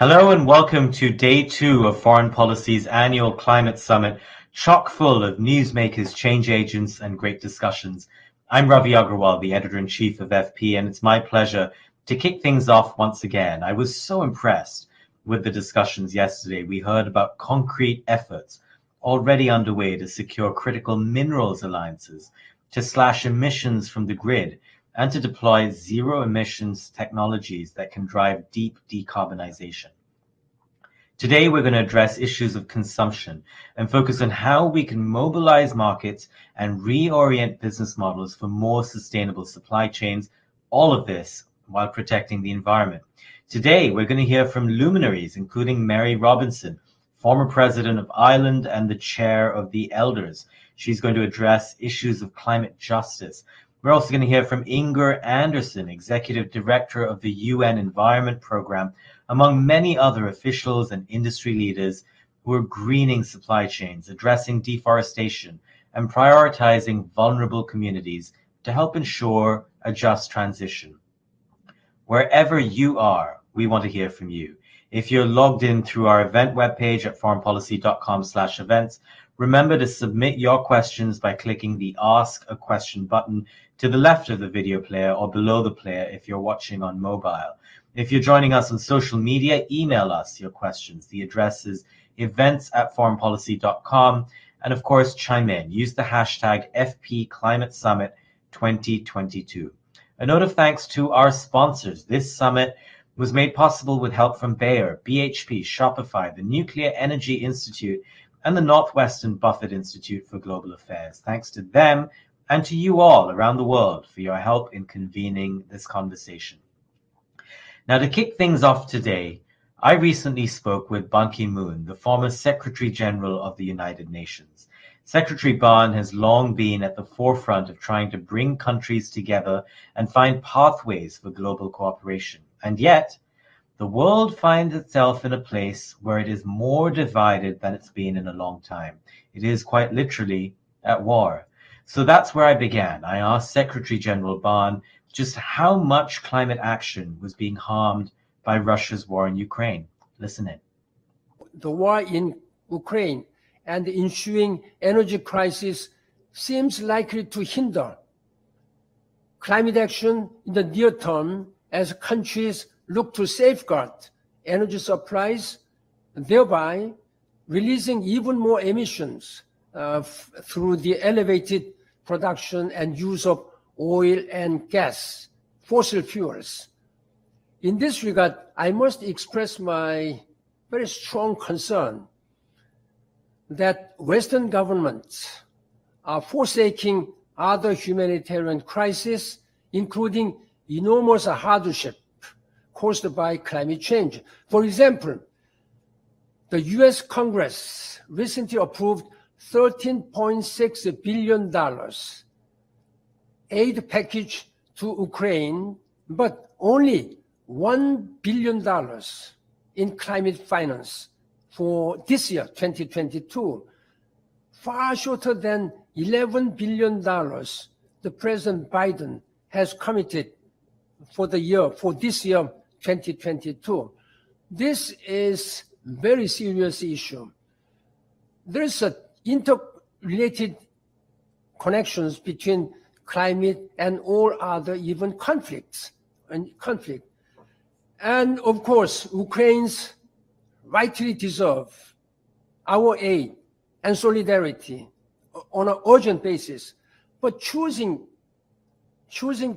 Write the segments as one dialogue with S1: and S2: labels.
S1: Hello and welcome to day 2 of Foreign Policy's annual climate summit, chock full of newsmakers, change agents, and great discussions. I'm Ravi Agrawal, the editor-in-chief of FP, and it's my pleasure to kick things off once again. I was so impressed with the discussions yesterday. We heard about concrete efforts already underway to secure critical minerals alliances, to slash emissions from the grid, and to deploy zero-emissions technologies that can drive deep decarbonization. Today, we're going to address issues of consumption and focus on how we can mobilize markets and reorient business models for more sustainable supply chains, all of this while protecting the environment. Today, we're going to hear from luminaries, including Mary Robinson, former president of Ireland and the chair of the Elders. She's going to address issues of climate justice. We're also going to hear from Inger Anderson, Executive Director of the UN Environment Programme, among many other officials and industry leaders who are greening supply chains, addressing deforestation, and prioritizing vulnerable communities to help ensure a just transition. Wherever you are, we want to hear from you. If you're logged in through our event webpage at foreignpolicy.com/events, remember to submit your questions by clicking the Ask a Question button to the left of the video player or below the player if you're watching on mobile. If you're joining us on social media, email us your questions. The address is events@foreignpolicy.com. And of course, chime in. Use the hashtag FP Climate Summit 2022. A note of thanks to our sponsors. This summit was made possible with help from Bayer, BHP, Shopify, the Nuclear Energy Institute, and the Northwestern Buffett Institute for Global Affairs. Thanks to them and to you all around the world for your help in convening this conversation. Now, to kick things off today, I recently spoke with Ban Ki-moon, the former Secretary General of the United Nations. Secretary Ban has long been at the forefront of trying to bring countries together and find pathways for global cooperation. And yet, the world finds itself in a place where it is more divided than it's been in a long time. It is quite literally at war. So that's where I began. I asked Secretary General Ban just how much climate action was being harmed by Russia's war in Ukraine. Listen in.
S2: The war in Ukraine and the ensuing energy crisis seems likely to hinder climate action in the near term as countries look to safeguard energy supplies, thereby releasing even more emissions through the elevated production and use of oil and gas, fossil fuels. In this regard, I must express my very strong concern that Western governments are forsaking other humanitarian crises, including enormous hardship caused by climate change. For example, the US Congress recently approved $13.6 billion aid package to Ukraine, but only $1 billion in climate finance for this year, 2022, far shorter than $11 billion the President Biden has committed for this year, 2022. This is a very serious issue. There is an interrelated connections between climate and all other even conflicts. And of course, Ukrainians rightly deserve our aid and solidarity on an urgent basis. But choosing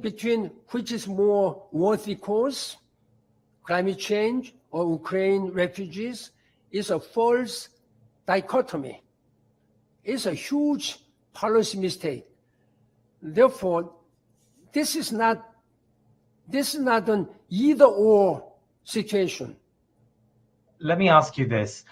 S2: between which is more worthy cause, climate change or Ukraine refugees, is a false dichotomy. It's a huge policy mistake. Therefore, this is not an either-or situation.
S1: Let me ask you this.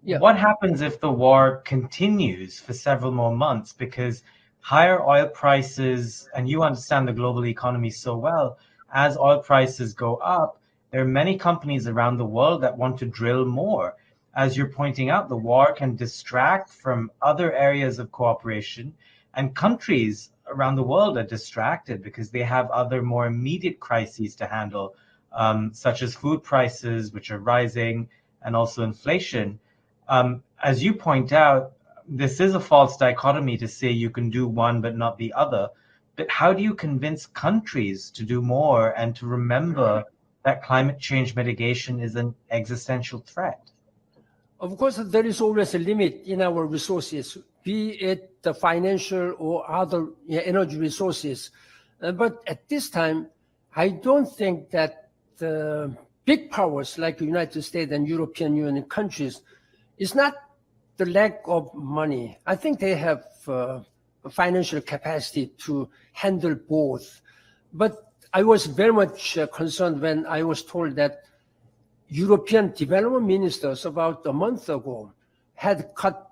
S2: Yeah.
S1: What happens if the war continues for several more months? Because higher oil prices, and you understand the global economy so well, as oil prices go up, there are many companies around the world that want to drill more. As you're pointing out, the war can distract from other areas of cooperation, and countries around the world are distracted because they have other more immediate crises to handle such as food prices, which are rising, and also inflation. As you point out, this is a false dichotomy to say you can do one but not the other. But how do you convince countries to do more and to remember that climate change mitigation is an existential threat?
S2: Of course, there is always a limit in our resources, be it the financial or other energy resources. But at this time, I don't think that the big powers like the United States and European Union countries is not the lack of money. I think they have financial capacity to handle both. But I was very much concerned when I was told that European development ministers about a month ago had cut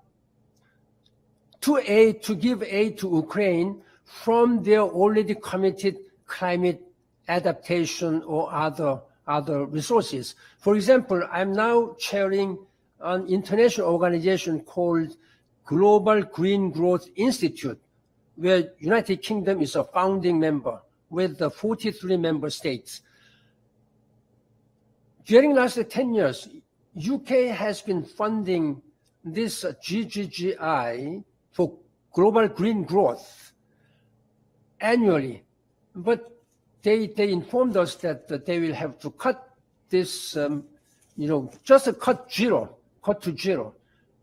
S2: to give aid to Ukraine from their already committed climate adaptation or other resources. For example, I'm now chairing an international organization called Global Green Growth Institute, where United Kingdom is a founding member with the 43 member states. During the last 10 years, UK has been funding this GGGI for global green growth annually, but they informed us that they will have to cut this, just cut to zero,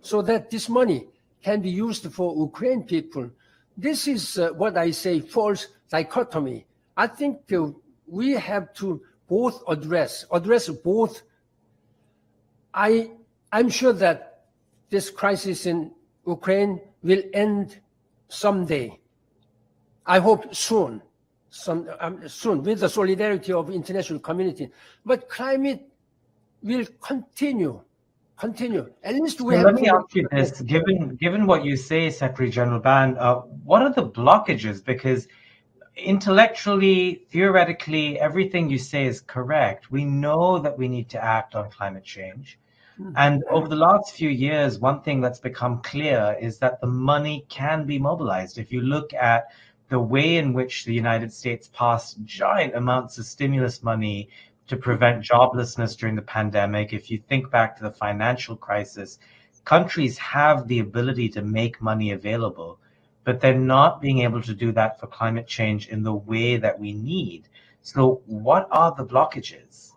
S2: so that this money can be used for Ukraine people. This is what I say false dichotomy. I think we have to both address both. I'm sure that this crisis in Ukraine will end someday. I hope soon with the solidarity of international community. But climate will continue. At least we have.
S1: Let me ask you this: given what you say, Secretary General Ban, what are the blockages? Because intellectually, theoretically, everything you say is correct. We know that we need to act on climate change. And over the last few years, one thing that's become clear is that the money can be mobilized. If you look at the way in which the United States passed giant amounts of stimulus money to prevent joblessness during the pandemic, if you think back to the financial crisis, countries have the ability to make money available, but they're not being able to do that for climate change in the way that we need. So what are the blockages?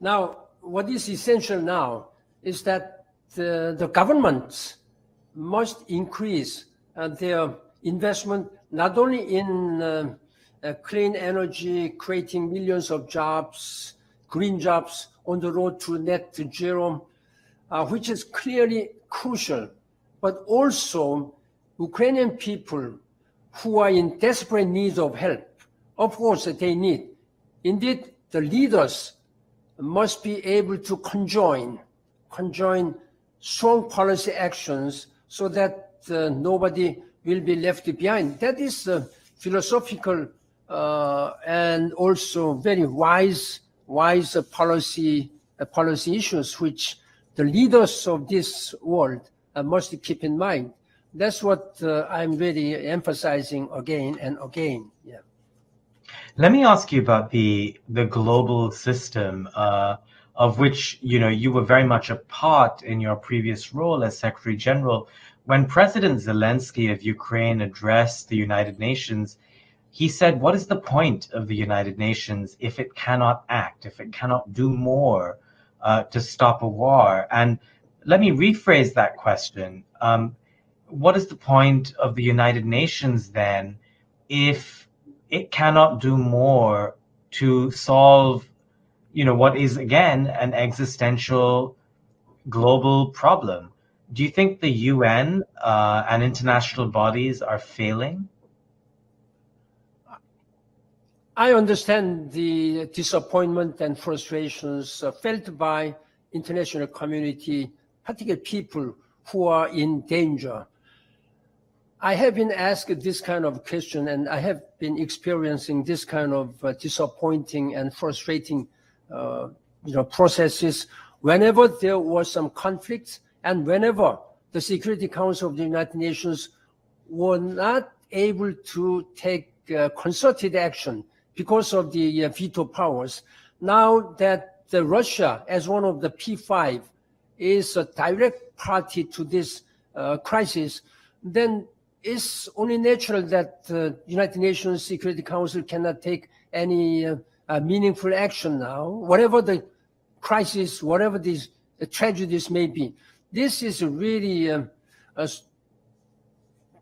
S2: Now, what is essential now is that the governments must increase their investment not only in clean energy, creating millions of jobs, green jobs on the road to net zero, which is clearly crucial, but also Ukrainian people who are in desperate need of help. Of course, they need. Indeed, the leaders must be able to conjoin strong policy actions so that nobody will be left behind. That is philosophical and also very wise policy issues which the leaders of this world must keep in mind. That's what I'm really emphasizing again and again. Yeah.
S1: Let me ask you about the global system, of which you were very much a part in your previous role as Secretary General. When President Zelensky of Ukraine addressed the United Nations, he said, "What is the point of the United Nations if it cannot act, if it cannot do more to stop a war?" And let me rephrase that question. What is the point of the United Nations then if it cannot do more to solve, what is again an existential global problem? Do you think the UN and international bodies are failing?
S2: I understand the disappointment and frustrations felt by international community, particularly people who are in danger. I have been asked this kind of question, and I have been experiencing this kind of disappointing and frustrating, processes whenever there was some conflicts and whenever the Security Council of the United Nations were not able to take concerted action because of the veto powers. Now that Russia, as one of the P5, is a direct party to this crisis, then it's only natural that the United Nations Security Council cannot take any meaningful action now, whatever the crisis, whatever these tragedies may be. This is really a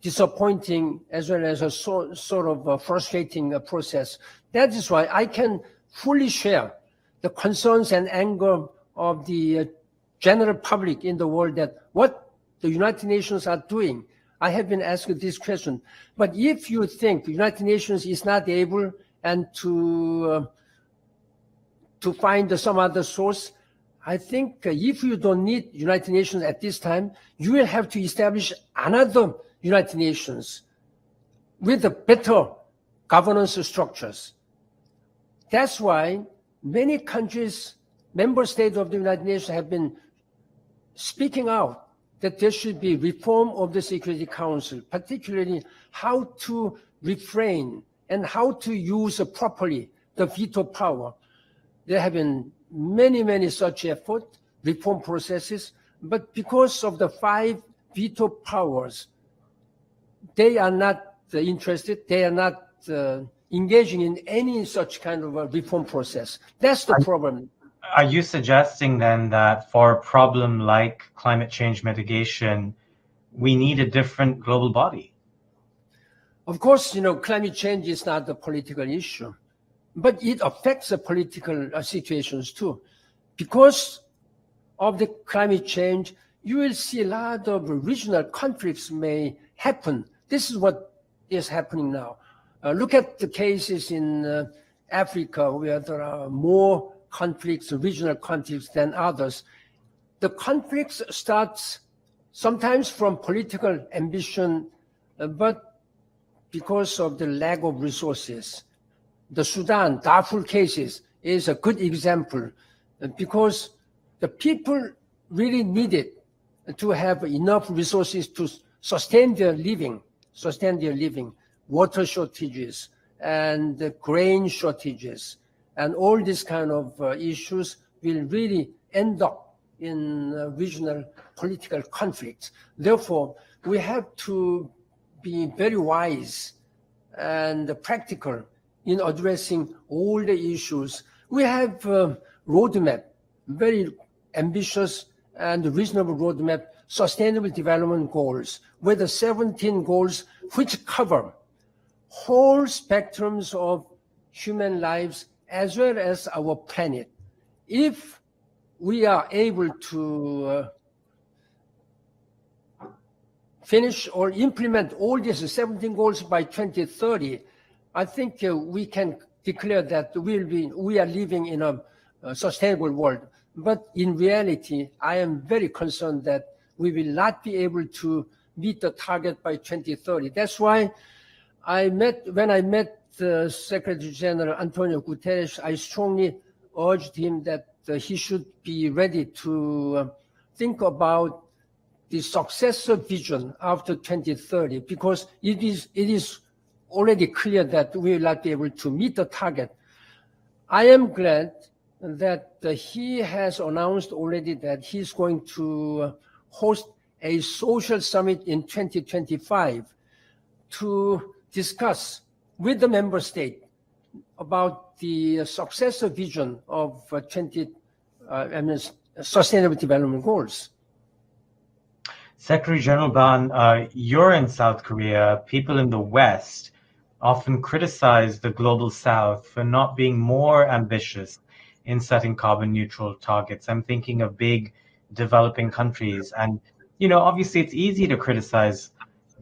S2: disappointing as well as a sort of frustrating process. That is why I can fully share the concerns and anger of the general public in the world that what the United Nations are doing. I have been asked this question. But if you think the United Nations is not able and to find some other source, I think if you don't need United Nations at this time, you will have to establish another United Nations with a better governance structures. That's why many countries, member states of the United Nations have been speaking out that there should be reform of the Security Council, particularly how to refrain and how to use properly the veto power. There have been many such efforts, reform processes, but because of the 5 veto powers, they are not interested, they are not engaging in any such kind of a reform process. That's the problem.
S1: Are you suggesting then that for a problem like climate change mitigation, we need a different global body?
S2: Of course, climate change is not a political issue, but it affects the political situations too. Because of the climate change, you will see a lot of regional conflicts may happen. This is what is happening now. Look at the cases in Africa where there are more conflicts, regional conflicts than others. The conflicts starts sometimes from political ambition, but because of the lack of resources. The Sudan, Darfur cases is a good example because the people really needed to have enough resources to sustain their living, water shortages and grain shortages. And all these kind of issues will really end up in regional political conflicts. Therefore, we have to be very wise and practical in addressing all the issues. We have a roadmap, very ambitious and reasonable roadmap, sustainable development goals, with the 17 goals which cover whole spectrums of human lives as well as our planet. If we are able to finish or implement all these 17 goals by 2030, I think we can declare that we are living in a sustainable world. But in reality, I am very concerned that we will not be able to meet the target by 2030. That's why when I met Secretary General Antonio Guterres, I strongly urged him that he should be ready to think about the successor vision after 2030, because it is already clear that we will not be able to meet the target. I am glad that he has announced already that he's going to host a social summit in 2025 to discuss with the member state about the successor vision of Sustainable Development Goals.
S1: Secretary General Ban, you're in South Korea. People in the West often criticize the Global South for not being more ambitious in setting carbon neutral targets. I'm thinking of big developing countries. And, obviously it's easy to criticize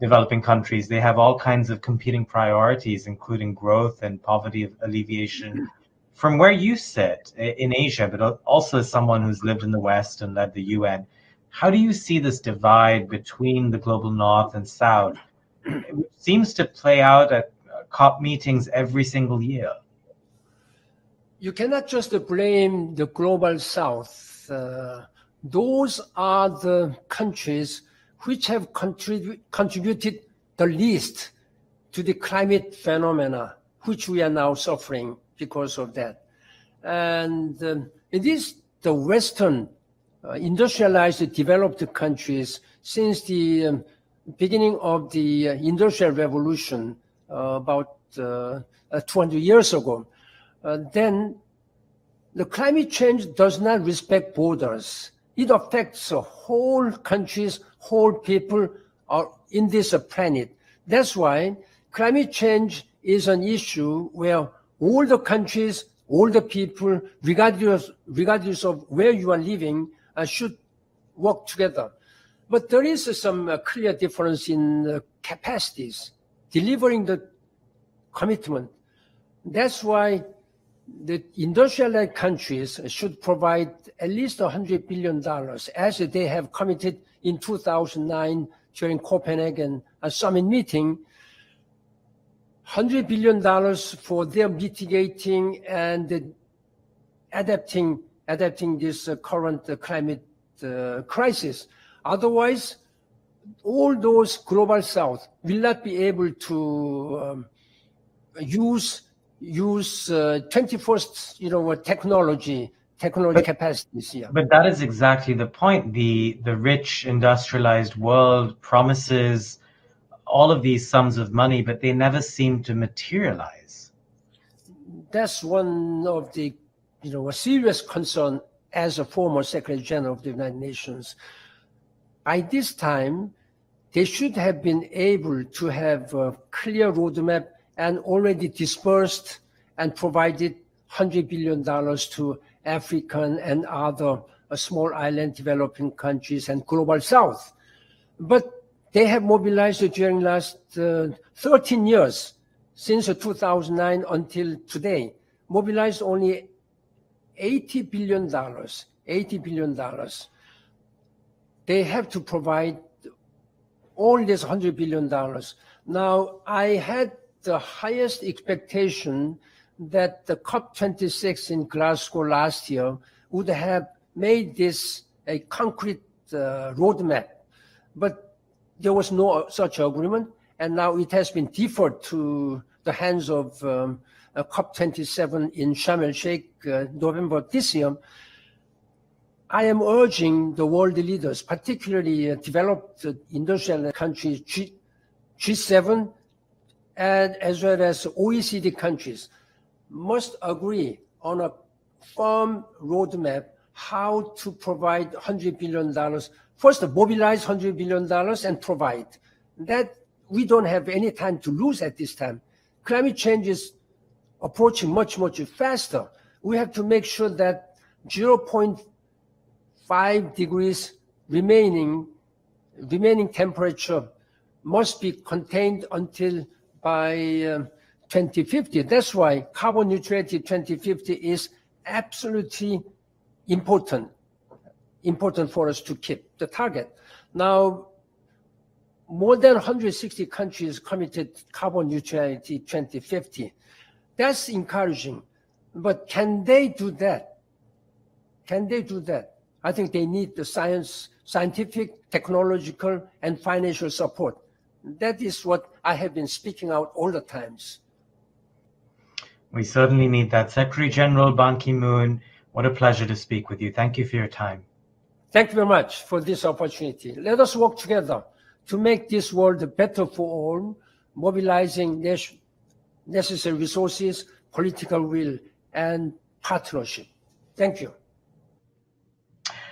S1: developing countries. They have all kinds of competing priorities, including growth and poverty alleviation. From where you sit in Asia, but also as someone who's lived in the West and led the UN, how do you see this divide between the global North and South? It seems to play out at COP meetings every single year.
S2: You cannot just blame the global South. Those are the countries which have contributed the least to the climate phenomena, which we are now suffering because of that. And it is the Western industrialized, developed countries since the beginning of the Industrial Revolution about 200 years ago. Then the climate change does not respect borders. It affects whole countries, whole people are in this planet. That's why climate change is an issue where all the countries, all the people, regardless of where you are living, should work together. But there is some clear difference in capacities, delivering the commitment. That's why the industrialized countries should provide at least $100 billion, as they have committed in 2009 during Copenhagen summit meeting. $100 billion for their mitigating and adapting this current climate crisis. Otherwise, all those global south will not be able to use 21st, technology capacities here.
S1: But that is exactly the point. The rich industrialized world promises all of these sums of money, but they never seem to materialize.
S2: That's one of the, a serious concern as a former Secretary General of the United Nations. By this time, they should have been able to have a clear roadmap and already dispersed and provided $100 billion to African and other small island developing countries and global south. But they have mobilized during last 13 years, since 2009 until today, mobilized only $80 billion. They have to provide all this $100 billion. Now, I had the highest expectation that the COP26 in Glasgow last year would have made this a concrete roadmap. But there was no such agreement, and now it has been deferred to the hands of COP27 in Sharm el-Sheikh, November this year. I am urging the world leaders, particularly developed industrial countries, G7, and as well as OECD countries, must agree on a firm roadmap how to provide $100 billion. First, mobilize $100 billion and provide. That we don't have any time to lose at this time. Climate change is approaching much, much faster. We have to make sure that 0.5 degrees remaining temperature must be contained until by 2050. That's why carbon neutrality 2050 is absolutely important for us to keep the target. Now, more than 160 countries committed carbon neutrality 2050. That's encouraging. But can they do that? Can they do that? I think they need the scientific, technological, and financial support. That is what I have been speaking out all the times.
S1: We certainly need that. Secretary General Ban Ki-moon, what a pleasure to speak with you. Thank you for your time.
S2: Thank you very much for this opportunity. Let us work together to make this world better for all, mobilizing necessary resources, political will, and partnership. Thank you.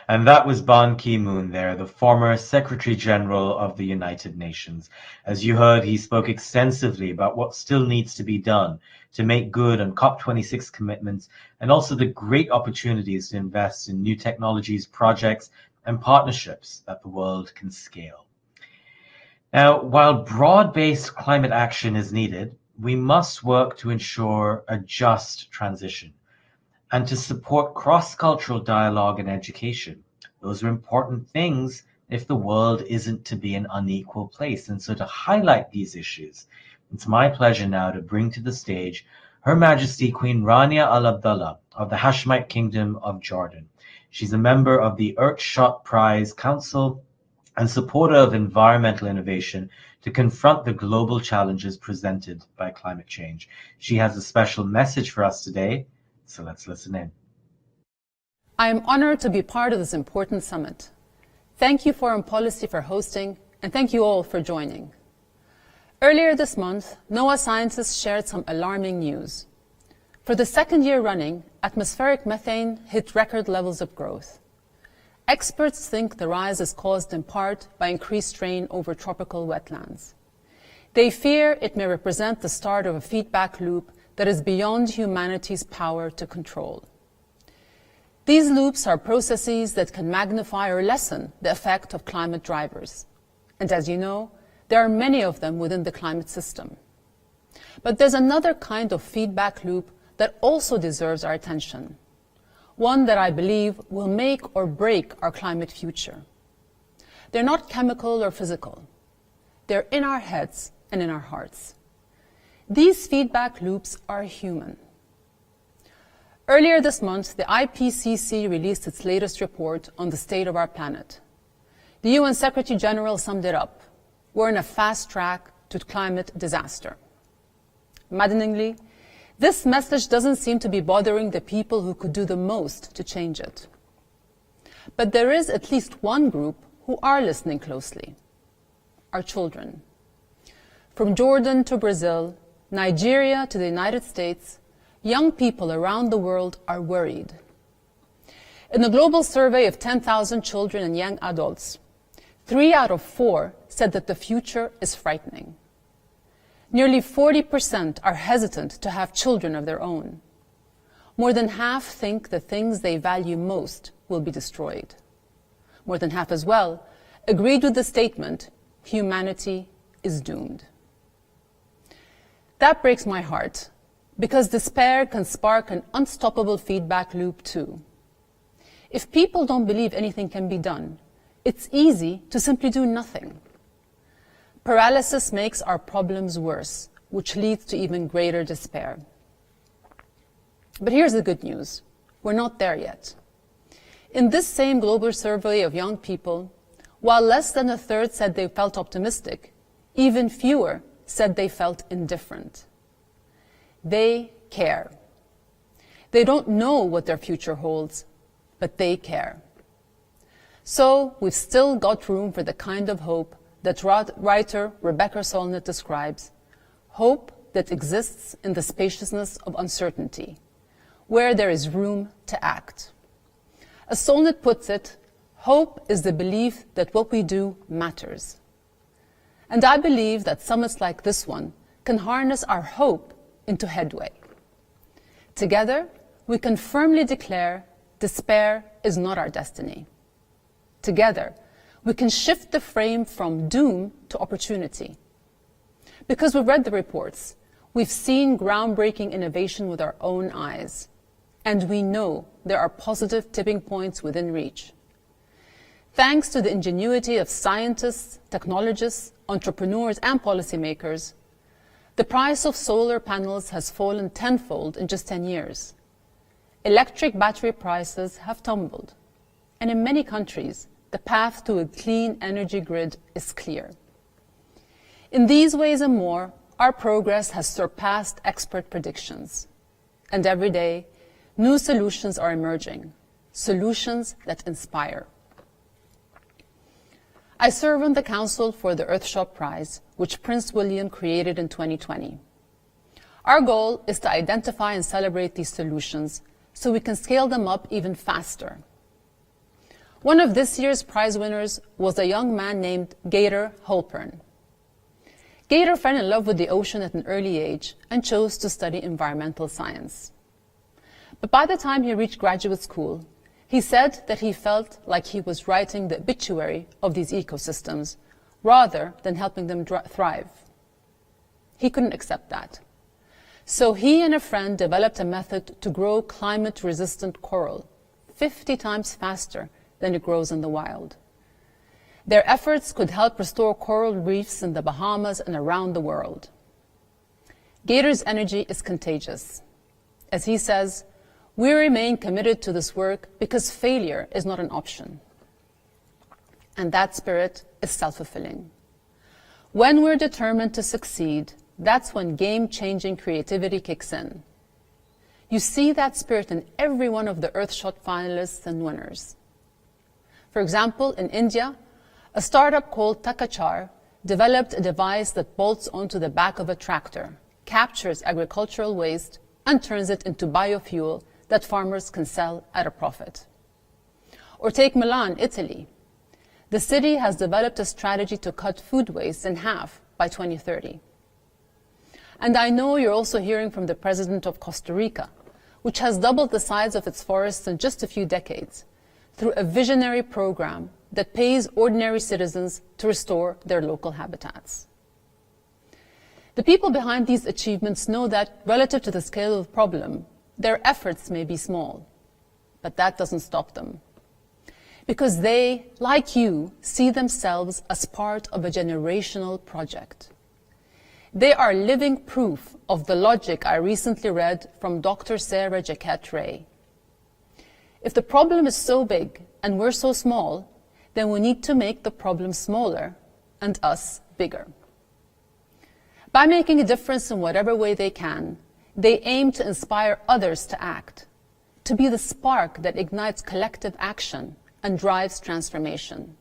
S1: And that was Ban Ki-moon there, the former Secretary General of the United Nations. As you heard, he spoke extensively about what still needs to be done to make good on COP26 commitments, and also the great opportunities to invest in new technologies, projects, and partnerships that the world can scale. Now, while broad-based climate action is needed, we must work to ensure a just transition and to support cross-cultural dialogue and education. Those are important things if the world isn't to be an unequal place. And so to highlight these issues, it's my pleasure now to bring to the stage Her Majesty Queen Rania al-Abdullah of the Hashemite Kingdom of Jordan. She's a member of the Earthshot Prize Council and supporter of environmental innovation to confront the global challenges presented by climate change. She has a special message for us today, so let's listen in.
S3: I am honored to be part of this important summit. Thank you, Foreign Policy, for hosting, and thank you all for joining. Earlier this month, NOAA scientists shared some alarming news. For the second year running, atmospheric methane hit record levels of growth. Experts think the rise is caused in part by increased rain over tropical wetlands. They fear it may represent the start of a feedback loop that is beyond humanity's power to control. These loops are processes that can magnify or lessen the effect of climate drivers. And as you know, there are many of them within the climate system. But there's another kind of feedback loop that also deserves our attention. One that I believe will make or break our climate future. They're not chemical or physical. They're in our heads and in our hearts. These feedback loops are human. Earlier this month, the IPCC released its latest report on the state of our planet. The UN Secretary General summed it up. We're in a fast track to climate disaster. Maddeningly, this message doesn't seem to be bothering the people who could do the most to change it. But there is at least one group who are listening closely: our children. From Jordan to Brazil, Nigeria to the United States, young people around the world are worried. In a global survey of 10,000 children and young adults, 3 out of 4 said that the future is frightening. Nearly 40% are hesitant to have children of their own. More than half think the things they value most will be destroyed. More than half as well agreed with the statement, humanity is doomed. That breaks my heart, because despair can spark an unstoppable feedback loop too. If people don't believe anything can be done, it's easy to simply do nothing. Paralysis makes our problems worse, which leads to even greater despair. But here's the good news. We're not there yet. In this same global survey of young people, while less than a third said they felt optimistic, even fewer said they felt indifferent. They care. They don't know what their future holds, but they care. So we've still got room for the kind of hope that writer Rebecca Solnit describes, hope that exists in the spaciousness of uncertainty, where there is room to act. As Solnit puts it, hope is the belief that what we do matters. And I believe that summits like this one can harness our hope into headway. Together, we can firmly declare despair is not our destiny. Together, we can shift the frame from doom to opportunity. Because we've read the reports, we've seen groundbreaking innovation with our own eyes, and we know there are positive tipping points within reach. Thanks to the ingenuity of scientists, technologists, entrepreneurs, and policymakers, the price of solar panels has fallen tenfold in just 10 years. Electric battery prices have tumbled, and in many countries, the path to a clean energy grid is clear. In these ways and more, our progress has surpassed expert predictions. And every day, new solutions are emerging, solutions that inspire. I serve on the Council for the Earthshot Prize, which Prince William created in 2020. Our goal is to identify and celebrate these solutions so we can scale them up even faster. One of this year's prize winners was a young man named Gator Holpern. Gator fell in love with the ocean at an early age and chose to study environmental science. But by the time he reached graduate school, he said that he felt like he was writing the obituary of these ecosystems rather than helping them thrive. He couldn't accept that. So he and a friend developed a method to grow climate-resistant coral 50 times faster than it grows in the wild. Their efforts could help restore coral reefs in the Bahamas and around the world. Gator's energy is contagious. As he says, we remain committed to this work because failure is not an option. And that spirit is self-fulfilling. When we're determined to succeed, that's when game-changing creativity kicks in. You see that spirit in every one of the Earthshot finalists and winners. For example, in India, a startup called Takachar developed a device that bolts onto the back of a tractor, captures agricultural waste, and turns it into biofuel that farmers can sell at a profit. Or take Milan, Italy. The city has developed a strategy to cut food waste in half by 2030. And I know you're also hearing from the president of Costa Rica, which has doubled the size of its forests in just a few decades, through a visionary program that pays ordinary citizens to restore their local habitats. The people behind these achievements know that, relative to the scale of the problem, their efforts may be small, but that doesn't stop them. Because they, like you, see themselves as part of a generational project. They are living proof of the logic I recently read from Dr. Sarah Jaquette Ray. If the problem is so big and we're so small, then we need to make the problem smaller and us bigger. By making a difference in whatever way they can, they aim to inspire others to act, to be the spark that ignites collective action and drives transformation.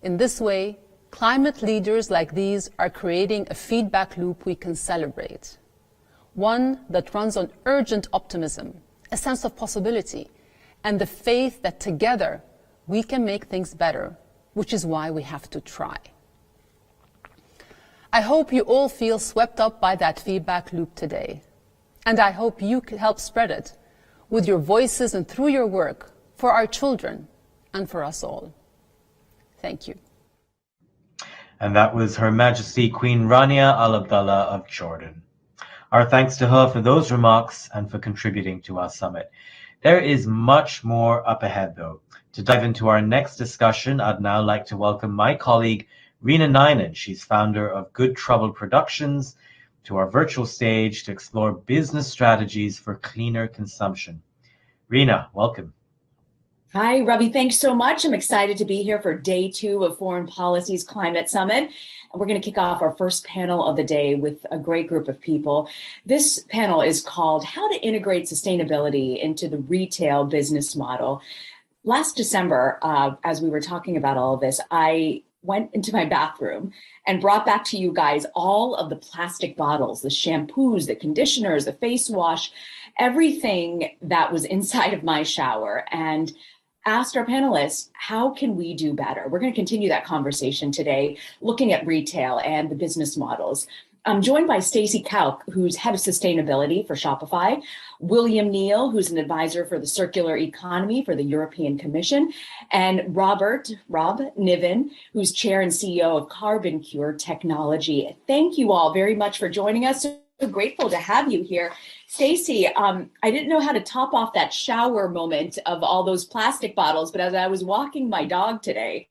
S3: In this way, climate leaders like these are creating a feedback loop we can celebrate, one that runs on urgent optimism, a sense of possibility, and the faith that together we can make things better, which is why we have to try. I hope you all feel swept up by that feedback loop today, and I hope you can help spread it with your voices and through your work for our children and for us all. Thank you.
S1: And that was Her Majesty Queen Rania al-Abdullah of Jordan. Our thanks to her for those remarks and for contributing to our summit. There is much more up ahead, though. To dive into our next discussion, I'd now like to welcome my colleague, Rina Nainan. She's founder of Good Trouble Productions, to our virtual stage to explore business strategies for cleaner consumption. Rina, welcome.
S4: Hi, Ravi. Thanks so much. I'm excited to be here for day 2 of Foreign Policy's Climate Summit. We're going to kick off our first panel of the day with a great group of people. This panel is called How to Integrate Sustainability into the Retail Business Model. Last December, as we were talking about all of this, I went into my bathroom and brought back to you guys all of the plastic bottles, the shampoos, the conditioners, the face wash, everything that was inside of my shower, and asked our panelists, how can we do better? We're going to continue that conversation today, looking at retail and the business models. I'm joined by Stacey Kauk, who's head of sustainability for Shopify, William Neal, who's an advisor for the circular economy for the European Commission, and Rob Niven, who's chair and CEO of Carbon Cure Technology. Thank you all very much for joining us. So grateful to have you here. Stacey, I didn't know how to top off that shower moment of all those plastic bottles, but as I was walking my dog today,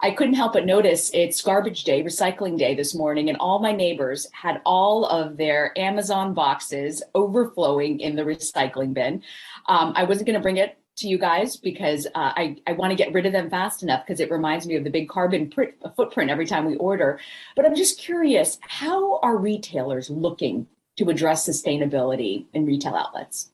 S4: I couldn't help but notice it's garbage day, recycling day this morning, and all my neighbors had all of their Amazon boxes overflowing in the recycling bin. I wasn't going to bring it to you guys because I want to get rid of them fast enough because it reminds me of the big carbon footprint every time we order. But I'm just curious, how are retailers looking to address sustainability in retail outlets?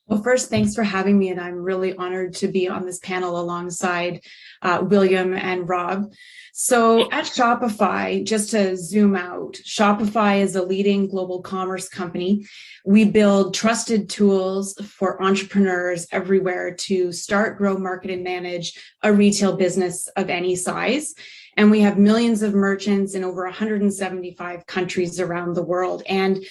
S5: Well, first, thanks for having me, and I'm really honored to be on this panel alongside William and Rob. So at Shopify, just to zoom out, Shopify is a leading global commerce company. We build trusted tools for entrepreneurs everywhere to start, grow, market, and manage a retail business of any size. And we have millions of merchants in over 175 countries around the world. And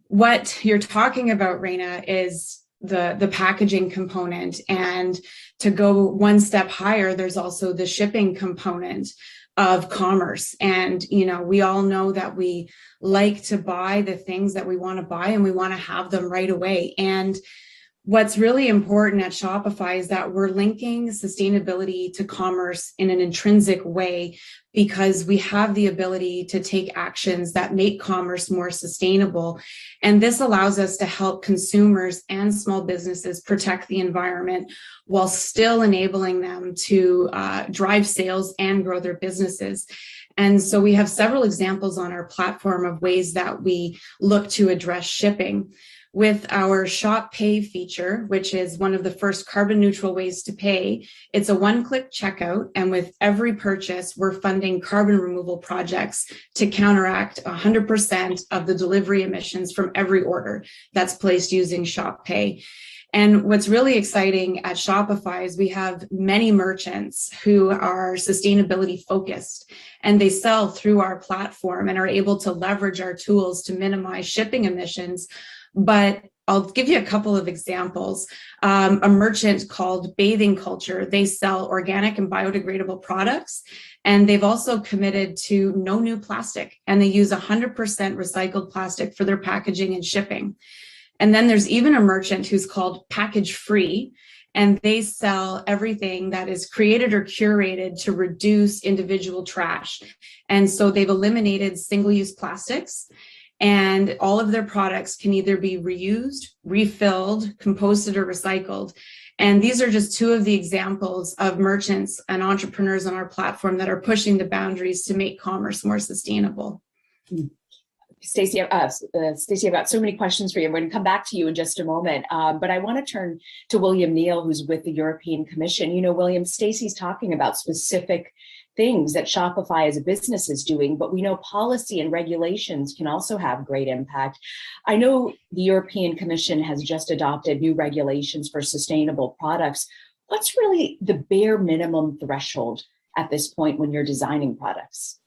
S5: what you're talking about, Reina, is the packaging component. And to go one step higher, there's also the shipping component of commerce. And, we all know that we like to buy the things that we want to buy and we want to have them right away. And what's really important at Shopify is that we're linking sustainability to commerce in an intrinsic way, because we have the ability to take actions that make commerce more sustainable. And this allows us to help consumers and small businesses protect the environment while still enabling them to drive sales and grow their businesses. And so we have several examples on our platform of ways that we look to address shipping. With our Shop Pay feature, which is one of the first carbon neutral ways to pay, it's a one-click checkout. And with every purchase, we're funding carbon removal projects to counteract 100% of the delivery emissions from every order that's placed using Shop Pay. And what's really exciting at Shopify is we have many merchants who are sustainability focused, and they sell through our platform and are able to leverage our tools to minimize shipping emissions. But I'll give you a couple of examples. A merchant called Bathing Culture, they sell organic and biodegradable products, and they've also committed to no new plastic, and they use 100% recycled plastic for their packaging and shipping. And then there's even a merchant who's called Package Free, and they sell everything that is created or curated to reduce individual trash. And so they've eliminated single-use plastics, and all of their products can either be reused, refilled, composted, or recycled. And these are just two of the examples of merchants and entrepreneurs on our platform that are pushing the boundaries to make commerce more sustainable.
S4: Stacey, I've got so many questions for you. I'm going to come back to you in just a moment, but I want to turn to William Neal, who's with the European Commission. You know, William, Stacey's talking about specific things that Shopify as a business is doing, but we know policy and regulations can also have great impact. I know the European Commission has just adopted new regulations for sustainable products. What's really the bare minimum threshold at this point when you're designing products?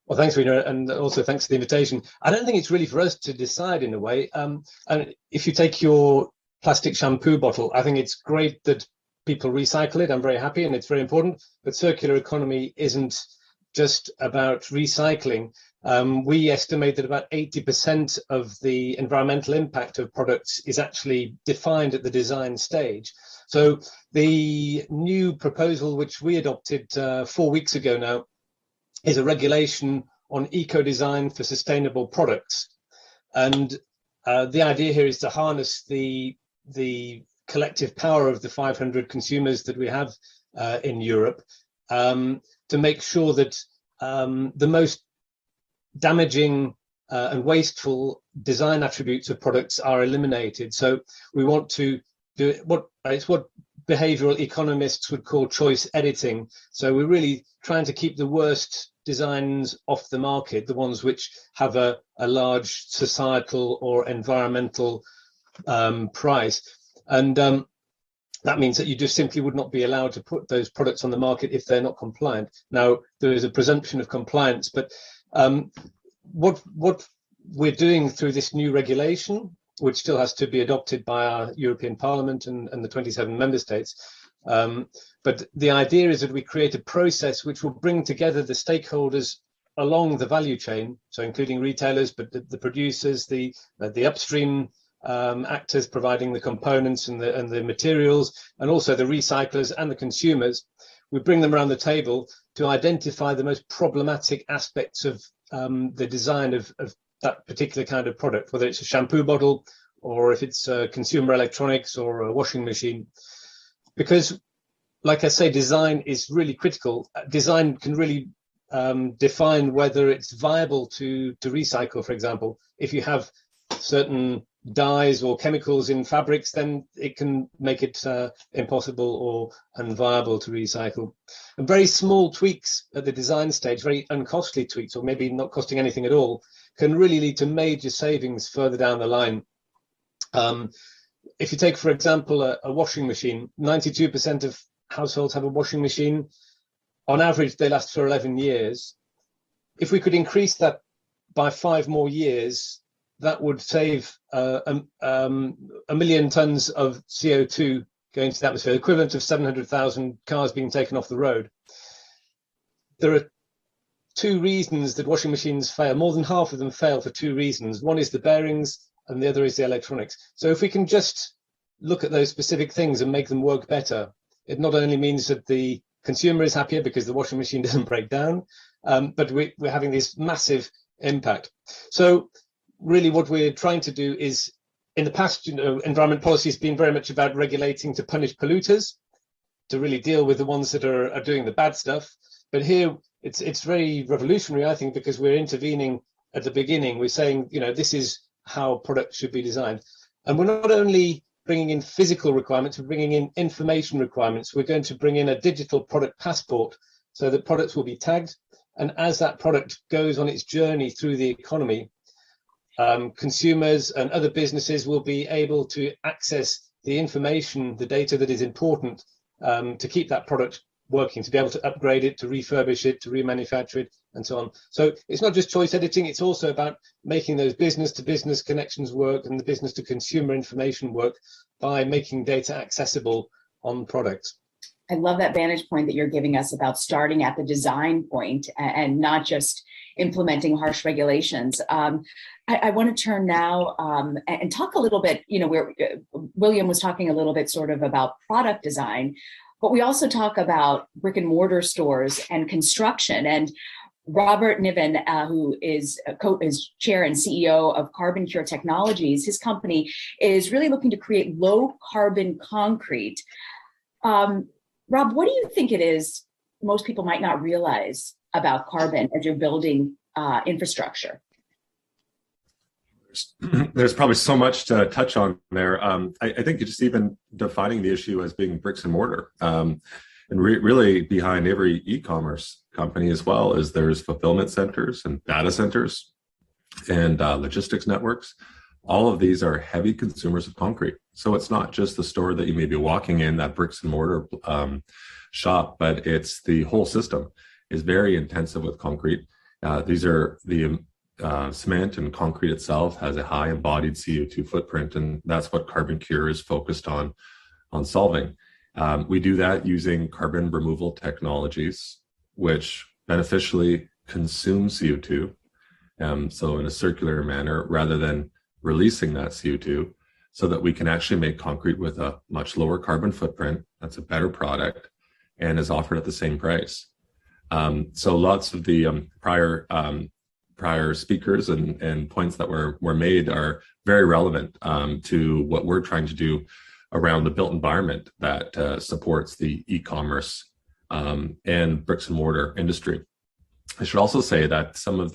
S6: Well, thanks, Rena, and also thanks for the invitation. I don't think it's really for us to decide in a way. And if you take your plastic shampoo bottle, I think it's great that people recycle it. I'm very happy, and it's very important. But circular economy isn't just about recycling. We estimate that about 80% of the environmental impact of products is actually defined at the design stage. So the new proposal, which we adopted 4 weeks ago now, is a regulation on eco-design for sustainable products. And the idea here is to harness the collective power of the 500 consumers that we have in Europe to make sure that the most damaging and wasteful design attributes of products are eliminated. So we want to do what behavioral economists would call choice editing. So we're really trying to keep the worst designs off the market, the ones which have a large societal or environmental price. And that means that you just simply would not be allowed to put those products on the market if they're not compliant. Now, there is a presumption of compliance, but what we're doing through this new regulation, which still has to be adopted by our European Parliament and the 27 member states. But the idea is that we create a process which will bring together the stakeholders along the value chain, so including retailers, but the producers, the upstream actors providing the components and the materials, and also the recyclers and the consumers. We bring them around the table to identify the most problematic aspects of the design of that particular kind of product, whether it's a shampoo bottle or if it's consumer electronics or a washing machine. Because, like I say, design is really critical. Design can really define whether it's viable to recycle, for example. If you have certain dyes or chemicals in fabrics, then it can make it impossible or unviable to recycle. And very small tweaks at the design stage, very uncostly tweaks, or maybe not costing anything at all, can really lead to major savings further down the line. If you take, for example, a washing machine, 92% of households have a washing machine. On average, they last for 11 years. If we could increase that by 5 more years, that would save a million tons of CO2 going to the atmosphere, equivalent of 700,000 cars being taken off the road. There are 2 reasons that washing machines fail. More than half of them fail for 2 reasons. One is the bearings and the other is the electronics. So if we can just look at those specific things and make them work better, it not only means that the consumer is happier because the washing machine doesn't break down, but we're having this massive impact. So really what we're trying to do is, in the past, environment policy has been very much about regulating to punish polluters, to really deal with the ones that are doing the bad stuff. But here it's very revolutionary, I think, because we're intervening at the beginning. We're saying, this is how products should be designed. And we're not only bringing in physical requirements, we're bringing in information requirements. We're going to bring in a digital product passport so that products will be tagged. And as that product goes on its journey through the economy, consumers and other businesses will be able to access the information, the data that is important to keep that product working, to be able to upgrade it, to refurbish it, to remanufacture it, and so on. So it's not just choice editing, it's also about making those business-to-business connections work and the business-to-consumer information work by making data accessible on products.
S4: I love that vantage point that you're giving us about starting at the design point and not just implementing harsh regulations. I want to turn now and talk a little bit, where William was talking a little bit sort of about product design, but we also talk about brick and mortar stores and construction. And Robert Niven, who is chair and CEO of Carbon Cure Technologies, his company is really looking to create low carbon concrete. Rob, what do you think it is most people might not realize about carbon as you're building infrastructure?
S7: There's probably so much to touch on there. I think just even defining the issue as being bricks and mortar, and really behind every e-commerce company as well is there's fulfillment centers and data centers and logistics networks. All of these are heavy consumers of concrete. So it's not just the store that you may be walking in, that bricks and mortar shop, but it's the whole system is very intensive with concrete. These are the cement, and concrete itself has a high embodied CO2 footprint, and that's what Carbon Cure is focused on solving. We do that using carbon removal technologies, which beneficially consume CO2, so in a circular manner, rather than releasing that CO2, so that we can actually make concrete with a much lower carbon footprint. That's a better product and is offered at the same price. So lots of the prior speakers and points that were made are very relevant to what we're trying to do around the built environment that supports the e-commerce and bricks and mortar industry. I should also say that some of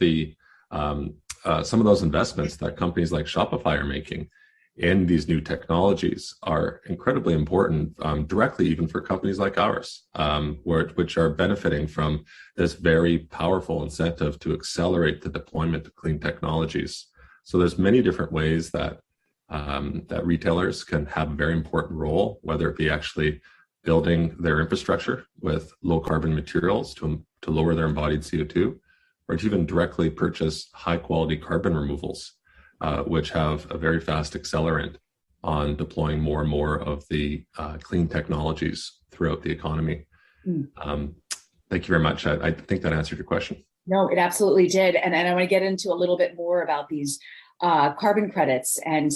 S7: those investments that companies like Shopify are making in these new technologies are incredibly important, directly even for companies like ours, which are benefiting from this very powerful incentive to accelerate the deployment of clean technologies. So there's many different ways that that retailers can have a very important role, whether it be actually building their infrastructure with low carbon materials to lower their embodied CO2, or to even directly purchase high quality carbon removals, which have a very fast accelerant on deploying more and more of the clean technologies throughout the economy. Thank you very much. I think that answered your question.
S4: No, it absolutely did. And I want to get into a little bit more about these carbon credits and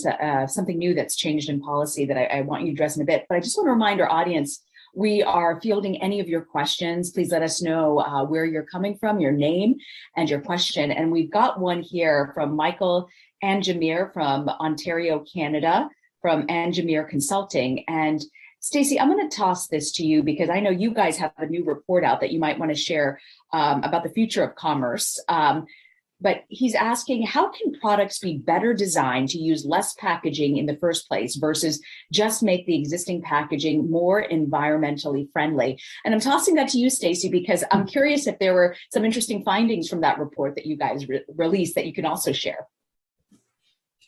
S4: something new that's changed in policy that I want you to address in a bit. But I just want to remind our audience, we are fielding any of your questions. Please let us know where you're coming from, your name and your question. And we've got one here from Michael Anjamir from Ontario, Canada, from Anjamir Consulting. And Stacey, I'm going to toss this to you because I know you guys have a new report out that you might want to share about the future of commerce. But he's asking, how can products be better designed to use less packaging in the first place versus just make the existing packaging more environmentally friendly? And I'm tossing that to you, Stacey, because I'm curious if there were some interesting findings from that report that you guys released that you can also share.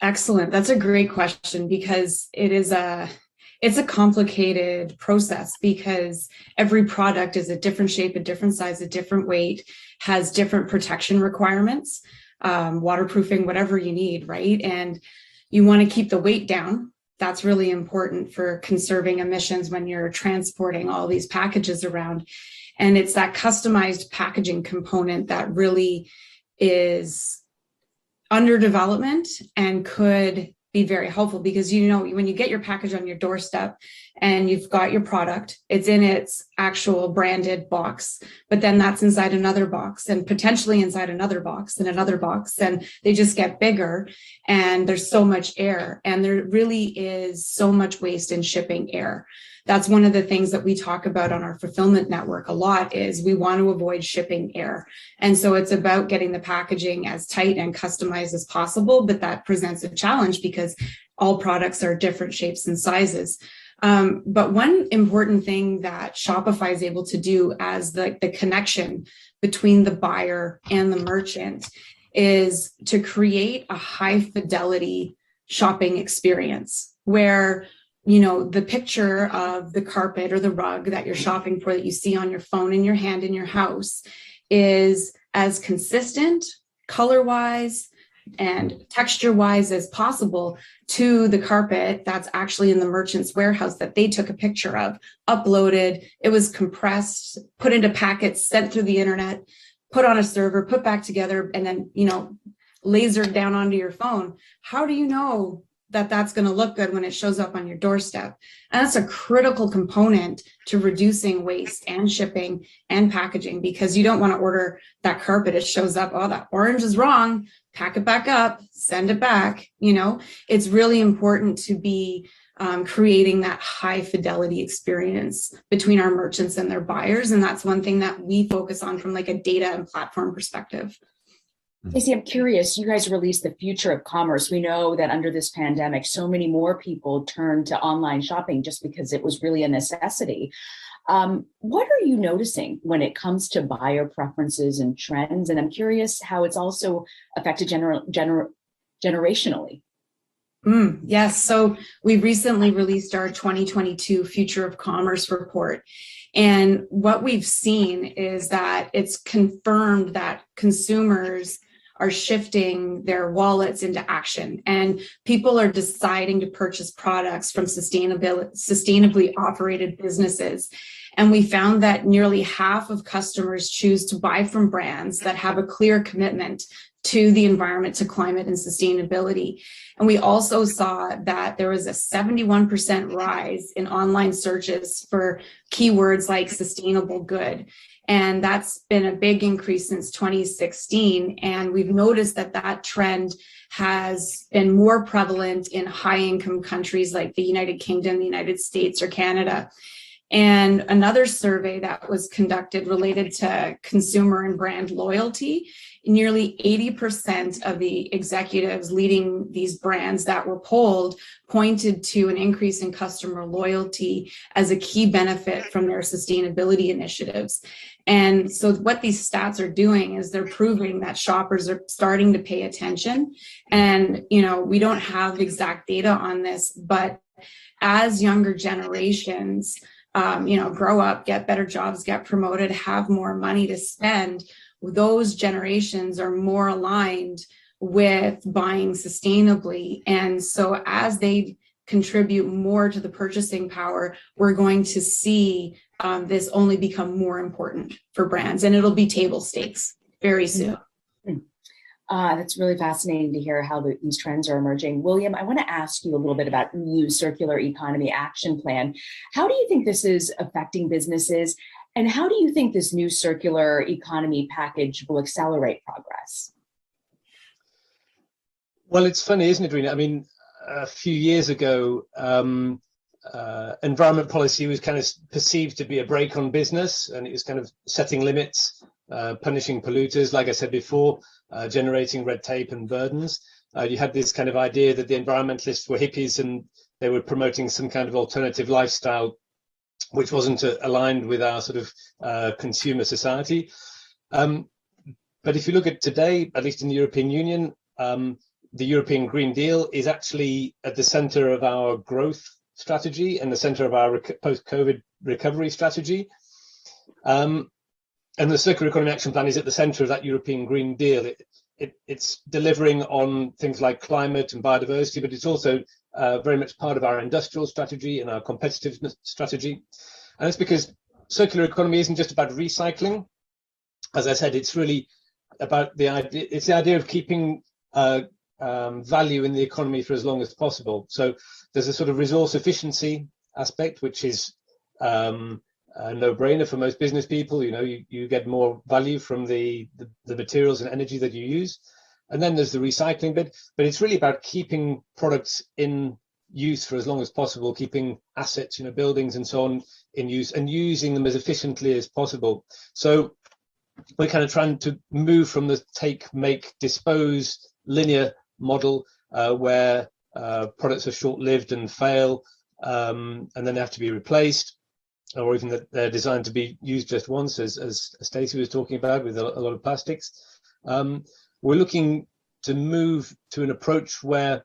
S5: Excellent. That's a great question because it's a complicated process because every product is a different shape, a different size, a different weight, has different protection requirements, waterproofing, whatever you need, right? And you want to keep the weight down. That's really important for conserving emissions when you're transporting all these packages around. And it's that customized packaging component that really is under development and could be very helpful because, you know, when you get your package on your doorstep, and you've got your product, it's in its actual branded box, but then that's inside another box and potentially inside another box and another box, and they just get bigger, and there's so much air, and there really is so much waste in shipping air. That's one of the things that we talk about on our fulfillment network a lot, is we want to avoid shipping air. And so it's about getting the packaging as tight and customized as possible, but that presents a challenge because all products are different shapes and sizes. But one important thing that Shopify is able to do as the connection between the buyer and the merchant is to create a high fidelity shopping experience where, you know, the picture of the carpet or the rug that you're shopping for that you see on your phone in your hand in your house is as consistent color-wise and texture-wise as possible to the carpet that's actually in the merchant's warehouse that they took a picture of, uploaded, it was compressed, put into packets, sent through the internet, put on a server, put back together, and then, you know, lasered down onto your phone. How do you know that that's going to look good when it shows up on your doorstep? And that's a critical component to reducing waste and shipping and packaging, because you don't want to order that carpet. It shows up, oh, that orange is wrong, pack it back up, send it back. You know, it's really important to be creating that high fidelity experience between our merchants and their buyers. And that's one thing that we focus on from like a data and platform perspective.
S4: Stacey, I'm curious, you guys released the future of commerce. We know that under this pandemic, so many more people turned to online shopping just because it was really a necessity. What are you noticing when it comes to buyer preferences and trends? And I'm curious how it's also affected generationally.
S5: Yes, so we recently released our 2022 Future of Commerce report. And what we've seen is that it's confirmed that consumers are shifting their wallets into action, and people are deciding to purchase products from sustainably operated businesses. And we found that nearly half of customers choose to buy from brands that have a clear commitment to the environment, to climate and sustainability. And we also saw that there was a 71% rise in online searches for keywords like sustainable good. And that's been a big increase since 2016. And we've noticed that that trend has been more prevalent in high-income countries like the United Kingdom, the United States, or Canada. And another survey that was conducted related to consumer and brand loyalty, nearly 80% of the executives leading these brands that were polled pointed to an increase in customer loyalty as a key benefit from their sustainability initiatives. And so what these stats are doing is they're proving that shoppers are starting to pay attention. And, you know, we don't have exact data on this, but as younger generations, grow up, get better jobs, get promoted, have more money to spend, those generations are more aligned with buying sustainably. And so as they contribute more to the purchasing power, we're going to see this only become more important for brands, and it'll be table stakes very soon.
S4: That's really fascinating to hear how these trends are emerging. William, I want to ask you a little bit about EU Circular Economy Action Plan. How do you think this is affecting businesses? And how do you think this new circular economy package will accelerate progress?
S6: Well, it's funny, isn't it, Rina? I mean, a few years ago, environment policy was kind of perceived to be a brake on business, and it was kind of setting limits, punishing polluters, like I said before, generating red tape and burdens. You had this kind of idea that the environmentalists were hippies and they were promoting some kind of alternative lifestyle, which wasn't aligned with our sort of consumer society. But if you look at today, at least in the European Union, the European Green Deal is actually at the center of our growth strategy and the center of our post-COVID recovery strategy. And the Circular Economy Action Plan is at the center of that European Green Deal. It's delivering on things like climate and biodiversity, but it's also very much part of our industrial strategy and our competitiveness strategy. And it's because circular economy isn't just about recycling. As I said, it's really about the idea of keeping value in the economy for as long as possible. So there's a sort of resource efficiency aspect, which is a no-brainer for most business people. You get more value from the materials and energy that you use. And then there's the recycling bit, but it's really about keeping products in use for as long as possible, keeping assets, buildings and so on in use, and using them as efficiently as possible. So we're kind of trying to move from the take, make, dispose linear model where products are short-lived and fail, and then they have to be replaced, or even that they're designed to be used just once, as Stacey was talking about with a lot of plastics. We're looking to move to an approach where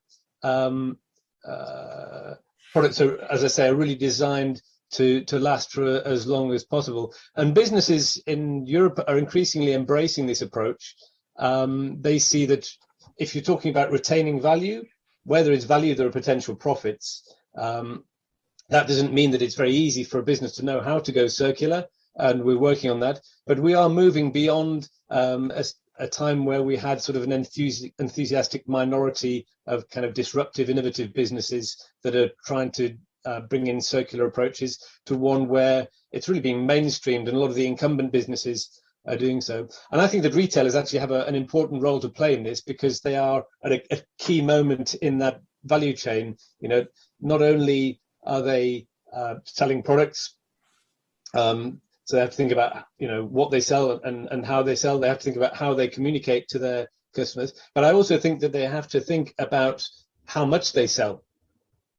S6: products are, as I say, are really designed to last for as long as possible. And businesses in Europe are increasingly embracing this approach. They see that if you're talking about retaining value, where there is value, there are potential profits. That doesn't mean that it's very easy for a business to know how to go circular, and we're working on that. But we are moving beyond a time where we had sort of an enthusiastic minority of kind of disruptive, innovative businesses that are trying to bring in circular approaches, to one where it's really being mainstreamed, and a lot of the incumbent businesses are doing so. And I think that retailers actually have an important role to play in this, because they are at a key moment in that value chain. Not only are they selling products, so they have to think about what they sell and how they sell. They have to think about how they communicate to their customers. But I also think that they have to think about how much they sell.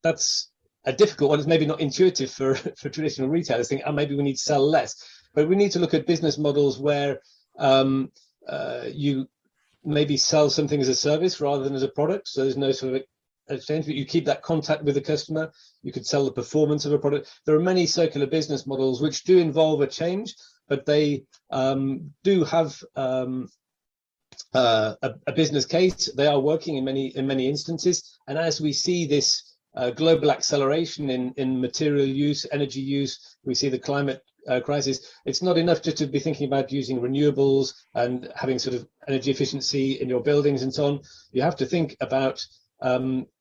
S6: That's a difficult one. It's maybe not intuitive for traditional retailers. Think, maybe we need to sell less. But we need to look at business models where you maybe sell something as a service rather than as a product. So there's no sort of exchange, but you keep that contact with the customer. You could sell the performance of a product. There are many circular business models which do involve a change, but they do have a business case. They are working in many instances. And as we see this global acceleration in material use, energy use, we see the climate crisis. It's not enough just to be thinking about using renewables and having sort of energy efficiency in your buildings and so on. You have to think about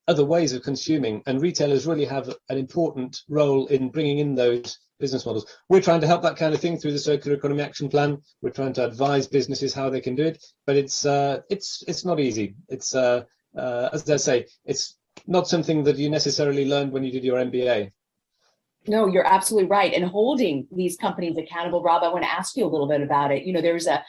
S6: other ways of consuming, and retailers really have an important role in bringing in those business models. We're trying to help that kind of thing through the Circular Economy Action Plan. We're trying to advise businesses how they can do it, but it's not easy. It's as I say, it's not something that you necessarily learned when you did your MBA.
S4: No, you're absolutely right. And holding these companies accountable, Rob, I want to ask you a little bit about it. There was a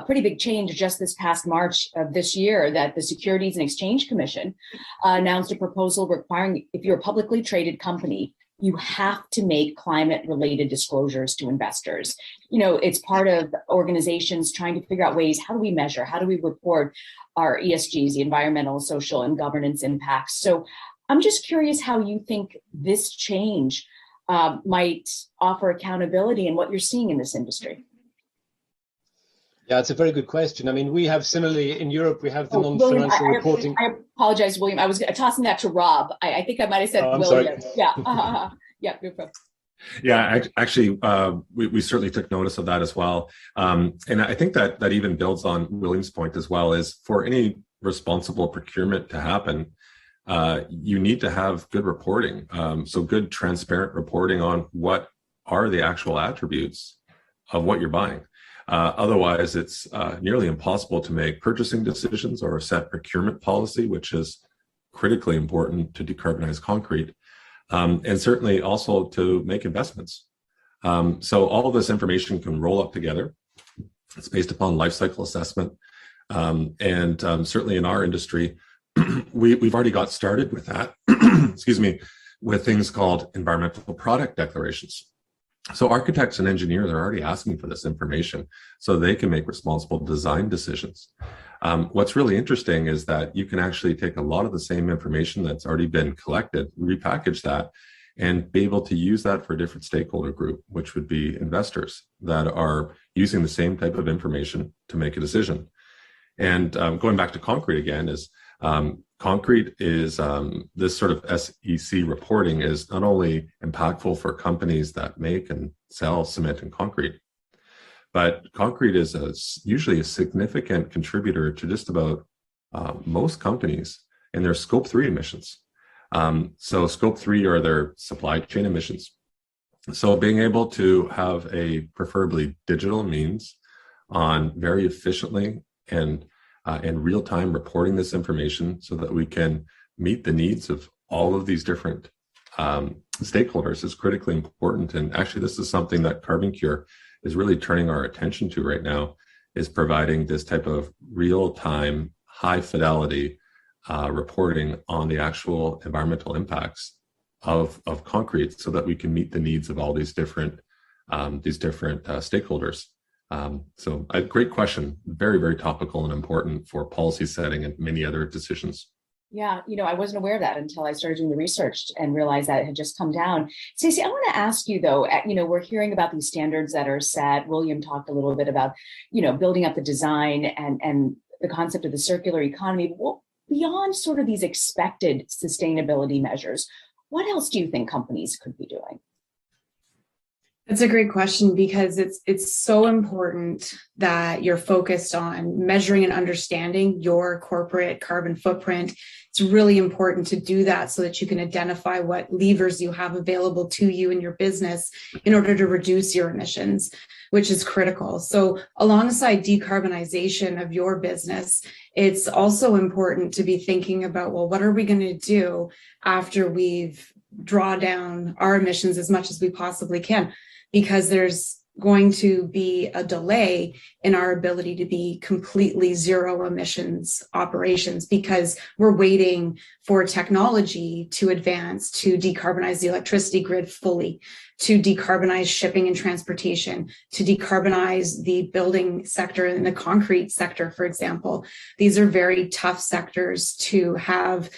S4: pretty big change just this past March of this year that the Securities and Exchange Commission announced a proposal requiring, if you're a publicly traded company, you have to make climate-related disclosures to investors. It's part of organizations trying to figure out ways, how do we measure, how do we report our ESGs, the environmental, social, and governance impacts. So I'm just curious how you think this change might offer accountability and what you're seeing in this industry.
S6: Yeah, it's a very good question. I mean, we have similarly in Europe, we have the non-financial reporting.
S4: I apologize, William. I was tossing that to Rob. I think I might have said William. Sorry. Yeah. Yeah. No problem.
S7: Yeah, actually, we certainly took notice of that as well. And I think that even builds on William's point as well, is for any responsible procurement to happen, you need to have good reporting. So good, transparent reporting on what are the actual attributes of what you're buying. Otherwise, it's nearly impossible to make purchasing decisions or set procurement policy, which is critically important to decarbonize concrete, and certainly also to make investments. So all of this information can roll up together. It's based upon life cycle assessment. And certainly in our industry, we've already got started with that, excuse me, with things called environmental product declarations. So architects and engineers are already asking for this information so they can make responsible design decisions. What's really interesting is that you can actually take a lot of the same information that's already been collected, repackage that, and be able to use that for a different stakeholder group, which would be investors that are using the same type of information to make a decision. And going back to concrete again, is concrete is this sort of SEC reporting is not only impactful for companies that make and sell cement and concrete, but concrete is usually a significant contributor to just about most companies in their Scope 3 emissions. So scope 3 are their supply chain emissions. So being able to have a preferably digital means on very efficiently and in real time reporting this information so that we can meet the needs of all of these different stakeholders is critically important. And actually, this is something that CarbonCure is really turning our attention to right now, is providing this type of real-time, high-fidelity reporting on the actual environmental impacts of concrete, so that we can meet the needs of all these different stakeholders. So a great question, very, very topical and important for policy setting and many other decisions.
S4: Yeah, I wasn't aware of that until I started doing the research and realized that it had just come down. Stacey, I want to ask you though, we're hearing about these standards that are set. William talked a little bit about, building up the design and the concept of the circular economy. Well, beyond sort of these expected sustainability measures, what else do you think companies could be doing?
S5: That's a great question, because it's so important that you're focused on measuring and understanding your corporate carbon footprint. It's really important to do that so that you can identify what levers you have available to you in your business in order to reduce your emissions, which is critical. So alongside decarbonization of your business, it's also important to be thinking about, well, what are we going to do after we've draw down our emissions as much as we possibly can? Because there's going to be a delay in our ability to be completely zero emissions operations, because we're waiting for technology to advance to decarbonize the electricity grid fully, to decarbonize shipping and transportation, to decarbonize the building sector and the concrete sector, for example. These are very tough sectors to have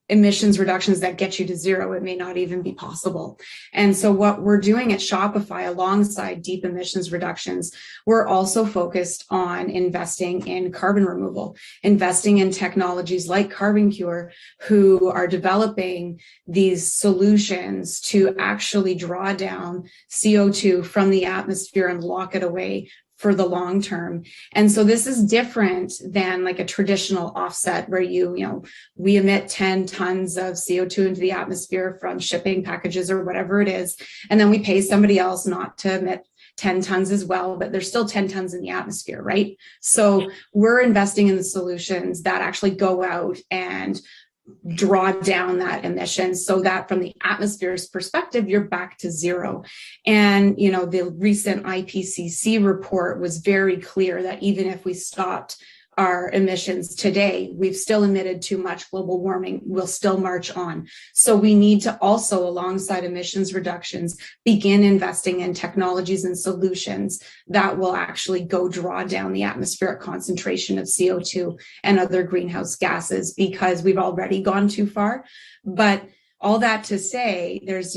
S5: emissions reductions that get you to zero. It may not even be possible. And so what we're doing at Shopify, alongside deep emissions reductions, we're also focused on investing in carbon removal, investing in technologies like CarbonCure, who are developing these solutions to actually draw down CO2 from the atmosphere and lock it away for the long term. And so this is different than like a traditional offset where we emit 10 tons of CO2 into the atmosphere from shipping packages or whatever it is. And then we pay somebody else not to emit 10 tons as well, but there's still 10 tons in the atmosphere, right? So we're investing in the solutions that actually go out and draw down that emission so that from the atmosphere's perspective, you're back to zero. And, the recent IPCC report was very clear that even if we stopped our emissions today, we've still emitted too much global warming. We'll still march on. So we need to also, alongside emissions reductions, begin investing in technologies and solutions that will actually go draw down the atmospheric concentration of CO2 and other greenhouse gases, because we've already gone too far. But all that to say, there's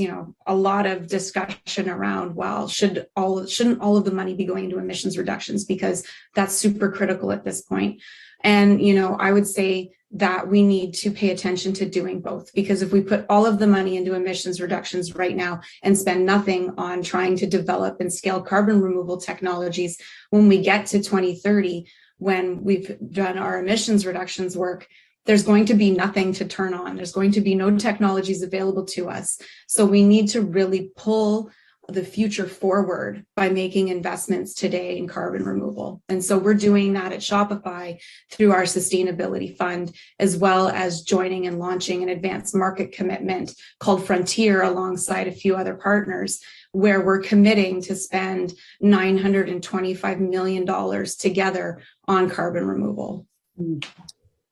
S5: a lot of discussion around, well, shouldn't all of the money be going into emissions reductions, because that's super critical at this point. And I would say that we need to pay attention to doing both, because if we put all of the money into emissions reductions right now and spend nothing on trying to develop and scale carbon removal technologies, when we get to 2030, when we've done our emissions reductions work, there's going to be nothing to turn on. There's going to be no technologies available to us. So we need to really pull the future forward by making investments today in carbon removal. And so we're doing that at Shopify through our sustainability fund, as well as joining and launching an advanced market commitment called Frontier alongside a few other partners, where we're committing to spend $925 million together on carbon removal.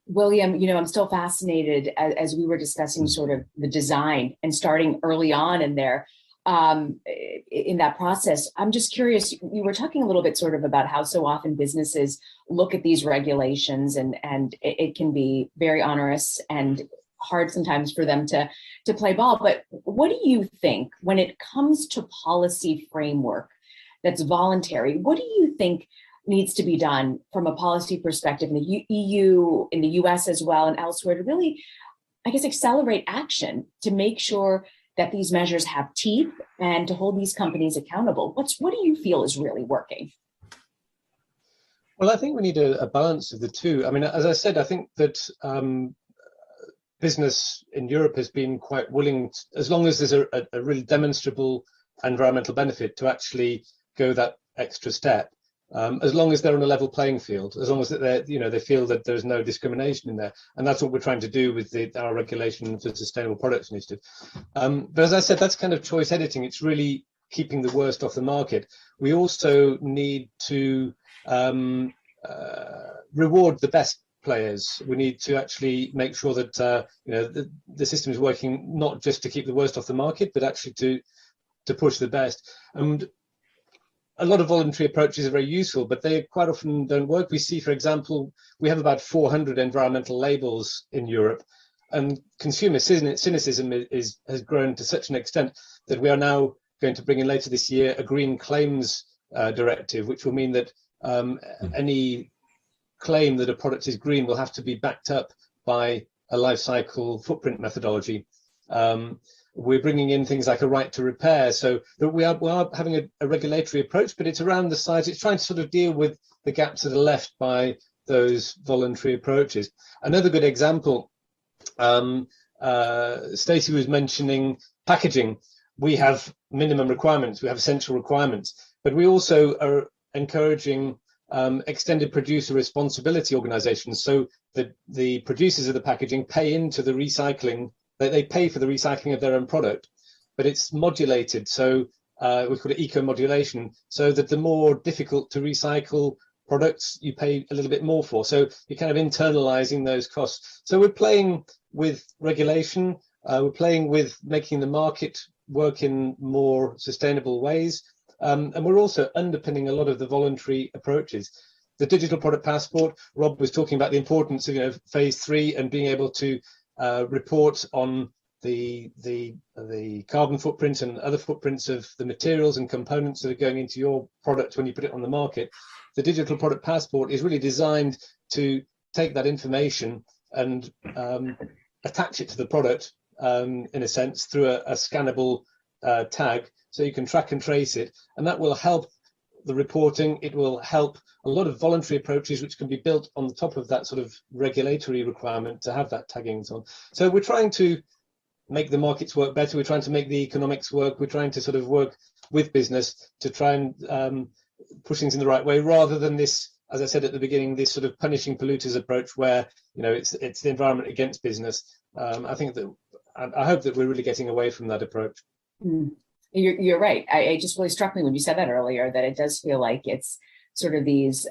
S4: William, I'm still fascinated as we were discussing sort of the design and starting early on in there in that process. I'm just curious, you were talking a little bit sort of about how so often businesses look at these regulations and it can be very onerous and hard sometimes for them to play ball. But what do you think when it comes to policy framework that's voluntary? What do you think needs to be done from a policy perspective in the EU, in the US as well, and elsewhere to really, accelerate action to make sure that these measures have teeth and to hold these companies accountable? What do you feel is really working?
S6: Well, I think we need a balance of the two. I mean, as I said, I think that business in Europe has been quite willing, as long as there's a really demonstrable environmental benefit, to actually go that extra step, as long as they're on a level playing field, as long as that they feel that there's no discrimination in there. And that's what we're trying to do with our regulation for sustainable products initiative. But as I said, that's kind of choice editing. It's really keeping the worst off the market. We also need to reward the best players. We need to actually make sure that the system is working not just to keep the worst off the market, but actually to push the best. And a lot of voluntary approaches are very useful, but they quite often don't work. We see, for example, we have about 400 environmental labels in Europe, and consumer cynicism has grown to such an extent that we are now going to bring in later this year a green claims directive, which will mean that any claim that a product is green will have to be backed up by a life cycle footprint methodology. We're bringing in things like a right to repair, so that we are having a regulatory approach, but it's around the sides. It's trying to sort of deal with the gaps that are left by those voluntary approaches. Another good example, Stacey was mentioning packaging. We have minimum requirements, we have essential requirements, but we also are encouraging extended producer responsibility organizations, so that the producers of the packaging pay into the recycling. They pay for the recycling of their own product, but it's modulated. So we call it eco-modulation, so that the more difficult to recycle products you pay a little bit more for. So you're kind of internalizing those costs. So we're playing with regulation. We're playing with making the market work in more sustainable ways. And we're also underpinning a lot of the voluntary approaches. The digital product passport, Rob was talking about the importance of phase 3 and being able to report on the carbon footprint and other footprints of the materials and components that are going into your product when you put it on the market. The digital product passport is really designed to take that information and attach it to the product in a sense through a scannable tag, so you can track and trace it, and that will help the reporting. It will help a lot of voluntary approaches which can be built on the top of that sort of regulatory requirement to have that tagging and so on. So we're trying to make the markets work better. We're trying to make the economics work. We're trying to sort of work with business to try and push things in the right way, rather than this, as I said at the beginning, this sort of punishing polluters approach where it's the environment against business. I think that I hope that we're really getting away from that approach.
S4: You're right. It just really struck me when you said that earlier, that it does feel like it's sort of these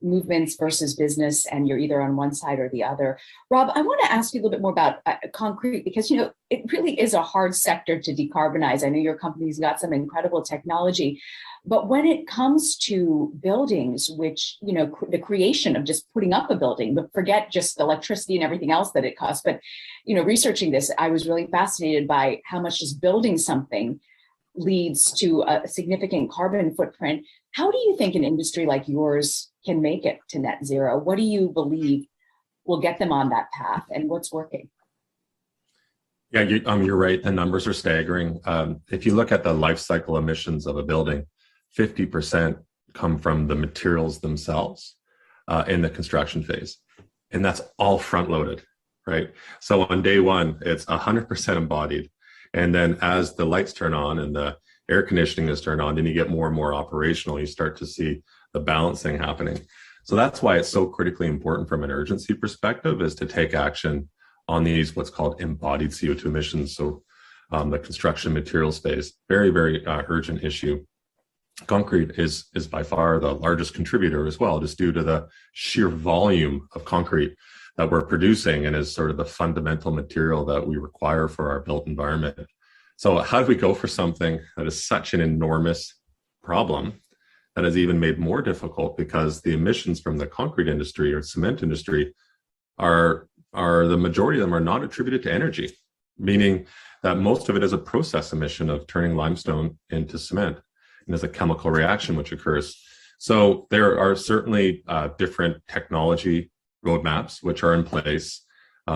S4: movements versus business, and you're either on one side or the other. Rob, I want to ask you a little bit more about concrete, because, it really is a hard sector to decarbonize. I know your company's got some incredible technology, but when it comes to buildings, which, the creation of just putting up a building, but forget just the electricity and everything else that it costs. But, researching this, I was really fascinated by how much just building something leads to a significant carbon footprint. How do you think an industry like yours can make it to net zero? What do you believe will get them on that path, and what's working?
S7: Yeah, you're right. The numbers are staggering. If you look at the life cycle emissions of a building, 50% come from the materials themselves in the construction phase. And that's all front loaded, right? So on day one, it's 100% embodied. And then as the lights turn on and the air conditioning is turned on, then you get more and more operational. You start to see the balancing happening. So that's why it's so critically important from an urgency perspective, is to take action on these, what's called embodied CO2 emissions. So the construction material space, very, very urgent issue. Concrete is by far the largest contributor as well, just due to the sheer volume of concrete that we're producing, and is sort of the fundamental material that we require for our built environment. So how do we go for something that is such an enormous problem that is even made more difficult because the emissions from the concrete industry or cement industry are the majority of them are not attributed to energy, meaning that most of it is a process emission of turning limestone into cement, and there's a chemical reaction which occurs. So there are certainly different technology roadmaps which are in place.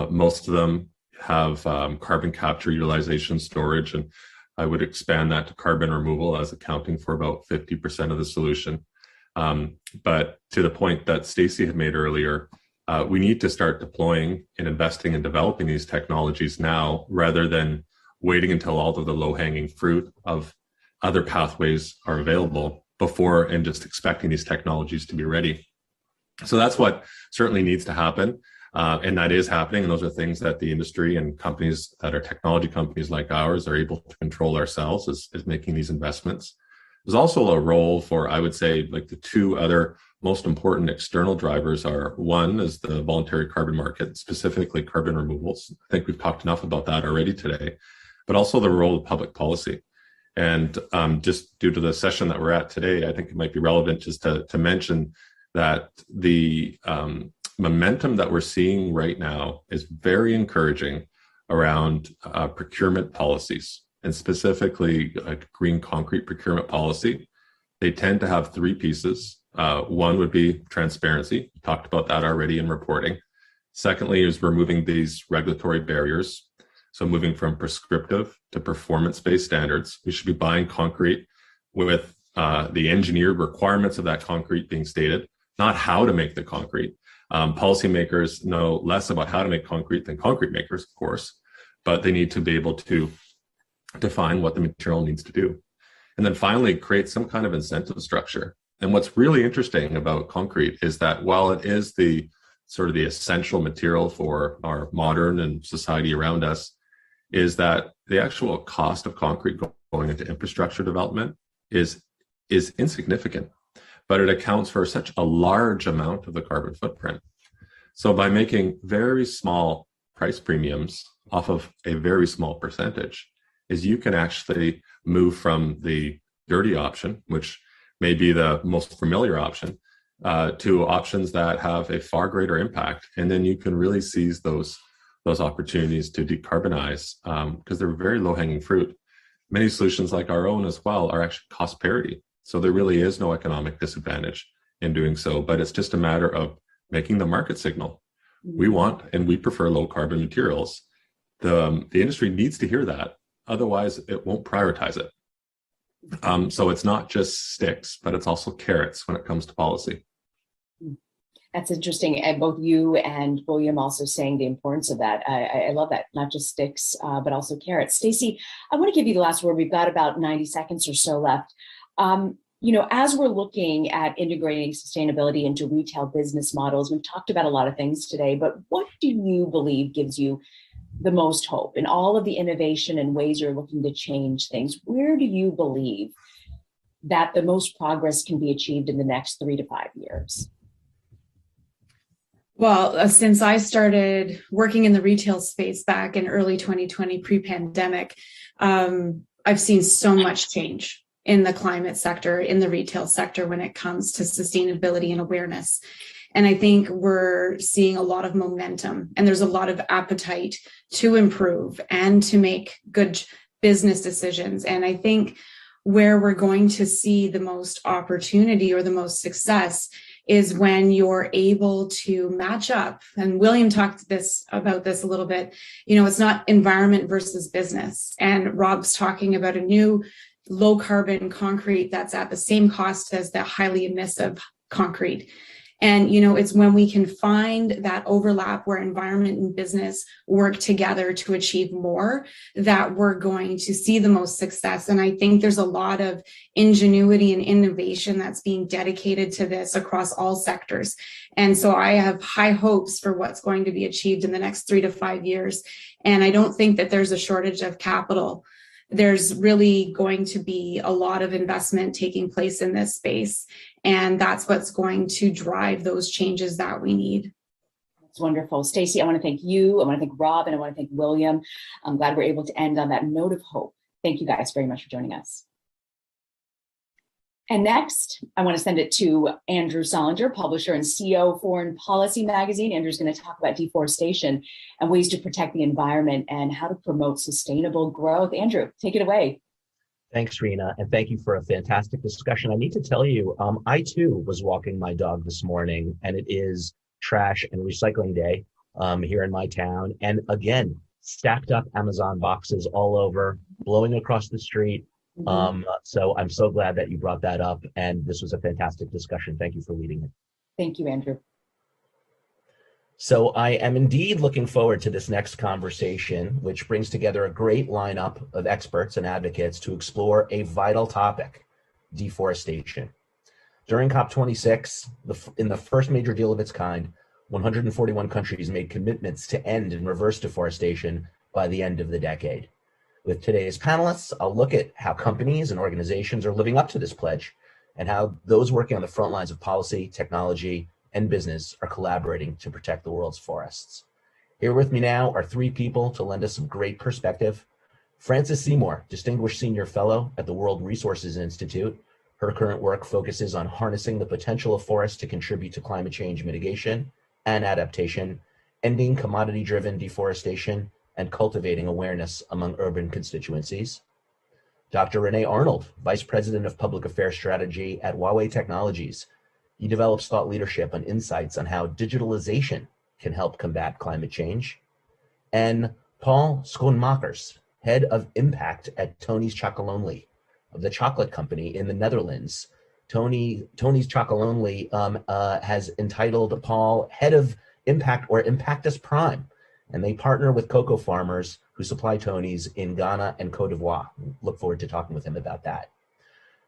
S7: Most of them have carbon capture, utilization, storage, and I would expand that to carbon removal as accounting for about 50% of the solution. But to the point that Stacey had made earlier, we need to start deploying and investing in developing these technologies now rather than waiting until all of the low-hanging fruit of other pathways are available before and just expecting these technologies to be ready. So that's what certainly needs to happen. And that is happening. And those are things that the industry and companies that are technology companies like ours are able to control ourselves is making these investments. There's also a role for, I would say, like the two other most important external drivers are, one is the voluntary carbon market, specifically carbon removals. I think we've talked enough about that already today, but also the role of public policy. And just due to the session that we're at today, I think it might be relevant just to mention that the momentum that we're seeing right now is very encouraging around procurement policies, and specifically green concrete procurement policy. They tend to have three pieces. One would be transparency. We talked about that already in reporting. Secondly is removing these regulatory barriers. So moving from prescriptive to performance-based standards. We should be buying concrete with the engineered requirements of that concrete being stated, not how to make the concrete. Policymakers know less about how to make concrete than concrete makers, of course, but they need to be able to define what the material needs to do. And then finally, create some kind of incentive structure. And what's really interesting about concrete is that while it is the sort of the essential material for our modern and society around us, is that the actual cost of concrete going into infrastructure development is insignificant, but it accounts for such a large amount of the carbon footprint. So by making very small price premiums off of a very small percentage, is you can actually move from the dirty option, which may be the most familiar option, to options that have a far greater impact. And then you can really seize those opportunities to decarbonize because they're very low-hanging fruit. Many solutions like our own as well are actually cost parity. So there really is no economic disadvantage in doing so, but it's just a matter of making the market signal. We want and we prefer low carbon materials. The industry needs to hear that. Otherwise, it won't prioritize it. So it's not just sticks, but it's also carrots when it comes to policy.
S4: That's interesting. And both you and William also saying the importance of that. I love that. Not just sticks, but also carrots. Stacey, I want to give you the last word. We've got about 90 seconds or so left. As we're looking at integrating sustainability into retail business models, we've talked about a lot of things today, but what do you believe gives you the most hope in all of the innovation and ways you're looking to change things? Where do you believe that the most progress can be achieved in the next 3 to 5 years?
S5: Well, since I started working in the retail space back in early 2020, pre-pandemic, I've seen so much change in the climate sector, in the retail sector when it comes to sustainability and awareness. And I think we're seeing a lot of momentum, and there's a lot of appetite to improve and to make good business decisions. And I think where we're going to see the most opportunity or the most success is when you're able to match up. And William talked about this a little bit. It's not environment versus business. And Rob's talking about a new low carbon concrete that's at the same cost as the highly emissive concrete. And, it's when we can find that overlap where environment and business work together to achieve more that we're going to see the most success. And I think there's a lot of ingenuity and innovation that's being dedicated to this across all sectors. And so I have high hopes for what's going to be achieved in the next 3 to 5 years. And I don't think that there's a shortage of capital. There's really going to be a lot of investment taking place in this space. And that's what's going to drive those changes that we need.
S4: That's wonderful. Stacey, I want to thank you. I want to thank Rob, and I want to thank William. I'm glad we're able to end on that note of hope. Thank you guys very much for joining us. And next, I want to send it to Andrew Solinger, publisher and CEO of Foreign Policy magazine. Andrew's going to talk about deforestation and ways to protect the environment and how to promote sustainable growth. Andrew, take it away.
S8: Thanks, Rena, and thank you for a fantastic discussion. I need to tell you, I too was walking my dog this morning, and it is trash and recycling day here in my town. And again, stacked up Amazon boxes all over, blowing across the street. So I'm so glad that you brought that up, and this was a fantastic discussion. Thank you for leading it.
S4: Thank you, Andrew.
S8: So I am indeed looking forward to this next conversation, which brings together a great lineup of experts and advocates to explore a vital topic, deforestation. During COP26, in the first major deal of its kind, 141 countries made commitments to end and reverse deforestation by the end of the decade. With today's panelists, I'll look at how companies and organizations are living up to this pledge and how those working on the front lines of policy, technology, and business are collaborating to protect the world's forests. Here with me now are three people to lend us some great perspective. Frances Seymour, Distinguished Senior Fellow at the World Resources Institute. Her current work focuses on harnessing the potential of forests to contribute to climate change mitigation and adaptation, ending commodity-driven deforestation, and cultivating awareness among urban constituencies. Dr. Renee Arnold, Vice President of Public Affairs Strategy at Huawei Technologies. He develops thought leadership and insights on how digitalization can help combat climate change. And Paul Schoenmakers, Head of Impact at Tony's Chocolonely, of the chocolate company in the Netherlands. Tony's Chocolonely has entitled Paul Head of Impact or Impactus Prime, and they partner with cocoa farmers who supply Tony's in Ghana and Cote d'Ivoire. Look forward to talking with him about that.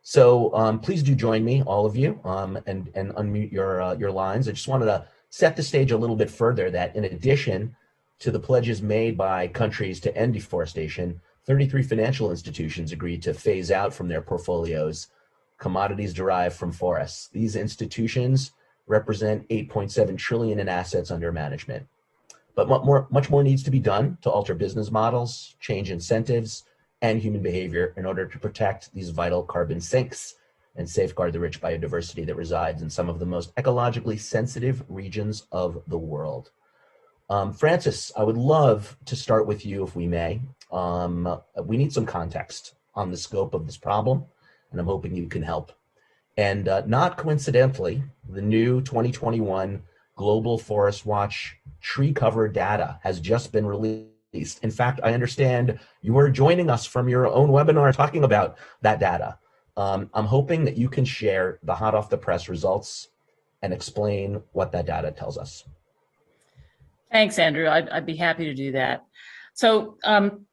S8: So please do join me, all of you, and unmute your lines. I just wanted to set the stage a little bit further that in addition to the pledges made by countries to end deforestation, 33 financial institutions agreed to phase out from their portfolios commodities derived from forests. These institutions represent 8.7 trillion in assets under management. But much more needs to be done to alter business models, change incentives, and human behavior in order to protect these vital carbon sinks and safeguard the rich biodiversity that resides in some of the most ecologically sensitive regions of the world. Frances, I would love to start with you if we may. We need some context on the scope of this problem, and I'm hoping you can help. And not coincidentally, the new 2021 Global Forest Watch tree cover data has just been released. In fact, I understand you are joining us from your own webinar talking about that data. I'm hoping that you can share the hot off the press results and explain what that data tells us.
S9: Thanks, Andrew. I'd be happy to do that. So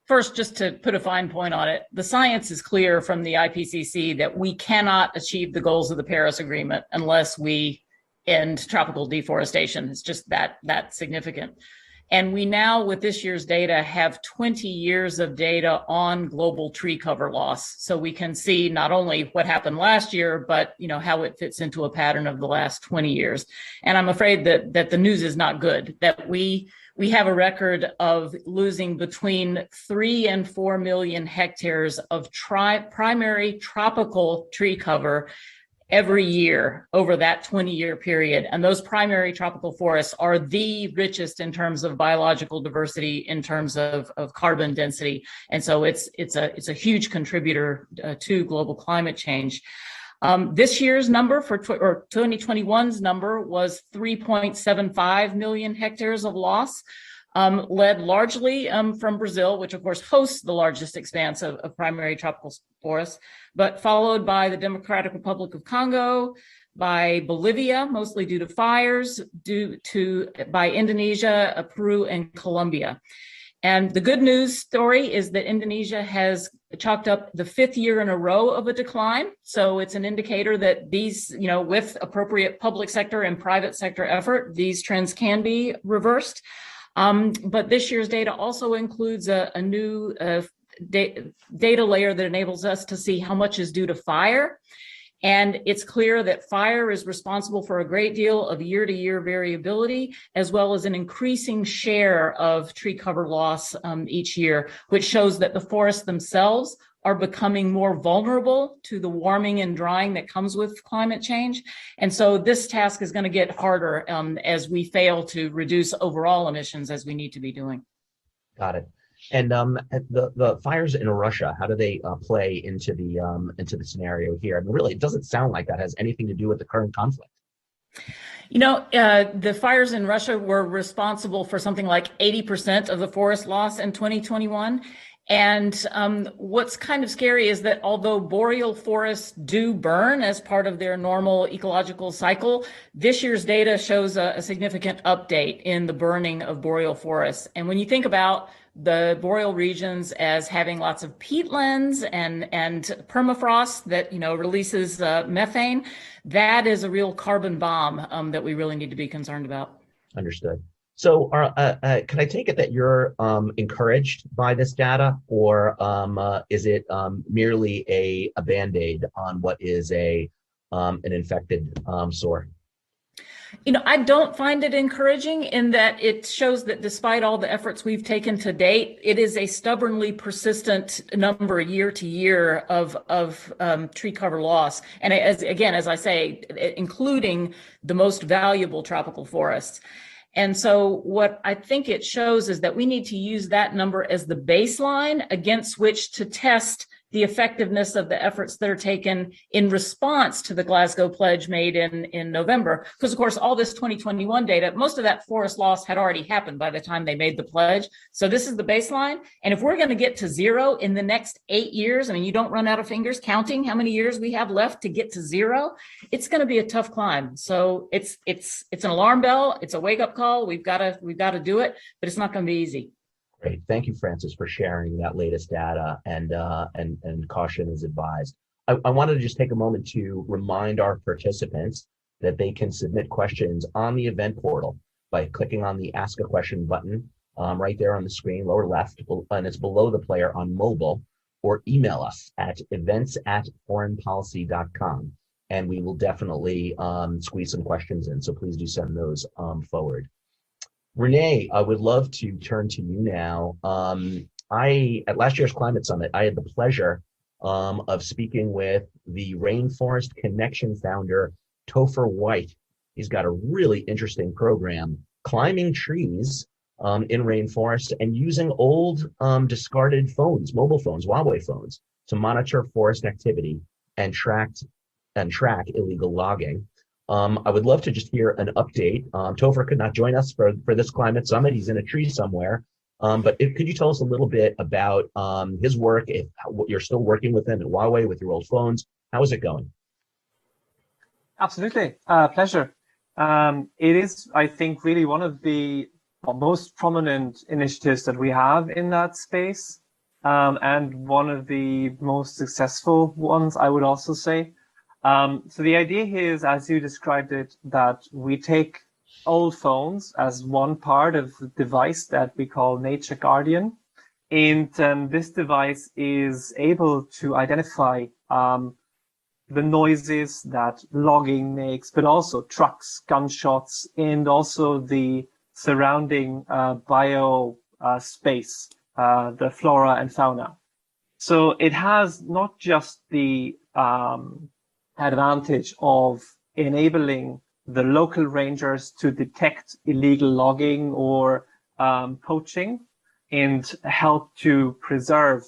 S9: first, just to put a fine point on it, the science is clear from the IPCC that we cannot achieve the goals of the Paris Agreement unless we end tropical deforestation. It's just that significant. And we now, with this year's data, have 20 years of data on global tree cover loss. So we can see not only what happened last year, but how it fits into a pattern of the last 20 years. And I'm afraid that the news is not good, that we have a record of losing between 3 and 4 million hectares of primary tropical tree cover every year over that 20-year period. And those primary tropical forests are the richest in terms of biological diversity, in terms of carbon density. And so it's a huge contributor to global climate change. This year's number or 2021's number was 3.75 million hectares of loss. Led largely from Brazil, which of course hosts the largest expanse of primary tropical forests, but followed by the Democratic Republic of Congo, by Bolivia, mostly due to fires, by Indonesia, Peru, and Colombia. And the good news story is that Indonesia has chalked up the 5th year in a row of a decline. So it's an indicator that these, with appropriate public sector and private sector effort, these trends can be reversed. But this year's data also includes a new data layer that enables us to see how much is due to fire. And it's clear that fire is responsible for a great deal of year-to-year variability, as well as an increasing share of tree cover loss each year, which shows that the forests themselves are becoming more vulnerable to the warming and drying that comes with climate change. And so this task is going to get harder as we fail to reduce overall emissions as we need to be doing.
S8: Got it. And the fires in Russia, how do they play into the scenario here? I mean, really, it doesn't sound like that has anything to do with the current conflict.
S9: The fires in Russia were responsible for something like 80% of the forest loss in 2021. And what's kind of scary is that although boreal forests do burn as part of their normal ecological cycle, this year's data shows a significant update in the burning of boreal forests. And when you think about the boreal regions as having lots of peatlands and permafrost that releases methane, that is a real carbon bomb that we really need to be concerned about.
S8: Understood. So can I take it that you're encouraged by this data, or is it merely a Band-Aid on what is an infected sore?
S9: I don't find it encouraging in that it shows that despite all the efforts we've taken to date, it is a stubbornly persistent number year to year of tree cover loss. And as I say, including the most valuable tropical forests. And so what I think it shows is that we need to use that number as the baseline against which to test the effectiveness of the efforts that are taken in response to the Glasgow pledge made in November. Because, of course, all this 2021 data, most of that forest loss had already happened by the time they made the pledge. So this is the baseline. And if we're going to get to zero in the next 8 years, I mean, you don't run out of fingers counting how many years we have left to get to zero. It's going to be a tough climb. So it's an alarm bell. It's a wake up call. We've got to do it, but it's not going to be easy.
S8: Great. Thank you, Francis, for sharing that latest data, and caution is advised. I wanted to just take a moment to remind our participants that they can submit questions on the event portal by clicking on the Ask a Question button right there on the screen, lower left, and it's below the player on mobile, or email us at events@foreignpolicy.com, and we will definitely squeeze some questions in. So please do send those forward. Renee, I would love to turn to you now. At last year's Climate Summit, I had the pleasure of speaking with the Rainforest Connection founder, Topher White. He's got a really interesting program, climbing trees in rainforest and using old discarded phones, mobile phones, Huawei phones, to monitor forest activity and track illegal logging. I would love to just hear an update. Topher could not join us for this Climate Summit. He's in a tree somewhere. But could you tell us a little bit about his work, if you're still working with him at Huawei with your old phones? How is it going?
S10: Absolutely. Pleasure. It is, I think, really one of the most prominent initiatives that we have in that space, and one of the most successful ones, I would also say. So the idea here is, as you described it, that we take old phones as one part of the device that we call Nature Guardian. And this device is able to identify the noises that logging makes, but also trucks, gunshots, and also the surrounding bio space, the flora and fauna. So it has not just the advantage of enabling the local rangers to detect illegal logging or poaching and help to preserve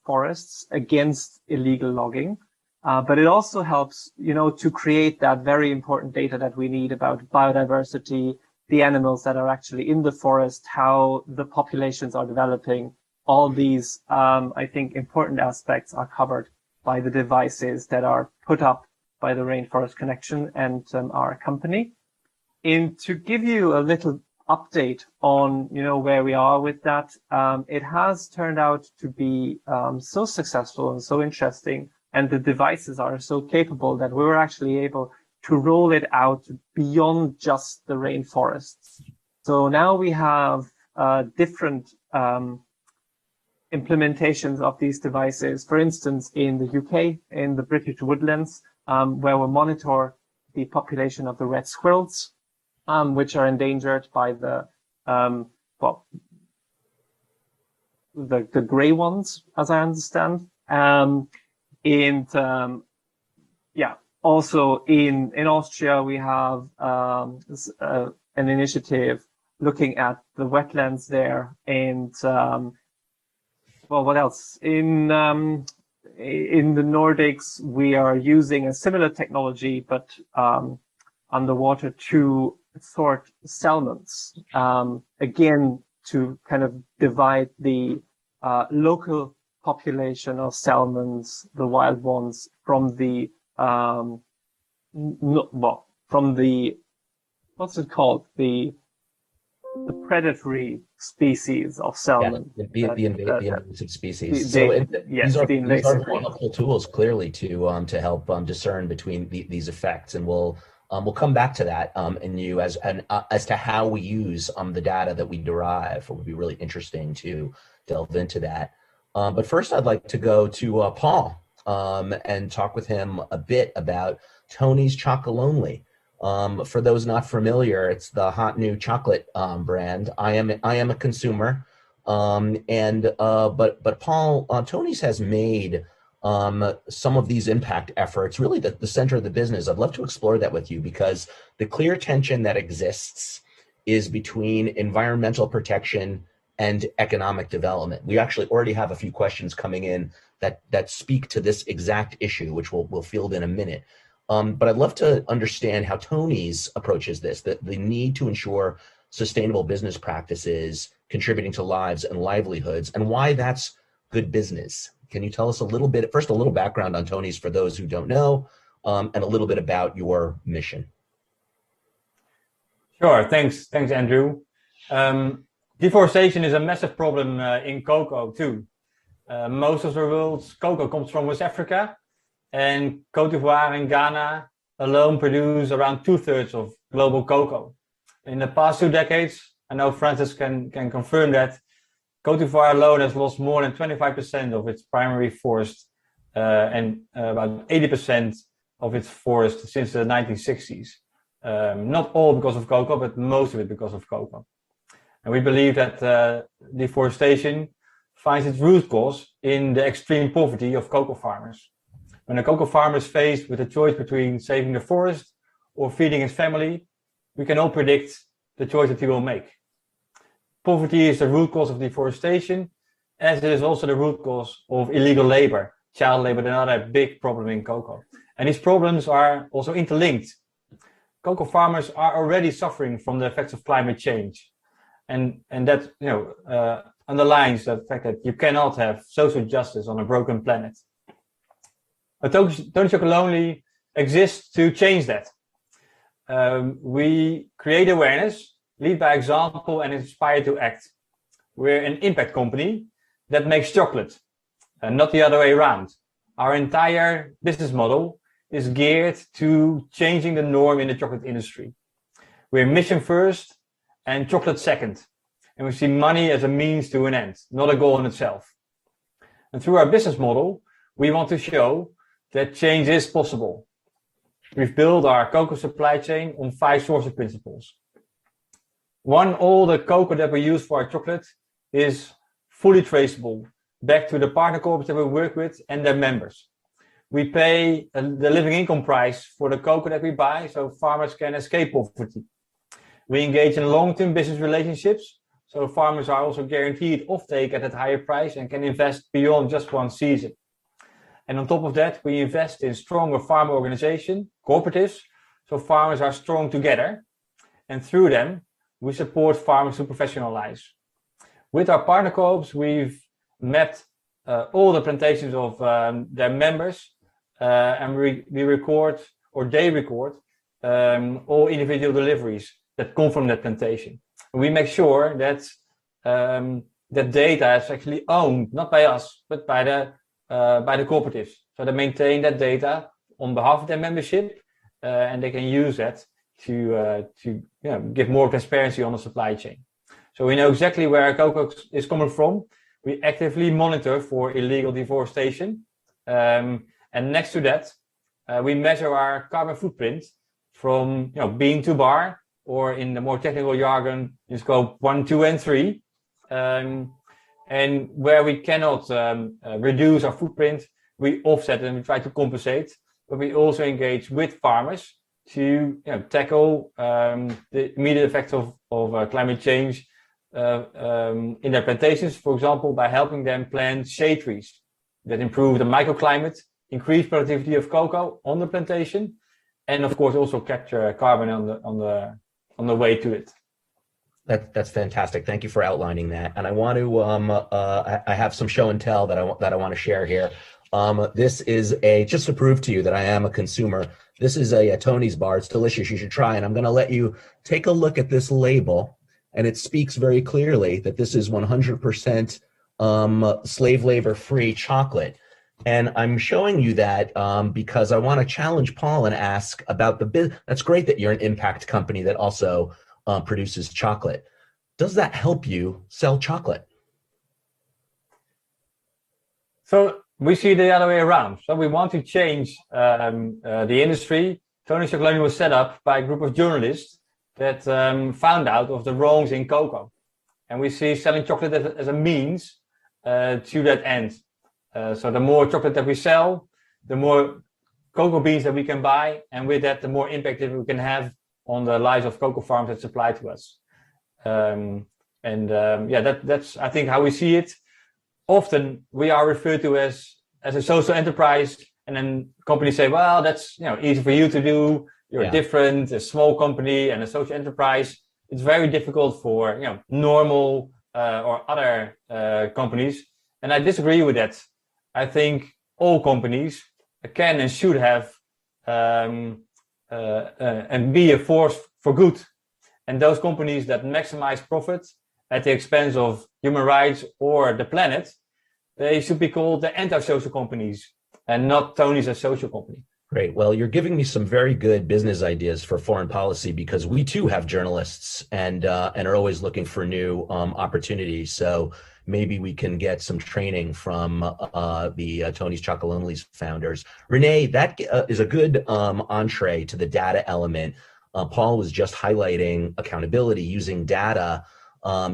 S10: forests against illegal logging. But it also helps, to create that very important data that we need about biodiversity, the animals that are actually in the forest, how the populations are developing. All these, I think, important aspects are covered by the devices that are put up by the Rainforest Connection and our company. And to give you a little update on, where we are with that, it has turned out to be so successful and so interesting, and the devices are so capable that we were actually able to roll it out beyond just the rainforests. So now we have different implementations of these devices, for instance, in the UK, in the British woodlands, where we monitor the population of the red squirrels, which are endangered by the gray ones, as I understand. Also in Austria, we have an initiative looking at the wetlands there, and what else? In the Nordics, we are using a similar technology, but underwater, to sort salmons. Again, to kind of divide the local population of salmons, the wild ones, from the what's it called? The predatory species of salmon.
S8: The invasive species.
S10: These are
S8: very helpful tools, clearly, to help discern between these effects, and we'll come back to that as to how we use the data that we derive. It would be really interesting to delve into that. But first, I'd like to go to Paul and talk with him a bit about Tony's Chocolonely. For those not familiar, it's the hot new chocolate brand. I am a consumer, but Paul, Tony's has made some of these impact efforts really the center of the business. I'd love to explore that with you, because the clear tension that exists is between environmental protection and economic development. We actually already have a few questions coming in that speak to this exact issue, which we'll field in a minute. But I'd love to understand how Tony's approaches this, the need to ensure sustainable business practices contributing to lives and livelihoods, and why that's good business. Can you tell us a little bit, first a little background on Tony's for those who don't know, and a little bit about your mission?
S11: Sure, thanks Andrew. Deforestation is a massive problem in cocoa too. Most of the world's cocoa comes from West Africa, and Cote d'Ivoire and Ghana alone produce around 2/3 of global cocoa. In the past 2 decades, I know Francis can confirm that, Cote d'Ivoire alone has lost more than 25% of its primary forest and about 80% of its forest since the 1960s. Not all because of cocoa, but most of it because of cocoa. And we believe that deforestation finds its root cause in the extreme poverty of cocoa farmers. When a cocoa farmer is faced with a choice between saving the forest or feeding his family, we can all predict the choice that he will make. Poverty is the root cause of deforestation, as it is also the root cause of illegal labor, child labor, another big problem in cocoa. And these problems are also interlinked. Cocoa farmers are already suffering from the effects of climate change. And that underlines the fact that you cannot have social justice on a broken planet. But Tony Chocolonely exists to change that. We create awareness, lead by example, and inspire to act. We're an impact company that makes chocolate, and not the other way around. Our entire business model is geared to changing the norm in the chocolate industry. We're mission first and chocolate second. And we see money as a means to an end, not a goal in itself. And through our business model, we want to show that change is possible. We've built our cocoa supply chain on 5 sourcing principles. 1, all the cocoa that we use for our chocolate is fully traceable back to the partner corporates that we work with and their members. We pay the living income price for the cocoa that we buy, so farmers can escape poverty. We engage in long-term business relationships, so farmers are also guaranteed offtake at that higher price and can invest beyond just 1 season. And on top of that, we invest in stronger farmer organization, cooperatives, so farmers are strong together. And through them, we support farmers to professionalize. With our partner co-ops, we've mapped all the plantations of their members, and they record all individual deliveries that come from that plantation. And we make sure that that data is actually owned, not by us, but by the cooperatives. So they maintain that data on behalf of their membership, and they can use that to give more transparency on the supply chain. So we know exactly where our cocoa is coming from. We actively monitor for illegal deforestation. And next to that, we measure our carbon footprint from bean to bar, or in the more technical jargon, in scope 1, 2, and 3. And where we cannot reduce our footprint, we offset and we try to compensate. But we also engage with farmers to tackle the immediate effects of climate change in their plantations, for example, by helping them plant shade trees that improve the microclimate, increase productivity of cocoa on the plantation, and of course also capture carbon on the way to it.
S8: That's fantastic. Thank you for outlining that. And I want to, I have some show and tell that I want to share here. This is just to prove to you that I am a consumer. This is a Tony's bar. It's delicious. You should try. And I'm going to let you take a look at this label. And it speaks very clearly that this is 100% slave labor free chocolate. And I'm showing you that because I want to challenge Paul and ask about the business. That's great that you're an impact company that also produces chocolate. Does that help you sell chocolate?
S11: So we see the other way around. So we want to change the industry. Tony's Chocolate was set up by a group of journalists that found out of the wrongs in cocoa. And we see selling chocolate as a means to that end. So the more chocolate that we sell, the more cocoa beans that we can buy, and with that, the more impact that we can have on the lives of cocoa farms that supply to us. That's I think how we see it. Often we are referred to as a social enterprise, and then companies say, well, that's easy for you to do. You're different, a small company and a social enterprise. It's very difficult for normal or other companies, and I disagree with that. I think all companies can and should have and be a force for good. And those companies that maximize profit at the expense of human rights or the planet, they should be called the anti-social companies and not Tony's a social company.
S8: Great. Well, you're giving me some very good business ideas for foreign policy, because we too have journalists and are always looking for new opportunities. So maybe we can get some training from the Tony's Chocolonely's founders. Renee, that is a good entree to the data element. Paul was just highlighting accountability, using data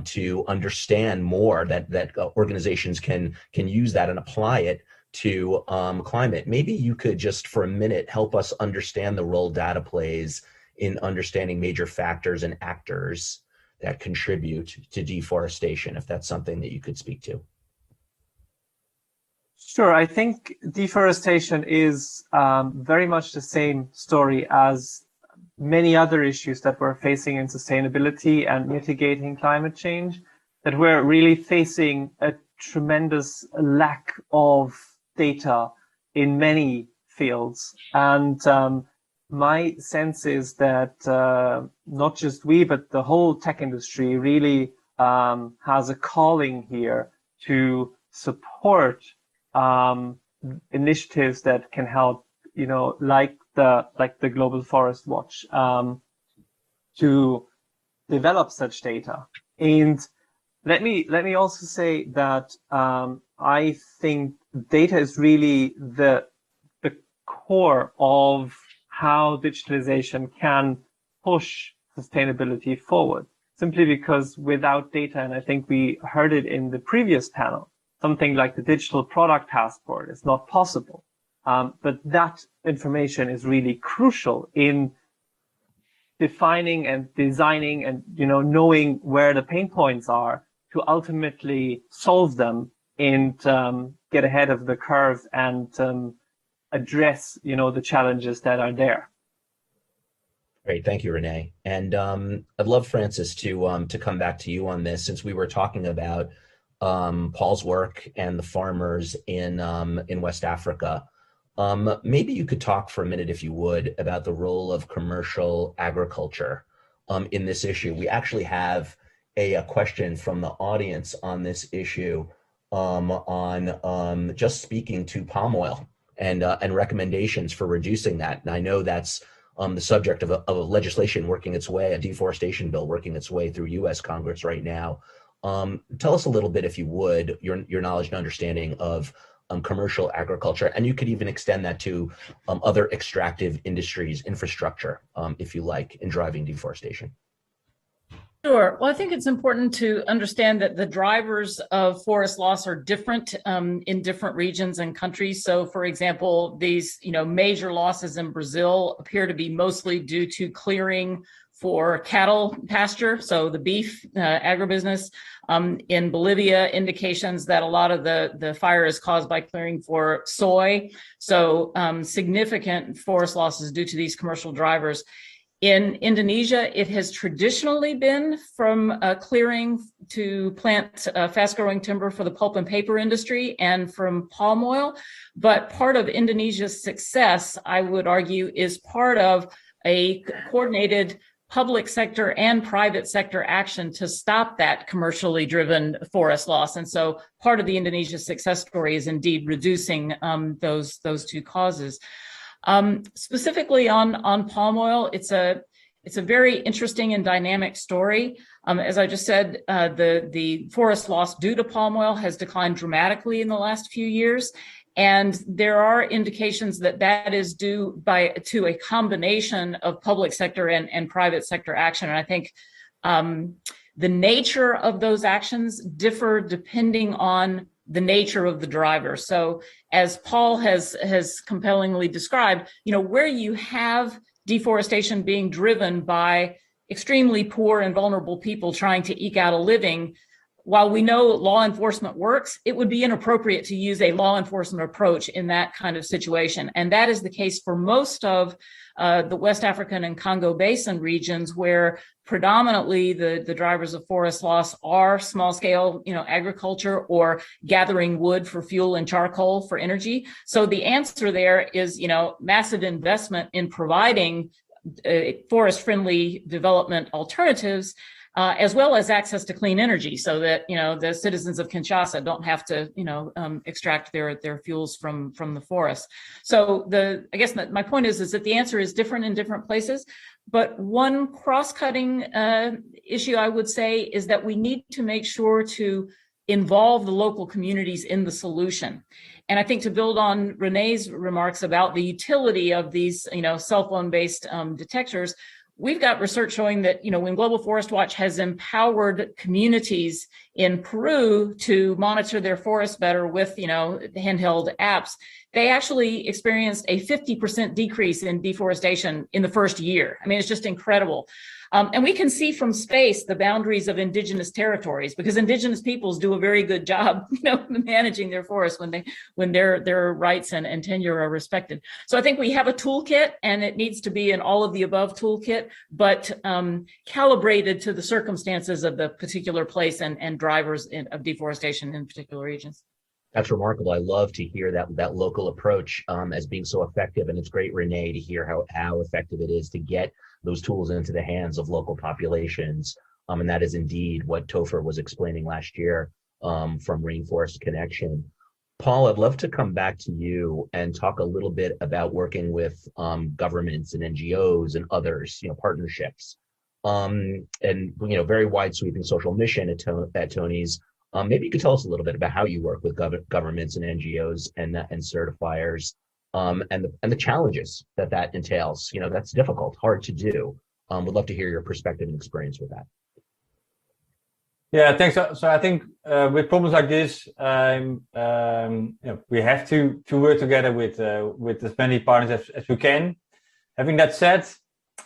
S8: to understand more that organizations can use that and apply it to climate. Maybe you could just for a minute help us understand the role data plays in understanding major factors and actors that contribute to deforestation, if that's something that you could speak to.
S10: Sure. I think deforestation is very much the same story as many other issues that we're facing in sustainability and mitigating climate change, that we're really facing a tremendous lack of data in many fields. And my sense is that not just we, but the whole tech industry really has a calling here to support initiatives that can help, like the Global Forest Watch, to develop such data. And let me also say that I think data is really the core of how digitalization can push sustainability forward, simply because without data, and I think we heard it in the previous panel, something like the digital product passport is not possible. But that information is really crucial in defining and designing and knowing where the pain points are to ultimately solve them and get ahead of the curve and address the challenges that are there.
S8: Great, thank you, Renee. And I'd love, Francis, to come back to you on this, since we were talking about Paul's work and the farmers in West Africa. Maybe you could talk for a minute, if you would, about the role of commercial agriculture in this issue. We actually have a question from the audience on this issue on just speaking to palm oil and recommendations for reducing that. And I know that's the subject of a legislation working its way, a deforestation bill working its way through U.S. Congress right now. Tell us a little bit, if you would, your knowledge and understanding of commercial agriculture, and you could even extend that to other extractive industries, infrastructure, if you like, in driving deforestation.
S9: Sure. Well, I think it's important to understand that the drivers of forest loss are different in different regions and countries. So, for example, these major losses in Brazil appear to be mostly due to clearing for cattle pasture, so the beef agribusiness. In Bolivia, indications that a lot of the fire is caused by clearing for soy. So significant forest losses due to these commercial drivers. In Indonesia, it has traditionally been from clearing to plant fast-growing timber for the pulp and paper industry and from palm oil. But part of Indonesia's success, I would argue, is part of a coordinated public sector and private sector action to stop that commercially driven forest loss. And so part of the Indonesia success story is indeed reducing those two causes. Specifically on palm oil, it's a very interesting and dynamic story. As I just said, the forest loss due to palm oil has declined dramatically in the last few years. And there are indications that that is due to a combination of public sector and private sector action. And I think the nature of those actions differ depending on the nature of the driver. So as Paul has compellingly described, where you have deforestation being driven by extremely poor and vulnerable people trying to eke out a living, while we know law enforcement works, it would be inappropriate to use a law enforcement approach in that kind of situation. And that is the case for most of the West African and Congo Basin regions, where predominantly the drivers of forest loss are small scale, agriculture or gathering wood for fuel and charcoal for energy. So the answer there is, massive investment in providing forest friendly development alternatives, as well as access to clean energy, so that the citizens of Kinshasa don't have to extract their fuels from the forest. So I guess my point is that the answer is different in different places. But one cross-cutting issue I would say is that we need to make sure to involve the local communities in the solution. And I think to build on Renee's remarks about the utility of these cell phone based detectors, we've got research showing that, when Global Forest Watch has empowered communities in Peru to monitor their forests better with, handheld apps, they actually experienced a 50% decrease in deforestation in the first year. I mean, it's just incredible. And we can see from space the boundaries of indigenous territories, because indigenous peoples do a very good job, managing their forests when their rights and tenure are respected. So I think we have a toolkit, and it needs to be an all of the above toolkit, but calibrated to the circumstances of the particular place and drivers of deforestation in particular regions.
S8: That's remarkable. I love to hear that local approach as being so effective, and it's great, Renee, to hear how effective it is to get those tools into the hands of local populations. And that is indeed what Topher was explaining last year from Rainforest Connection. Paul, I'd love to come back to you and talk a little bit about working with governments and NGOs and others, partnerships, and very wide sweeping social mission at Tony's. Maybe you could tell us a little bit about how you work with governments and NGOs and certifiers, and the challenges that entails. That's difficult, hard to do. Would love to hear your perspective and experience with that.
S11: Yeah, thanks. So I think with problems like this, we have to work together with as many partners as we can. Having that said,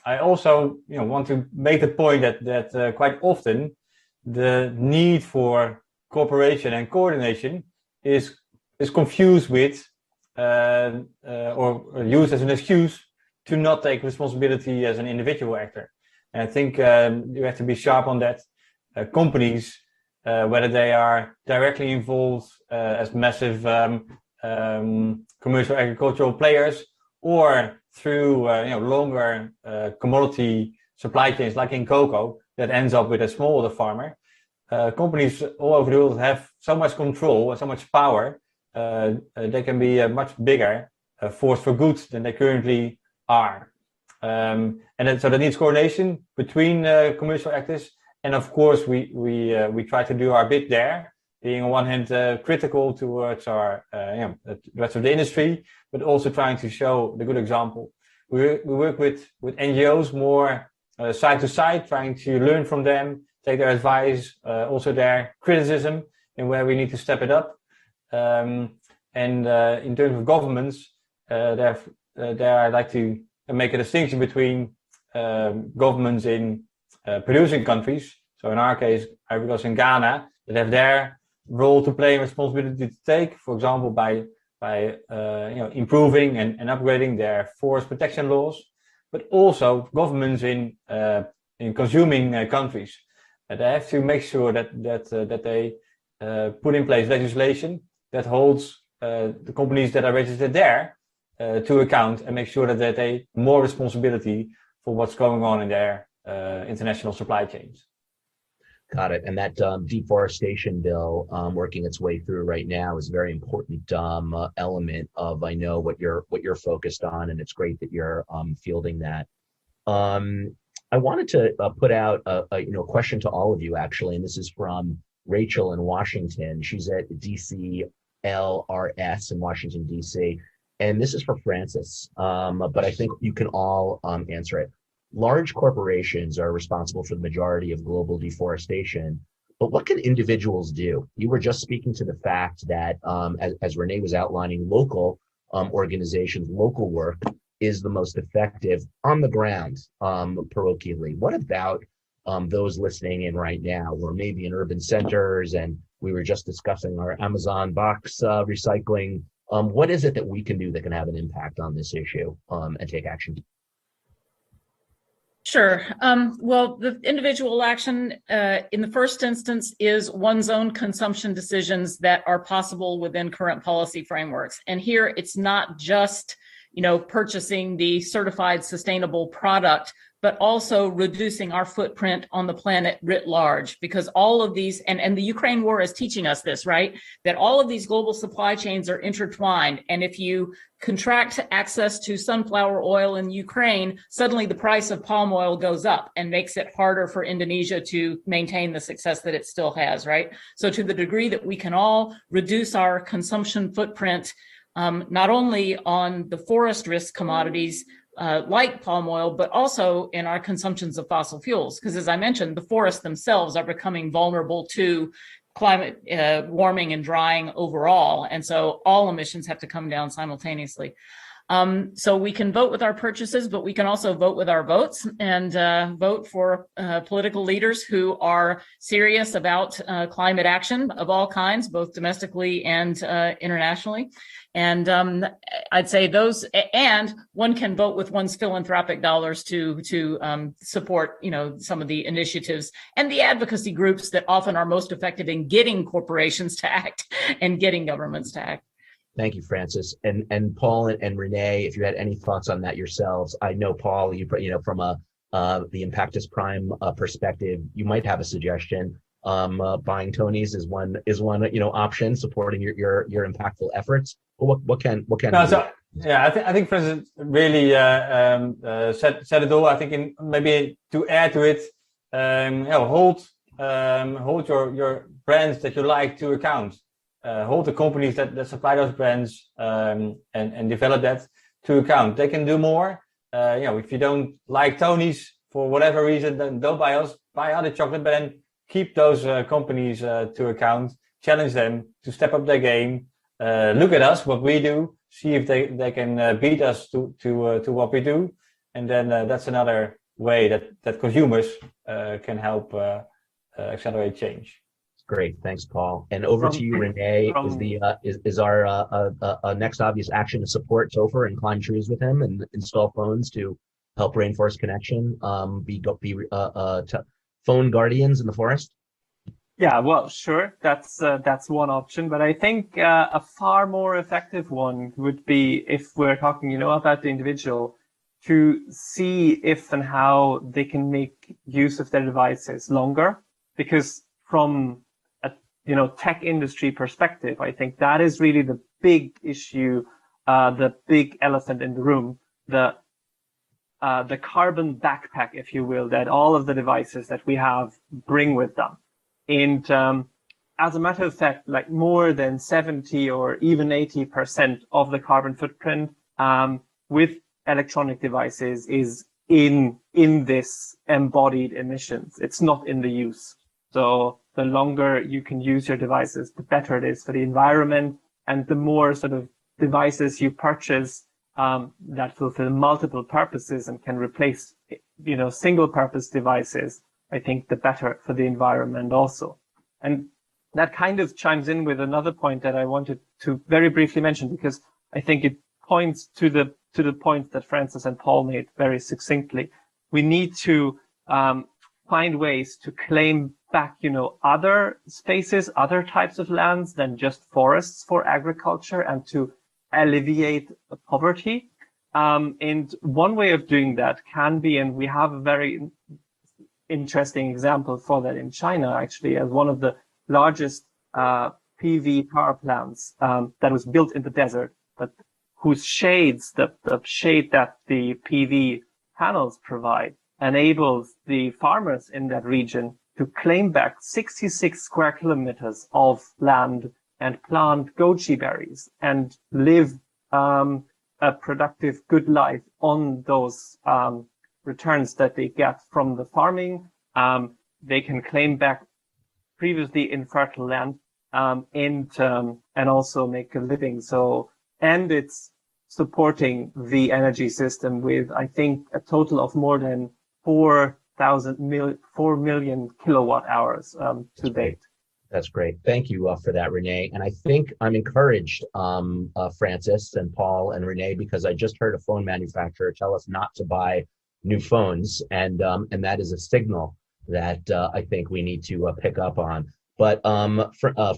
S11: I also want to make the point that quite often the need for cooperation and coordination is confused with or used as an excuse to not take responsibility as an individual actor. And I think you have to be sharp on that. Companies, whether they are directly involved as massive commercial agricultural players, or through longer commodity supply chains like in cocoa that ends up with a smallholder farmer. Companies all over the world have so much control and so much power. They can be a much bigger force for good than they currently are. So that needs coordination between commercial actors. And of course, we try to do our bit there, being on one hand critical towards our the rest of the industry, but also trying to show the good example. We work with NGOs more side to side, trying to learn from them, take their advice, also their criticism, and where we need to step it up. In terms of governments, there I like to make a distinction between governments in producing countries. So in our case, Ivory Coast and Ghana, that have their role to play and responsibility to take, for example, by improving and upgrading their forest protection laws. but also governments in consuming countries. They have to make sure that they put in place legislation that holds the companies that are registered there to account, and make sure that they take more responsibility for what's going on in their international supply chains.
S8: Got it. And that deforestation bill working its way through right now is a very important element of, I know, what you're focused on, and it's great that you're fielding that. I wanted to put out a question to all of you, actually, and this is from Rachel in Washington. She's at DCLRS in Washington, D.C., and this is for Francis, but I think you can all answer it. Large corporations are responsible for the majority of global deforestation, but what can individuals do? You were just speaking to the fact that, as Renee was outlining, local organizations, local work is the most effective on the ground, parochially. What about those listening in right now, or maybe in urban centers, and we were just discussing our Amazon box recycling? What is it that we can do that can have an impact on this issue and take action?
S9: Sure. Well, the individual action in the first instance is one's own consumption decisions that are possible within current policy frameworks. And here it's not just, purchasing the certified sustainable product, but also reducing our footprint on the planet writ large, because all of these, and the Ukraine war is teaching us this, right? That all of these global supply chains are intertwined. And if you contract access to sunflower oil in Ukraine, suddenly the price of palm oil goes up and makes it harder for Indonesia to maintain the success that it still has, right? So to the degree that we can all reduce our consumption footprint, not only on the forest risk commodities, like palm oil, but also in our consumptions of fossil fuels. Because as I mentioned, the forests themselves are becoming vulnerable to climate warming and drying overall. And so all emissions have to come down simultaneously. So we can vote with our purchases, but we can also vote with our votes and vote for political leaders who are serious about climate action of all kinds, both domestically and internationally. And I'd say those, and one can vote with one's philanthropic dollars to support, some of the initiatives and the advocacy groups that often are most effective in getting corporations to act and getting governments to act.
S8: Thank you, Francis. And Paul and Renee, if you had any thoughts on that yourselves. I know, Paul, from the Impactus Prime perspective, you might have a suggestion. Buying Tony's is one option, supporting your impactful efforts. But what can
S11: I think Francis really said it all. I think maybe to add to it, hold your brands that you like to account. Hold the companies that supply those brands and develop that to account. They can do more. If you don't like Tony's for whatever reason, then don't buy us. Buy other chocolate, but then keep those companies to account. Challenge them to step up their game. Look at us, what we do. See if they can beat us to what we do. And then that's another way that consumers can help accelerate change.
S8: Great, thanks, Paul. And over to you, Renee. Is our next obvious action to support Topher and climb trees with him and install phones to help Rainforest Connection be phone guardians in the forest?
S10: Yeah, well, sure, that's one option, but I think a far more effective one would be, if we're talking, about the individual, to see if and how they can make use of their devices longer, because from tech industry perspective, I think that is really the big issue, the big elephant in the room, the carbon backpack, if you will, that all of the devices that we have bring with them. And as a matter of fact, like more than 70 or even 80% of the carbon footprint with electronic devices is in this embodied emissions. It's not in the use. So the longer you can use your devices, the better it is for the environment, and the more sort of devices you purchase that fulfill multiple purposes and can replace, single purpose devices, I think the better for the environment also. And that kind of chimes in with another point that I wanted to very briefly mention, because I think it points to the to the point that Francis and Paul made very succinctly, we need to find ways to claim back, other spaces, other types of lands than just forests for agriculture, and to alleviate poverty. And one way of doing that can be, and we have a very interesting example for that in China, actually, as one of the largest PV power plants that was built in the desert, but whose shades, the shade that the PV panels provide, enables the farmers in that region to claim back 66 square kilometers of land and plant goji berries and live a productive, good life on those returns that they get from the farming. They can claim back previously infertile land and also make a living. So, and it's supporting the energy system with, I think, a total of more than 4 million kilowatt hours to date.
S8: That's great. Thank you for that, Renee. And I think I'm encouraged, Francis and Paul and Renee, because I just heard a phone manufacturer tell us not to buy new phones, and that is a signal that I think we need to pick up on. But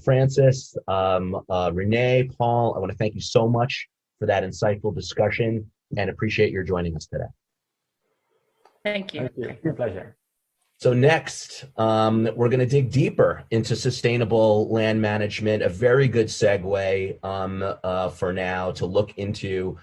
S8: Francis, Renee, Paul, I want to thank you so much for that insightful discussion and appreciate your joining us today.
S9: Thank you.
S11: Thank you. Pleasure.
S8: So next, we're going to dig deeper into sustainable land management, a very good segue for now to look into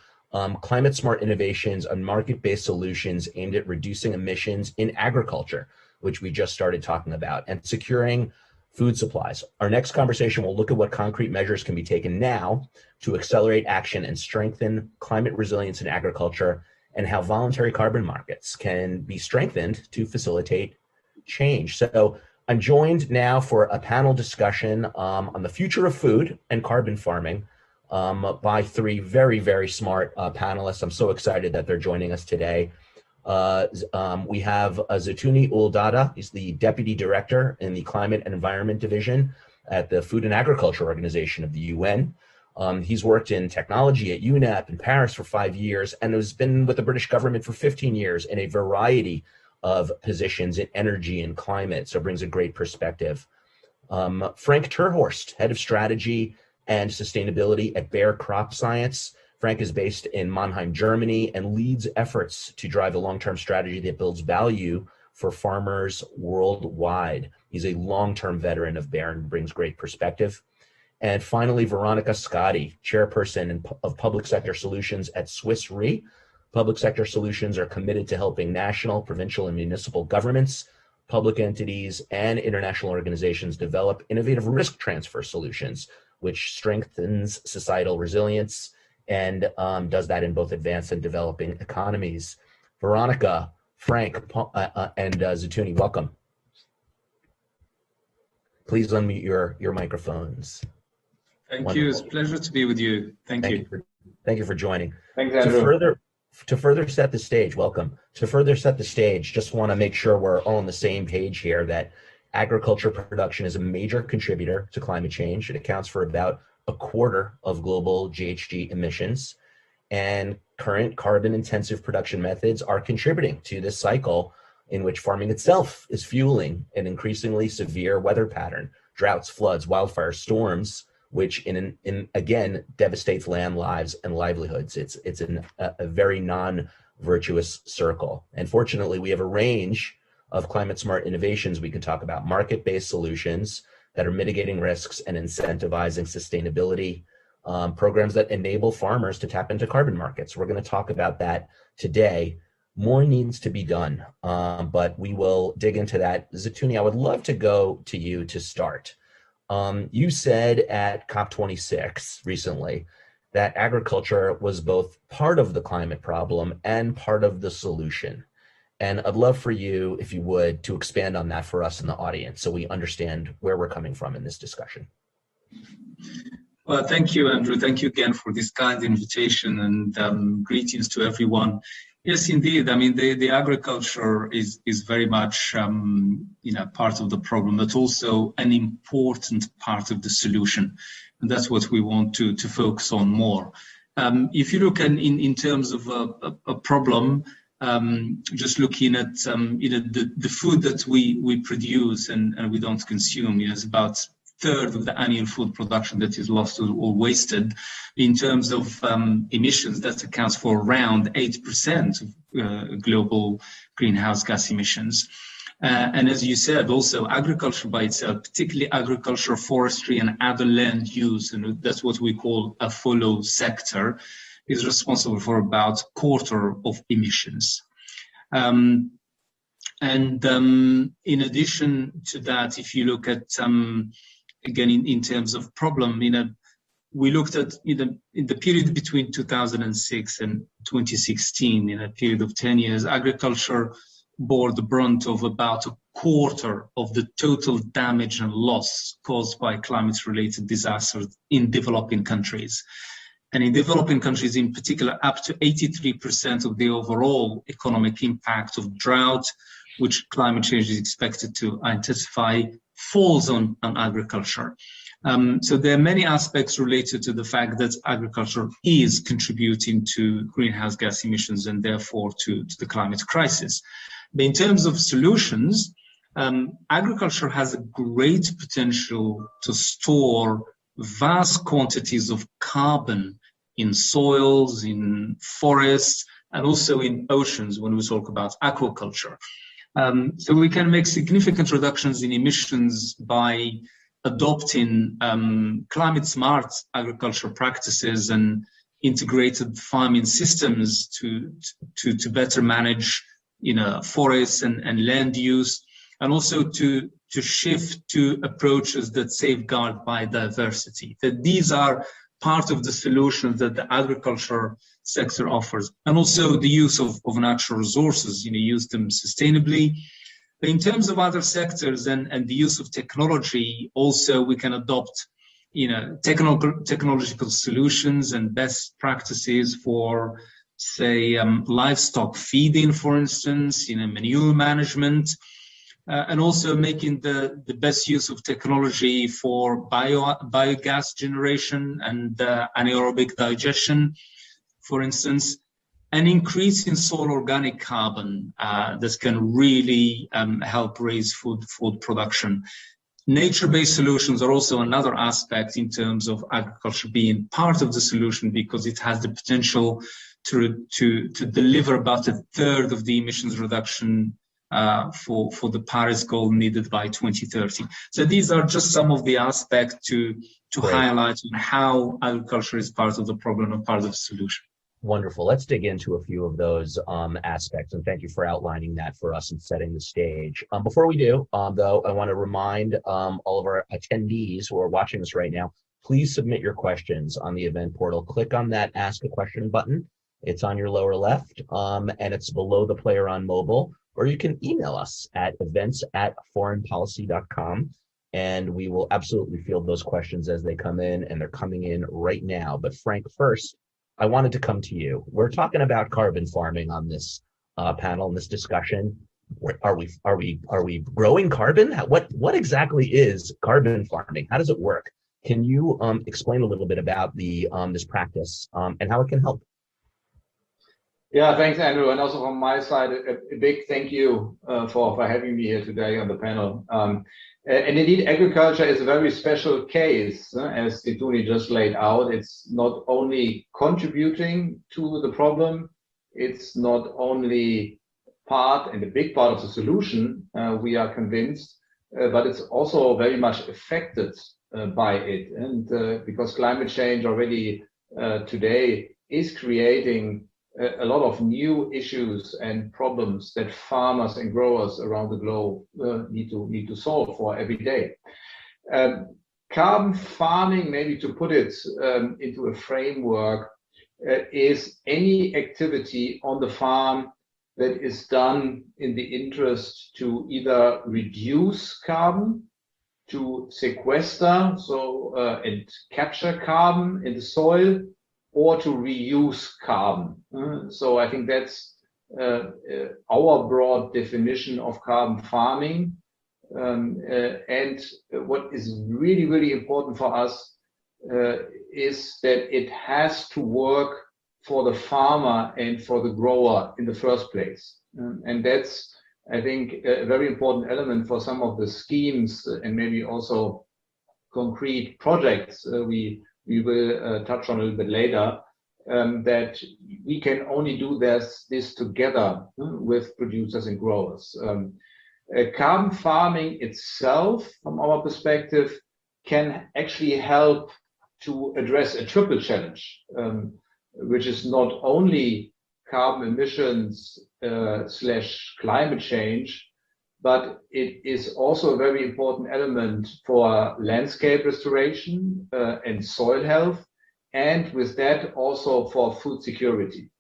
S8: climate smart innovations and market-based solutions aimed at reducing emissions in agriculture, which we just started talking about, and securing food supplies. Our next conversation will look at what concrete measures can be taken now to accelerate action and strengthen climate resilience in agriculture, and how voluntary carbon markets can be strengthened to facilitate change. So I'm joined now for a panel discussion on the future of food and carbon farming by three very, very smart panelists. I'm so excited that they're joining us today. We have Zitouni Ul-Dada. He's the Deputy Director in the Climate and Environment Division at the Food and Agriculture Organization of the UN. He's worked in technology at UNEP in Paris for 5 years and has been with the British government for 15 years in a variety of positions in energy and climate, so brings a great perspective. Frank Terhorst, Head of Strategy and Sustainability at Bayer Crop Science. Frank is based in Mannheim, Germany, and leads efforts to drive a long-term strategy that builds value for farmers worldwide. He's a long-term veteran of Bayer and brings great perspective. And finally, Veronica Scotti, Chairperson of Public Sector Solutions at Swiss Re. Public sector solutions are committed to helping national, provincial, and municipal governments, public entities, and international organizations develop innovative risk transfer solutions, which strengthens societal resilience and does that in both advanced and developing economies. Veronica, Frank, and Zitouni, welcome. Please unmute your microphones.
S12: Thank you. It's a pleasure to be with you. Thank you.
S8: Thank you for joining.
S12: Thanks, Andrew.
S8: To further set the stage, welcome. To further set the stage, just want to make sure we're all on the same page here that agriculture production is a major contributor to climate change. It accounts for about a quarter of global GHG emissions, and current carbon-intensive production methods are contributing to this cycle in which farming itself is fueling an increasingly severe weather pattern, droughts, floods, wildfires, storms, which again devastates land, lives, and livelihoods. It's a very non-virtuous circle. And fortunately, we have a range of climate smart innovations we can talk about, market-based solutions that are mitigating risks and incentivizing sustainability, programs that enable farmers to tap into carbon markets. We're going to talk about that today. More needs to be done, but we will dig into that. Zitouni, I would love to go to you to start. You said at COP26 recently that agriculture was both part of the climate problem and part of the solution. And I'd love for you, if you would, to expand on that for us in the audience so we understand where we're coming from in this discussion.
S12: Well, thank you, Andrew. Thank you again for this kind invitation, and greetings to everyone. Yes, indeed. I mean, the agriculture is very much part of the problem, but also an important part of the solution, and that's what we want to focus on more. If you look in terms of a problem, just looking at the food that we produce and we don't consume, it's about a third of the annual food production that is lost or wasted. In terms of emissions, that accounts for around 8% of global greenhouse gas emissions. And as you said, also agriculture by itself, particularly agriculture, forestry, and other land use, and that's what we call a follow sector, is responsible for about a quarter of emissions. In addition to that, if you look at, again, in terms of problem, we looked at in the period between 2006 and 2016, in a period of 10 years, agriculture bore the brunt of about a quarter of the total damage and loss caused by climate-related disasters in developing countries. And in developing countries in particular, up to 83% of the overall economic impact of drought, which climate change is expected to intensify, falls on agriculture. So there are many aspects related to the fact that agriculture is contributing to greenhouse gas emissions and therefore to the climate crisis. But in terms of solutions, agriculture has a great potential to store vast quantities of carbon in soils, in forests, and also in oceans when we talk about aquaculture. So we can make significant reductions in emissions by adopting climate-smart agriculture practices and integrated farming systems to better manage forests and land use, and also to shift to approaches that safeguard biodiversity. That these are part of the solutions that the agriculture sector offers, and also the use of natural resources, use them sustainably. But in terms of other sectors and the use of technology, also we can adopt, technological solutions and best practices for, say, livestock feeding, for instance, manure management, and also making the best use of technology for biogas generation and anaerobic digestion, for instance, and increasing soil organic carbon that can really help raise food production. Nature-based solutions are also another aspect in terms of agriculture being part of the solution, because it has the potential to deliver about a third of the emissions reduction for the Paris goal needed by 2030. So these are just some of the aspects to highlight how agriculture is part of the problem and part of the solution.
S8: Wonderful. Let's dig into a few of those aspects, and thank you for outlining that for us and setting the stage. Before we do, though, I want to remind all of our attendees who are watching us right now, please submit your questions on the event portal. Click on that Ask a Question button. It's on your lower left, and it's below the player on mobile. Or you can email us at events@foreignpolicy.com, and we will absolutely field those questions as they come in, and they're coming in right now. But Frank, first, I wanted to come to you. We're talking about carbon farming on this panel, in this discussion. Are we growing carbon? What exactly is carbon farming? How does it work? Can you explain a little bit about this practice and how it can help?
S13: Yeah, thanks, Andrew. And also from my side, a big thank you for having me here today on the panel. And indeed, agriculture is a very special case, as Tituni just laid out. It's not only contributing to the problem, it's not only part and a big part of the solution, we are convinced, but it's also very much affected by it. And because climate change already today is creating a lot of new issues and problems that farmers and growers around the globe need to solve for every day. Carbon farming, maybe to put it into a framework, is any activity on the farm that is done in the interest to either reduce carbon, to sequester, and capture carbon in the soil, or to reuse carbon. So I think that's our broad definition of carbon farming. And what is really, really important for us is that it has to work for the farmer and for the grower in the first place. And that's, I think, a very important element for some of the schemes and maybe also concrete projects we will touch on a little bit later, that we can only do this together with producers and growers. Carbon farming itself, from our perspective, can actually help to address a triple challenge, which is not only carbon emissions / climate change, but it is also a very important element for landscape restoration and soil health, and with that also for food security.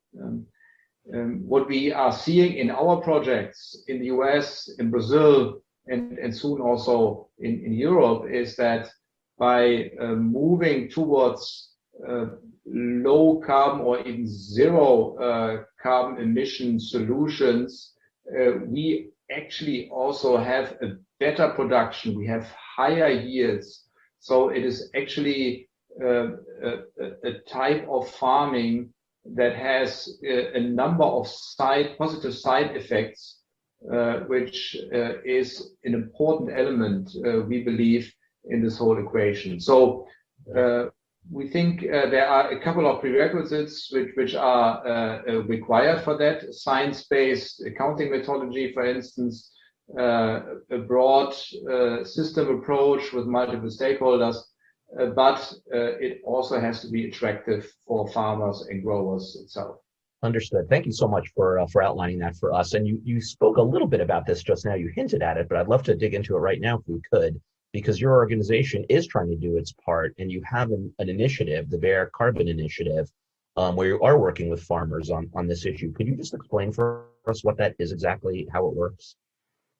S13: What we are seeing in our projects in the US, in Brazil, and soon also in Europe is that by moving towards low carbon or even zero carbon emission solutions, we actually also have a better production. We have higher yields. So it is actually a type of farming that has a number of positive side effects, which is an important element, we believe, in this whole equation. So we think there are a couple of prerequisites which are required for that. Science-based accounting methodology, for instance, a broad system approach with multiple stakeholders, but it also has to be attractive for farmers and growers itself.
S8: Understood. Thank you so much for outlining that for us. And you spoke a little bit about this just now. You hinted at it, but I'd love to dig into it right now if we could, because your organization is trying to do its part, and you have an initiative, the Bear Carbon Initiative, where you are working with farmers on this issue. Could you just explain for us what that is exactly, how it works?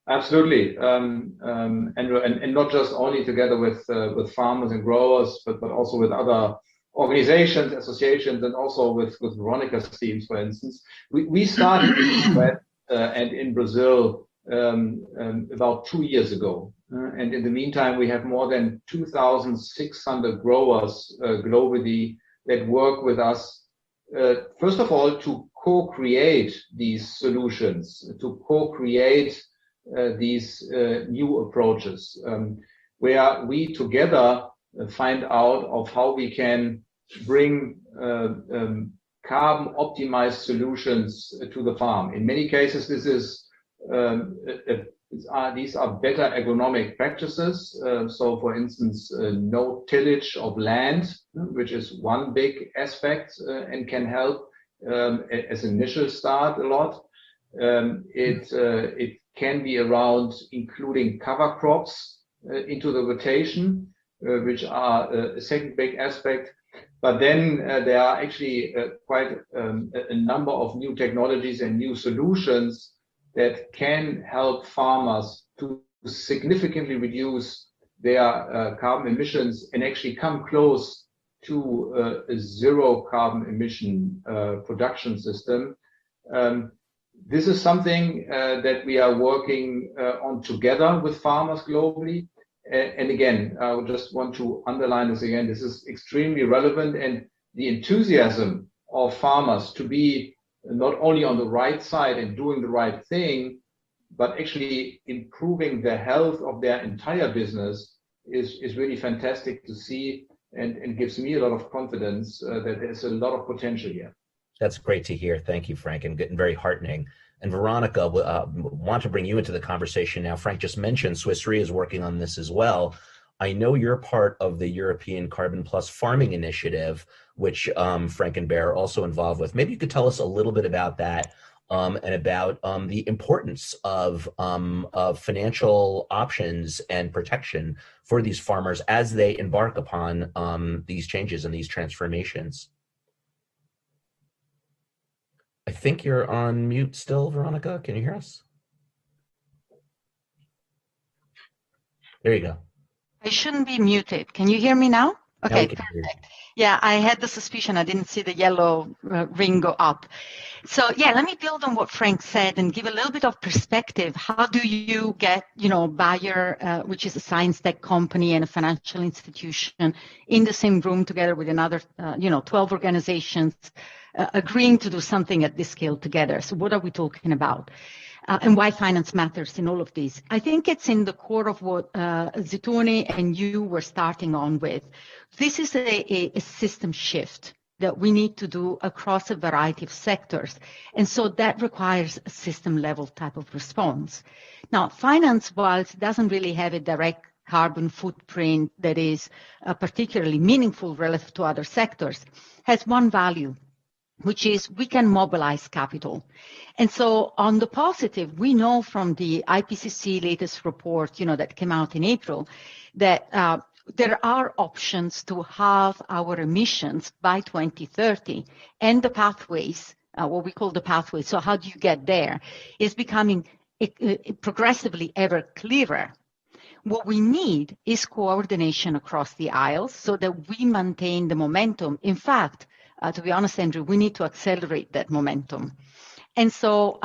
S13: Absolutely, Andrew, and not just only together with farmers and growers, but also with other organizations, associations, and also with Veronica's teams, for instance. We started in the US and in Brazil about 2 years ago. And in the meantime, we have more than 2,600 growers globally that work with us, first of all, to co-create these solutions, to co-create these new approaches, where we together find out of how we can bring carbon optimized solutions to the farm. In many cases, this is these are better agronomic practices. So, for instance, no tillage of land, which is one big aspect and can help as an initial start a lot. It can be around including cover crops into the rotation, which are a second big aspect. But then there are actually quite a number of new technologies and new solutions that can help farmers to significantly reduce their carbon emissions and actually come close to a zero carbon emission production system. This is something that we are working on together with farmers globally. And again, I would just want to underline this again. This is extremely relevant, and the enthusiasm of farmers to be not only on the right side and doing the right thing, but actually improving the health of their entire business is really fantastic to see, and gives me a lot of confidence that there's a lot of potential here.
S8: That's great to hear. Thank you, Frank, and very heartening. And Veronica, want to bring you into the conversation now. Frank just mentioned Swiss Re is working on this as well. I know you're part of the European Carbon Plus Farming Initiative, which Frank and Bear are also involved with. Maybe you could tell us a little bit about that and about the importance of financial options and protection for these farmers as they embark upon these changes and these transformations. I think you're on mute still, Veronica. Can you hear us? There you go.
S14: I shouldn't be muted. Can you hear me now? Okay, perfect. Yeah, I had the suspicion I didn't see the yellow ring go up. So yeah, let me build on what Frank said and give a little bit of perspective. How do you get, Bayer, which is a science tech company and a financial institution, in the same room together with another, 12 organizations, agreeing to do something at this scale together? So what are we talking about? And why finance matters in all of this. I think it's in the core of what Zitone and you were starting on with. This is a system shift that we need to do across a variety of sectors. And so that requires a system level type of response. Now, finance, whilst it doesn't really have a direct carbon footprint that is particularly meaningful relative to other sectors, has one value, which is we can mobilize capital. And so on the positive, we know from the IPCC latest report, that came out in April, that there are options to halve our emissions by 2030, and the pathways, what we call the pathways, so how do you get there, is becoming progressively ever clearer. What we need is coordination across the aisles so that we maintain the momentum. In fact, to be honest, Andrew, we need to accelerate that momentum. And so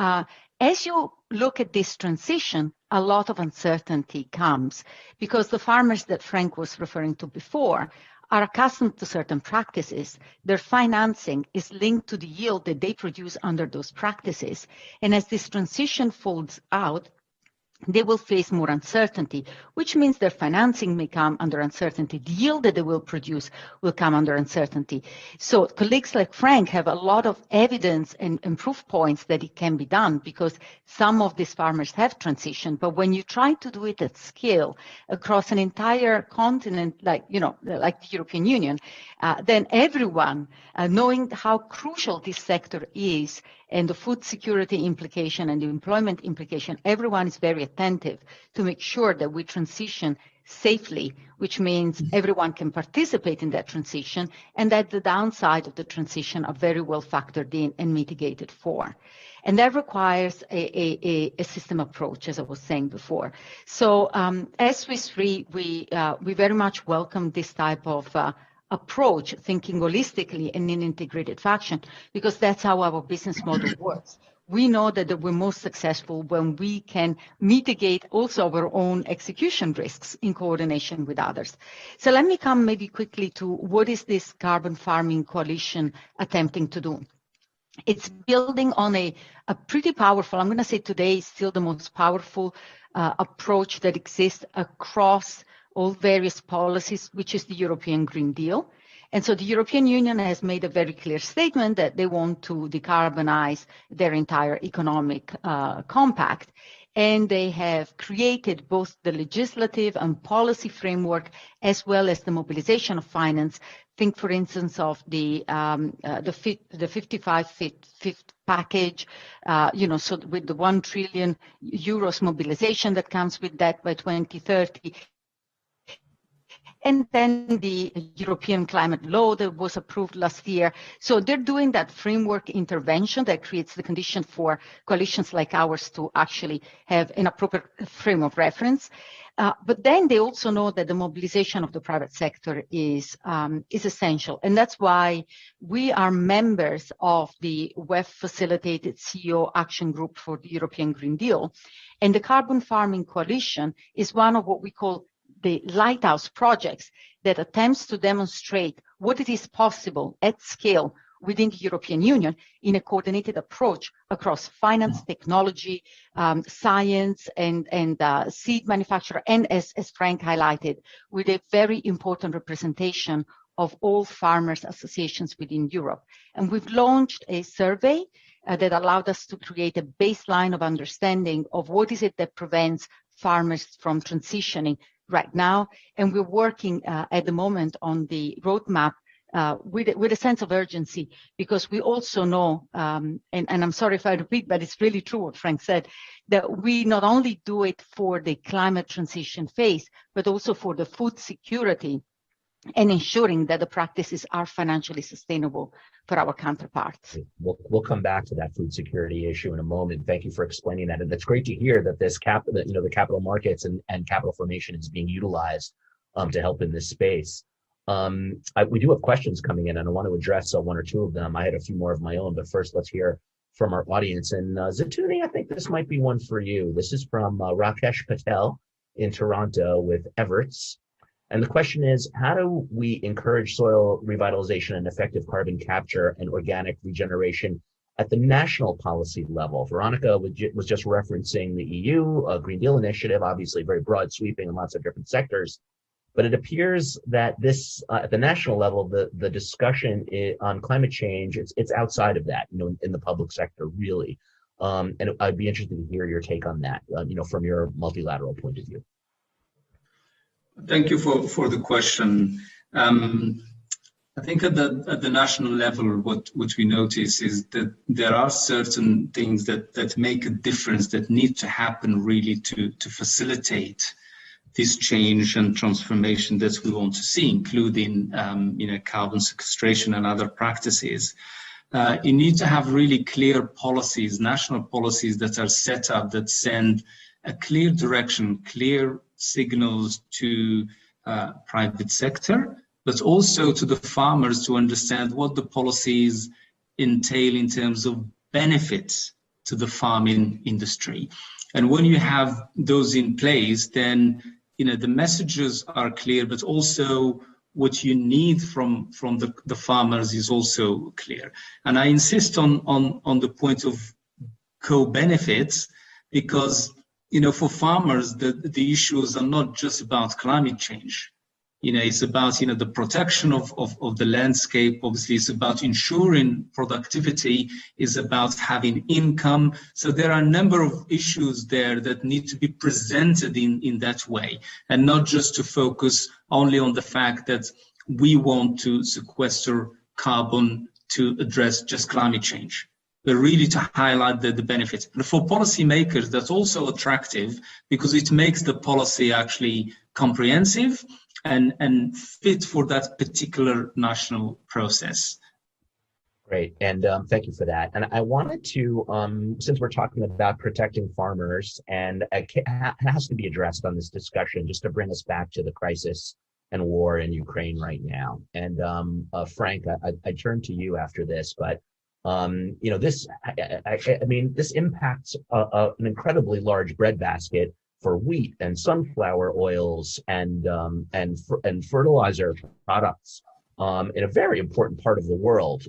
S14: as you look at this transition, a lot of uncertainty comes because the farmers that Frank was referring to before are accustomed to certain practices. Their financing is linked to the yield that they produce under those practices. And as this transition folds out, they will face more uncertainty, which means their financing may come under uncertainty. The yield that they will produce will come under uncertainty. So colleagues like Frank have a lot of evidence and proof points that it can be done because some of these farmers have transitioned. But when you try to do it at scale across an entire continent, like the European Union, then everyone, knowing how crucial this sector is and the food security implication and the employment implication, everyone is very attentive to make sure that we transition safely, which means everyone can participate in that transition and that the downside of the transition are very well factored in and mitigated for. And that requires a system approach, as I was saying before. So as Swiss Re, we very much welcome this type of approach, thinking holistically and in integrated fashion, because that's how our business model works. We know that we're most successful when we can mitigate also our own execution risks in coordination with others. So let me come maybe quickly to what is this carbon farming coalition attempting to do. It's building on a pretty powerful, I'm going to say today, still the most powerful approach that exists across all various policies, which is the European Green Deal. And so the European Union has made a very clear statement that they want to decarbonize their entire economic compact. And they have created both the legislative and policy framework, as well as the mobilization of finance. Think, for instance, of the 55 fifth package, so with the 1 trillion euros mobilization that comes with that by 2030. And then the European climate law that was approved last year. So they're doing that framework intervention that creates the condition for coalitions like ours to actually have an appropriate frame of reference. But then they also know that the mobilization of the private sector is essential. And that's why we are members of the WEF-facilitated CEO Action Group for the European Green Deal. And the Carbon Farming Coalition is one of what we call the lighthouse projects that attempts to demonstrate what it is possible at scale within the European Union in a coordinated approach across finance, technology, science, and seed manufacture, and as Frank highlighted, with a very important representation of all farmers' associations within Europe. And we've launched a survey that allowed us to create a baseline of understanding of what is it that prevents farmers from transitioning right now, and we're working at the moment on the roadmap with a sense of urgency, because we also know, and I'm sorry if I repeat, but it's really true what Frank said, that we not only do it for the climate transition phase, but also for the food security and ensuring that the practices are financially sustainable for our counterparts.
S8: We'll come back to that food security issue in a moment. Thank you for explaining that. And it's great to hear that this the capital markets and capital formation is being utilized to help in this space. We do have questions coming in, and I want to address one or two of them. I had a few more of my own, but first let's hear from our audience. And Zatuni, I think this might be one for you. This is from Rakesh Patel in Toronto with Everts. And the question is, how do we encourage soil revitalization and effective carbon capture and organic regeneration at the national policy level? Veronica was just referencing the EU Green Deal initiative, obviously very broad sweeping in lots of different sectors. But it appears that this, at the national level, the discussion on climate change, it's outside of that, in the public sector, really. And I'd be interested to hear your take on that, from your multilateral point of view.
S12: Thank you for the question. I think at the national level, what we notice is that there are certain things that make a difference that need to happen really to facilitate this change and transformation that we want to see, including carbon sequestration and other practices. You need to have really clear policies, national policies that are set up that send a clear direction, clear signals to private sector, but also to the farmers to understand what the policies entail in terms of benefits to the farming industry. And when you have those in place, then the messages are clear, but also what you need from the farmers is also clear. And I insist on the point of co-benefits, because for farmers, the issues are not just about climate change. It's about, the protection of the landscape. Obviously, it's about ensuring productivity, is about having income. So there are a number of issues there that need to be presented in that way, and not just to focus only on the fact that we want to sequester carbon to address just climate change, but really to highlight the benefits. And for policymakers, that's also attractive because it makes the policy actually comprehensive and fit for that particular national process.
S8: Great, and thank you for that. And I wanted to, since we're talking about protecting farmers, and it has to be addressed on this discussion, just to bring us back to the crisis and war in Ukraine right now. And Frank, I turn to you after this, but this impacts an incredibly large breadbasket for wheat and sunflower oils and fertilizer products in a very important part of the world.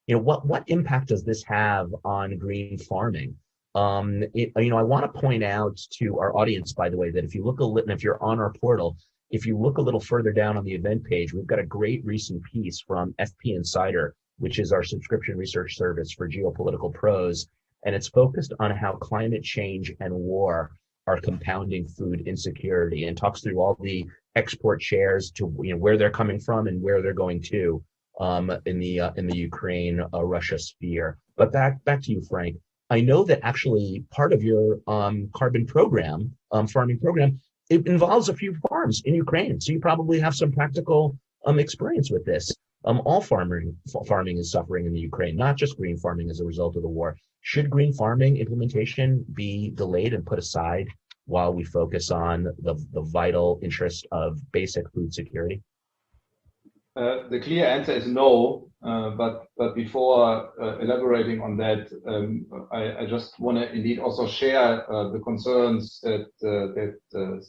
S8: What impact does this have on green farming? I want to point out to our audience, by the way, that if you're on our portal, if you look a little further down on the event page, we've got a great recent piece from FP Insider, which is our subscription research service for geopolitical pros. And it's focused on how climate change and war are compounding food insecurity, and talks through all the export shares to where they're coming from and where they're going to in the Ukraine Russia sphere. But back to you, Frank. I know that actually part of your carbon program, farming program, it involves a few farms in Ukraine. So you probably have some practical experience with this. All farming is suffering in the Ukraine, not just green farming as a result of the war. Should green farming implementation be delayed and put aside while we focus on the vital interest of basic food security?
S13: The clear answer is no. But before elaborating on that, I just want to indeed also share the concerns that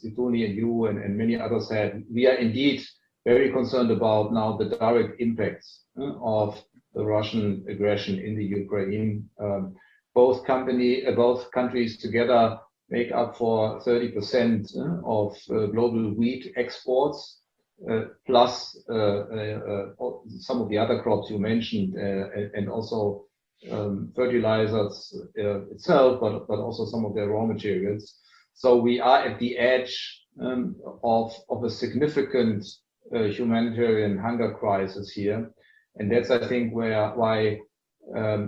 S13: Situni and you and many others had. We are indeed very concerned about now the direct impacts of the Russian aggression in the Ukraine. Both countries together make up for 30% of global wheat exports, plus some of the other crops you mentioned, and also fertilizers itself, but also some of their raw materials. So we are at the edge of a significant humanitarian hunger crisis here, and that's, I think, why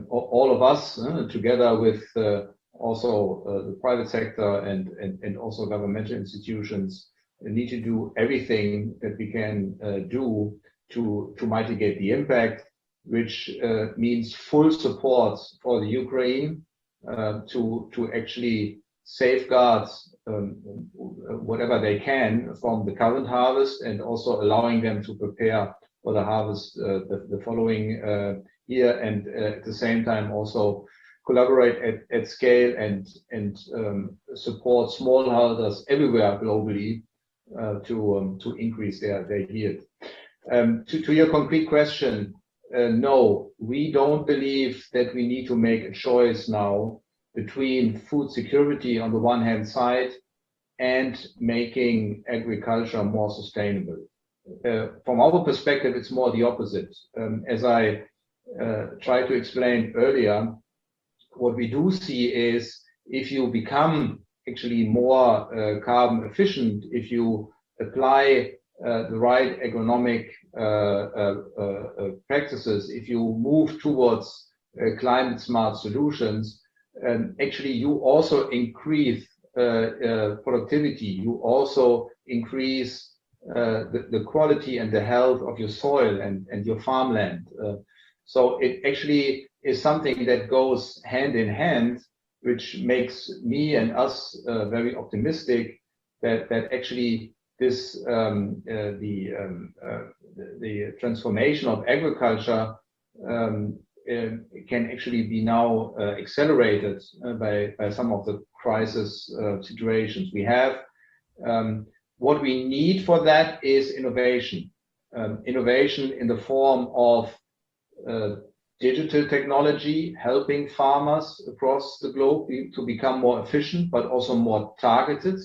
S13: all of us, together with also the private sector and also governmental institutions, need to do everything that we can do to mitigate the impact, which means full support for the Ukraine to actually safeguard whatever they can from the current harvest, and also allowing them to prepare for the harvest the following year, and at the same time also collaborate at scale and support smallholders everywhere globally to increase their yield. To your concrete question, no, we don't believe that we need to make a choice now between food security on the one hand side and making agriculture more sustainable. From our perspective, it's more the opposite. As I tried to explain earlier, what we do see is if you become actually more carbon efficient, if you apply the right agronomic practices, if you move towards climate smart solutions, actually you also increase productivity, you also increase the quality and the health of your soil and your farmland. So it actually is something that goes hand in hand, which makes me and us very optimistic that actually this the transformation of agriculture can actually be now accelerated by some of the crisis situations we have. What we need for that is innovation. Innovation in the form of digital technology, helping farmers across the globe to become more efficient, but also more targeted,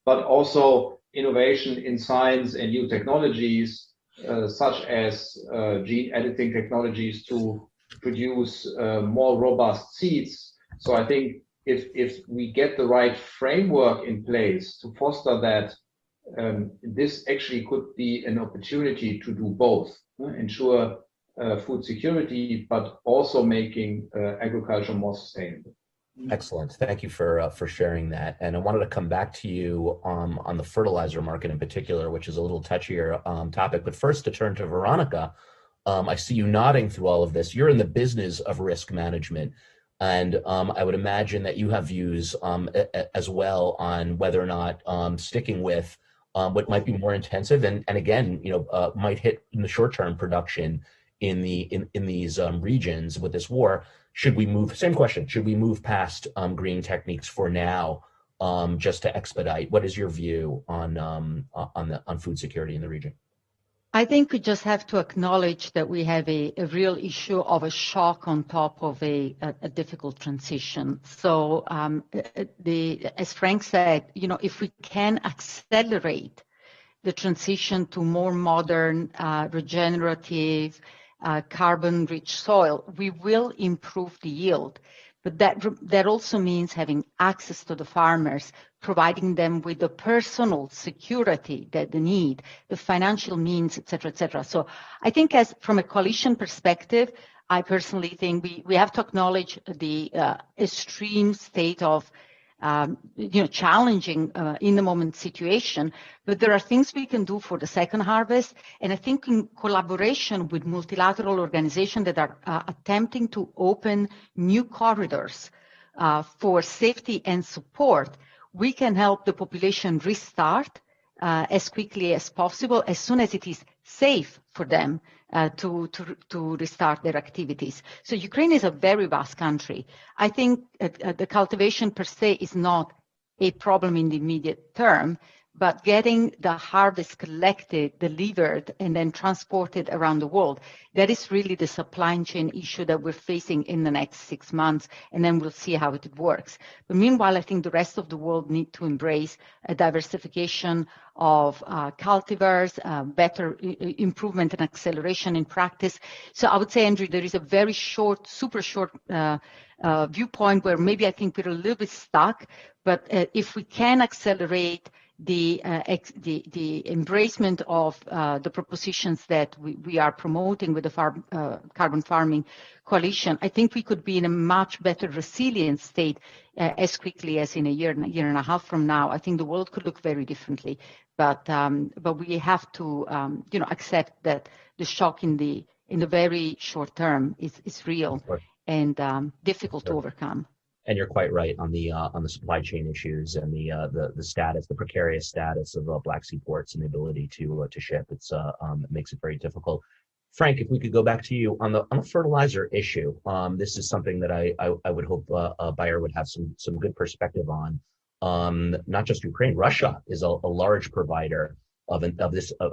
S13: but also innovation in science and new technologies, such as gene editing technologies to produce more robust seeds. So I think if we get the right framework in place to foster that, this actually could be an opportunity to do both, ensure food security, but also making agriculture more sustainable.
S8: Excellent. Thank you for sharing that. And I wanted to come back to you on the fertilizer market in particular, which is a little touchier topic. But first, to turn to Veronica, I see you nodding through all of this. You're in the business of risk management, and I would imagine that you have views as well on whether or not sticking with what might be more intensive and again, might hit in the short term production in these regions with this war. Should we move? Same question. Should we move past green techniques for now, just to expedite? What is your view on food security in the region?
S14: I think we just have to acknowledge that we have a real issue of a shock on top of a difficult transition. So as Frank said, if we can accelerate the transition to more modern, regenerative, carbon-rich soil, we will improve the yield. But that also means having access to the farmers, providing them with the personal security that they need, the financial means, et cetera, et cetera. So I think from a coalition perspective, I personally think we have to acknowledge the extreme state of challenging in the moment situation, but there are things we can do for the second harvest. And I think in collaboration with multilateral organizations that are attempting to open new corridors for safety and support, we can help the population restart as quickly as possible, as soon as it is safe for them to restart their activities. So Ukraine is a very vast country. I think the cultivation per se is not a problem in the immediate term, but getting the harvest collected, delivered, and then transported around the world, that is really the supply chain issue that we're facing in the next 6 months, and then we'll see how it works. But meanwhile, I think the rest of the world need to embrace a diversification of cultivars, better improvement and acceleration in practice. So I would say, Andrew, there is a very short, super short viewpoint where maybe I think we're a little bit stuck, but if we can accelerate the embracement of the propositions that we are promoting with the Carbon Farming Coalition, I think we could be in a much better resilient state as quickly as in a year and a half from now. I think the world could look very differently, but we have to accept that the shock in the very short term is real and difficult to overcome.
S8: And you're quite right on the supply chain issues and the status, the precarious status of Black Sea ports and the ability to ship. It makes it very difficult. Frank, if we could go back to you on the fertilizer issue, this is something that I would hope Bayer would have some good perspective on. Not just Ukraine, Russia is a large provider of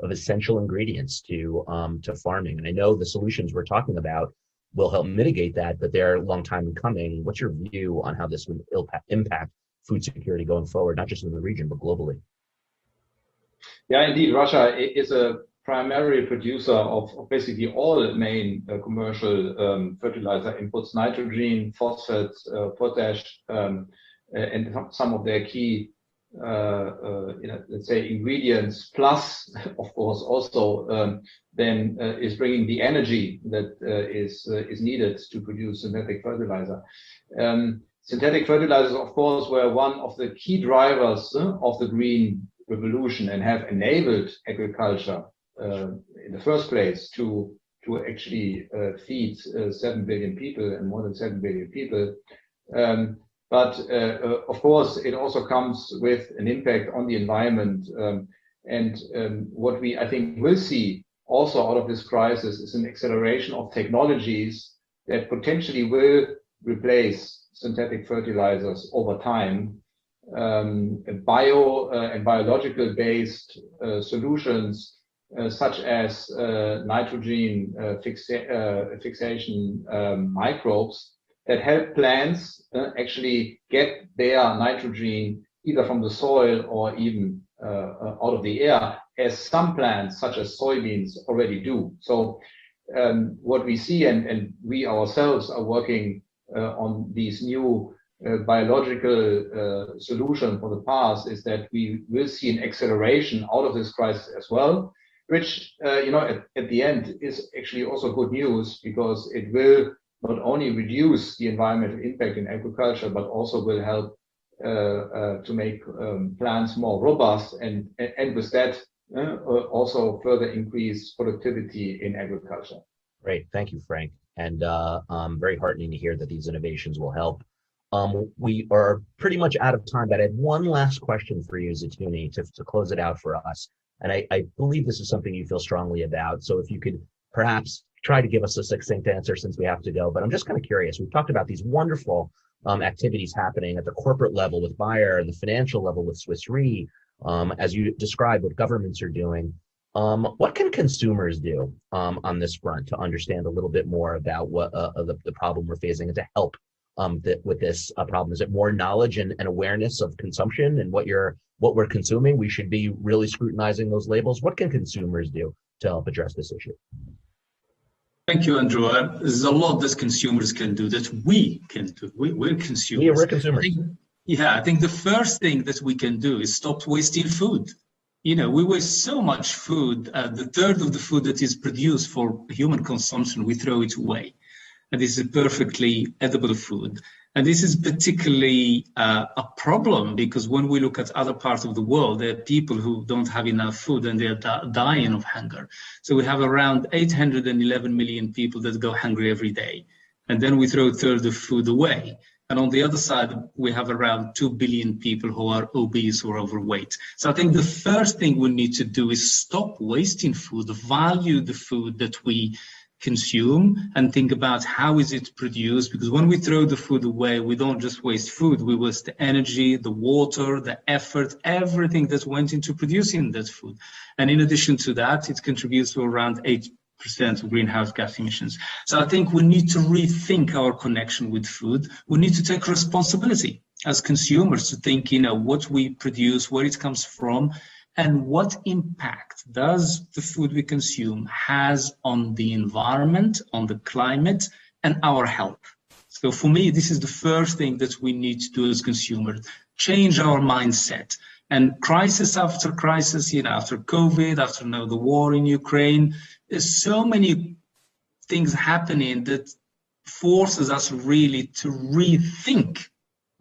S8: essential ingredients to farming, and I know the solutions we're talking about will help mitigate that, but they're a long time coming. What's your view on how this would impact food security going forward, not just in the region, but globally?
S13: Yeah, indeed, Russia is a primary producer of basically all main commercial fertilizer inputs: nitrogen, phosphates, potash, and some of their key, let's say, ingredients. Plus, of course, also then is bringing the energy that is needed to produce synthetic fertilizer. Synthetic fertilizers, of course, were one of the key drivers of the green revolution and have enabled agriculture in the first place to actually feed 7 billion people and more than 7 billion people. But of course, it also comes with an impact on the environment. What we, I think, will see also out of this crisis is an acceleration of technologies that potentially will replace synthetic fertilizers over time. Bio and biological based solutions such as nitrogen fixation microbes that help plants actually get their nitrogen either from the soil or even out of the air, as some plants such as soybeans already do. So what we see, and we ourselves are working on these new biological solution for the past, is that we will see an acceleration out of this crisis as well, which at the end is actually also good news, because it will not only reduce the environmental impact in agriculture, but also will help to make plants more robust and with that also further increase productivity in agriculture.
S8: Great, thank you, Frank, and very heartening to hear that these innovations will help. We are pretty much out of time, but I have one last question for you, Zitouni, to close it out for us. And I believe this is something you feel strongly about. So if you could perhaps try to give us a succinct answer, since we have to go. But I'm just kind of curious. We've talked about these wonderful activities happening at the corporate level with Bayer and the financial level with Swiss Re, as you described what governments are doing. What can consumers do on this front to understand a little bit more about what the problem we're facing and to help with this problem? Is it more knowledge and awareness of consumption and what we're consuming? We should be really scrutinizing those labels. What can consumers do to help address this issue?
S12: Thank you, Andrew. There's a lot that consumers can do, that we can do. We're consumers.
S8: Yeah, we're consumers.
S12: I think the first thing that we can do is stop wasting food. We waste so much food. The third of the food that is produced for human consumption, we throw it away. And this is perfectly edible food. And this is particularly a problem, because when we look at other parts of the world, there are people who don't have enough food and they're dying of hunger. So we have around 811 million people that go hungry every day. And then we throw a third of food away. And on the other side, we have around 2 billion people who are obese or overweight. So I think the first thing we need to do is stop wasting food, value the food that we consume, and think about how is it produced, because when we throw the food away, we don't just waste food, we waste the energy, the water, the effort, everything that went into producing that food. And in addition to that, it contributes to around 8% of greenhouse gas emissions. So I think we need to rethink our connection with food. We need to take responsibility as consumers to think, what we produce, where it comes from, and what impact does the food we consume has on the environment, on the climate, and our health. So for me, this is the first thing that we need to do as consumers, change our mindset. And crisis after crisis, after COVID, after now the war in Ukraine, there's so many things happening that forces us really to rethink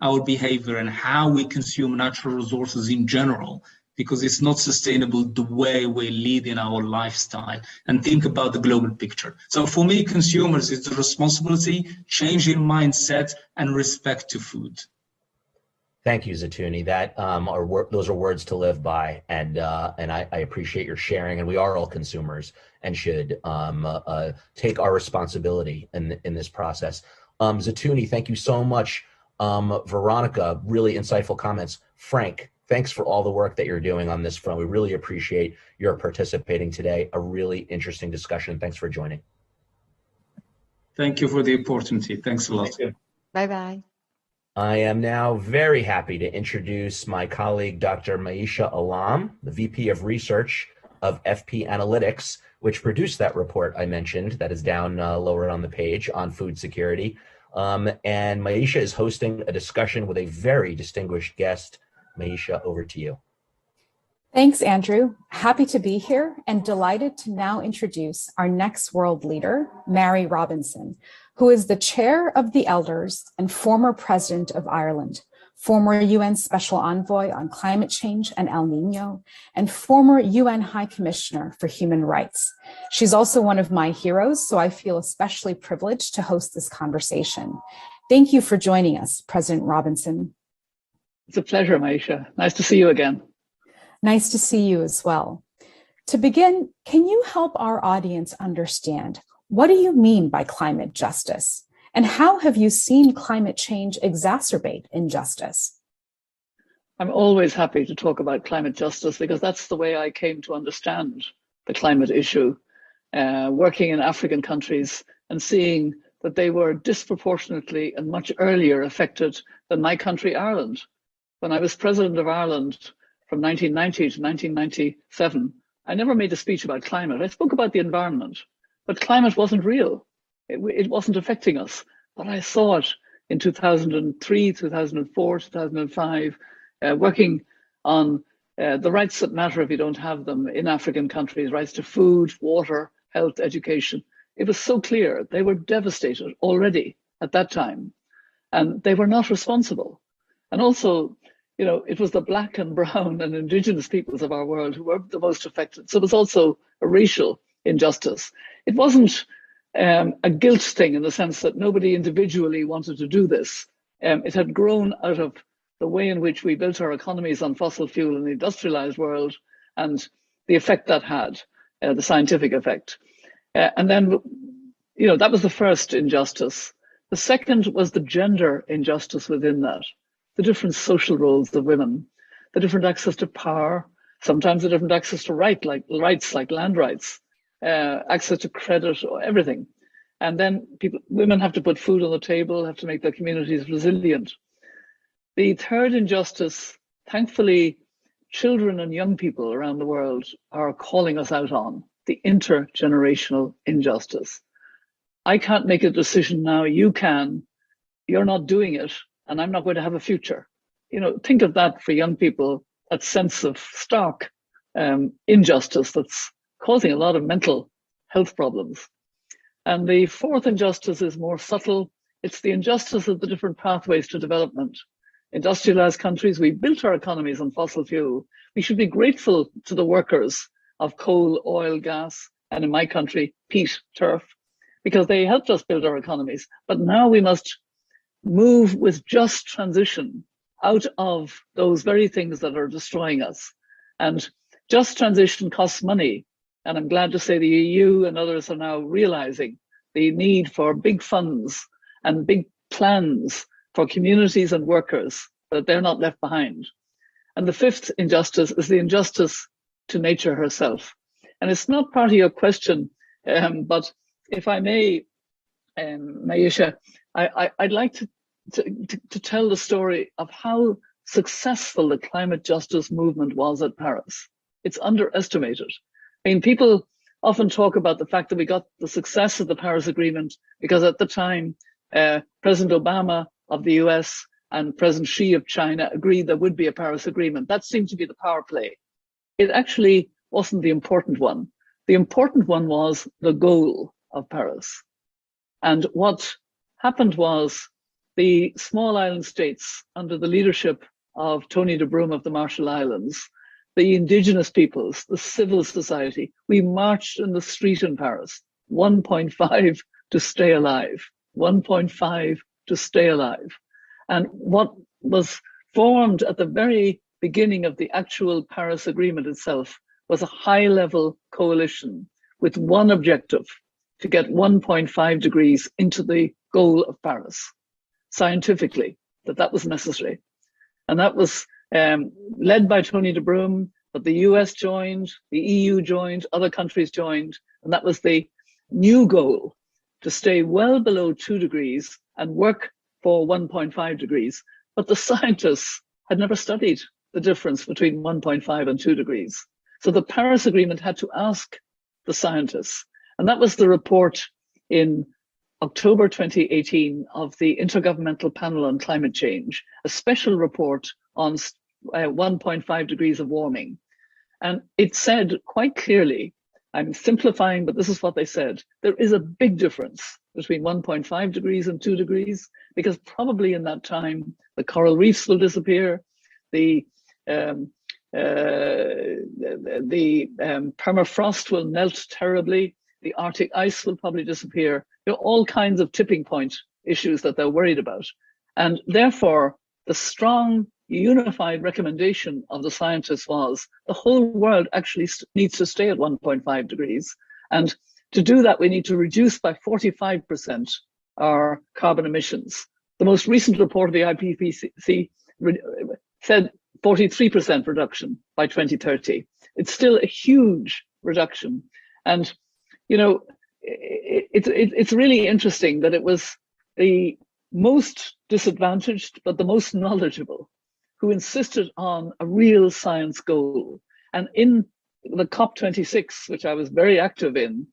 S12: our behavior and how we consume natural resources in general. because it's not sustainable the way we lead in our lifestyle and think about the global picture. So for me, consumers, it's a responsibility, change in mindset, and respect to food.
S8: Thank you, Zatouni. Those are words to live by, and I appreciate your sharing. And we are all consumers and should take our responsibility in this process. Zatouni, thank you so much. Veronica, really insightful comments. Frank, thanks for all the work that you're doing on this front. We really appreciate your participating today. A really interesting discussion. Thanks for joining.
S12: Thank you for the opportunity. Thanks a lot.
S14: Bye-bye.
S8: I am now very happy to introduce my colleague, Dr. Maisha Alam, the VP of Research of FP Analytics, which produced that report I mentioned that is down lower on the page on food security. And Maisha is hosting a discussion with a very distinguished guest. Maisha, over to you.
S15: Thanks, Andrew. Happy to be here and delighted to now introduce our next world leader, Mary Robinson, who is the chair of the Elders and former president of Ireland, former UN Special Envoy on Climate Change and El Nino, and former UN High Commissioner for Human Rights. She's also one of my heroes, so I feel especially privileged to host this conversation. Thank you for joining us, President Robinson.
S16: It's a pleasure, Maisha. Nice to see you again.
S15: Nice to see you as well. To begin, can you help our audience understand, what do you mean by climate justice? And how have you seen climate change exacerbate injustice?
S16: I'm always happy to talk about climate justice because that's the way I came to understand the climate issue, working in African countries and seeing that they were disproportionately and much earlier affected than my country, Ireland. When I was president of Ireland, from 1990 to 1997, I never made a speech about climate. I spoke about the environment, but climate wasn't real. It wasn't affecting us. But I saw it in 2003, 2004, 2005, working on the rights that matter if you don't have them in African countries, rights to food, water, health, education. It was so clear. They were devastated already at that time, and they were not responsible. And also, you know, it was the black and brown and indigenous peoples of our world who were the most affected. So it was also a racial injustice. It wasn't a guilt thing in the sense that nobody individually wanted to do this. It had grown out of the way in which we built our economies on fossil fuel in the industrialized world and the effect that had, the scientific effect. And then, you know, that was the first injustice. The second was the gender injustice within that. The different social roles of women, the different access to power, sometimes the different access to rights like land rights, access to credit, or everything. And then women have to put food on the table, have to make their communities resilient. The third injustice, thankfully, children and young people around the world are calling us out on, the intergenerational injustice. I can't make a decision now, you can, you're not doing it, and I'm not going to have a future. You know, think of that for young people, that sense of stark injustice that's causing a lot of mental health problems. And the fourth injustice is more subtle. It's the injustice of the different pathways to development. Industrialized countries, we built our economies on fossil fuel. We should be grateful to the workers of coal, oil, gas, and in my country, peat, turf, because they helped us build our economies. But now we must move with just transition out of those very things that are destroying us. And just transition costs money. And I'm glad to say the EU and others are now realizing the need for big funds and big plans for communities and workers, that they're not left behind. And the fifth injustice is the injustice to nature herself. And it's not part of your question, but if I may, Maisha, I'd like to tell the story of how successful the climate justice movement was at Paris. It's underestimated. I mean, people often talk about the fact that we got the success of the Paris Agreement because at the time, President Obama of the US and President Xi of China agreed there would be a Paris Agreement. That seemed to be the power play. It actually wasn't the important one. The important one was the goal of Paris. And what happened was the small island states, under the leadership of Tony de Bruym of the Marshall Islands, the indigenous peoples, the civil society. We marched in the street in Paris, 1.5 to stay alive, 1.5 to stay alive. And what was formed at the very beginning of the actual Paris Agreement itself was a high-level coalition with one objective, to get 1.5 degrees into the goal of Paris, scientifically, that was necessary. And that was led by Tony de Bruym, but the US joined, the EU joined, other countries joined, and that was the new goal, to stay well below 2 degrees and work for 1.5 degrees. But the scientists had never studied the difference between 1.5 and 2 degrees. So the Paris Agreement had to ask the scientists. And that was the report in October 2018 of the Intergovernmental Panel on Climate Change, a special report on 1.5 degrees of warming. And it said quite clearly, I'm simplifying, but this is what they said, there is a big difference between 1.5 degrees and 2 degrees, because probably in that time, the coral reefs will disappear, the permafrost will melt terribly, the Arctic ice will probably disappear. There are all kinds of tipping point issues that they're worried about. And therefore, the strong, unified recommendation of the scientists was the whole world actually needs to stay at 1.5 degrees. And to do that, we need to reduce by 45% our carbon emissions. The most recent report of the IPCC said 43% reduction by 2030. It's still a huge reduction. And you know, it's really interesting that it was the most disadvantaged, but the most knowledgeable, who insisted on a real science goal. And in the COP26, which I was very active in,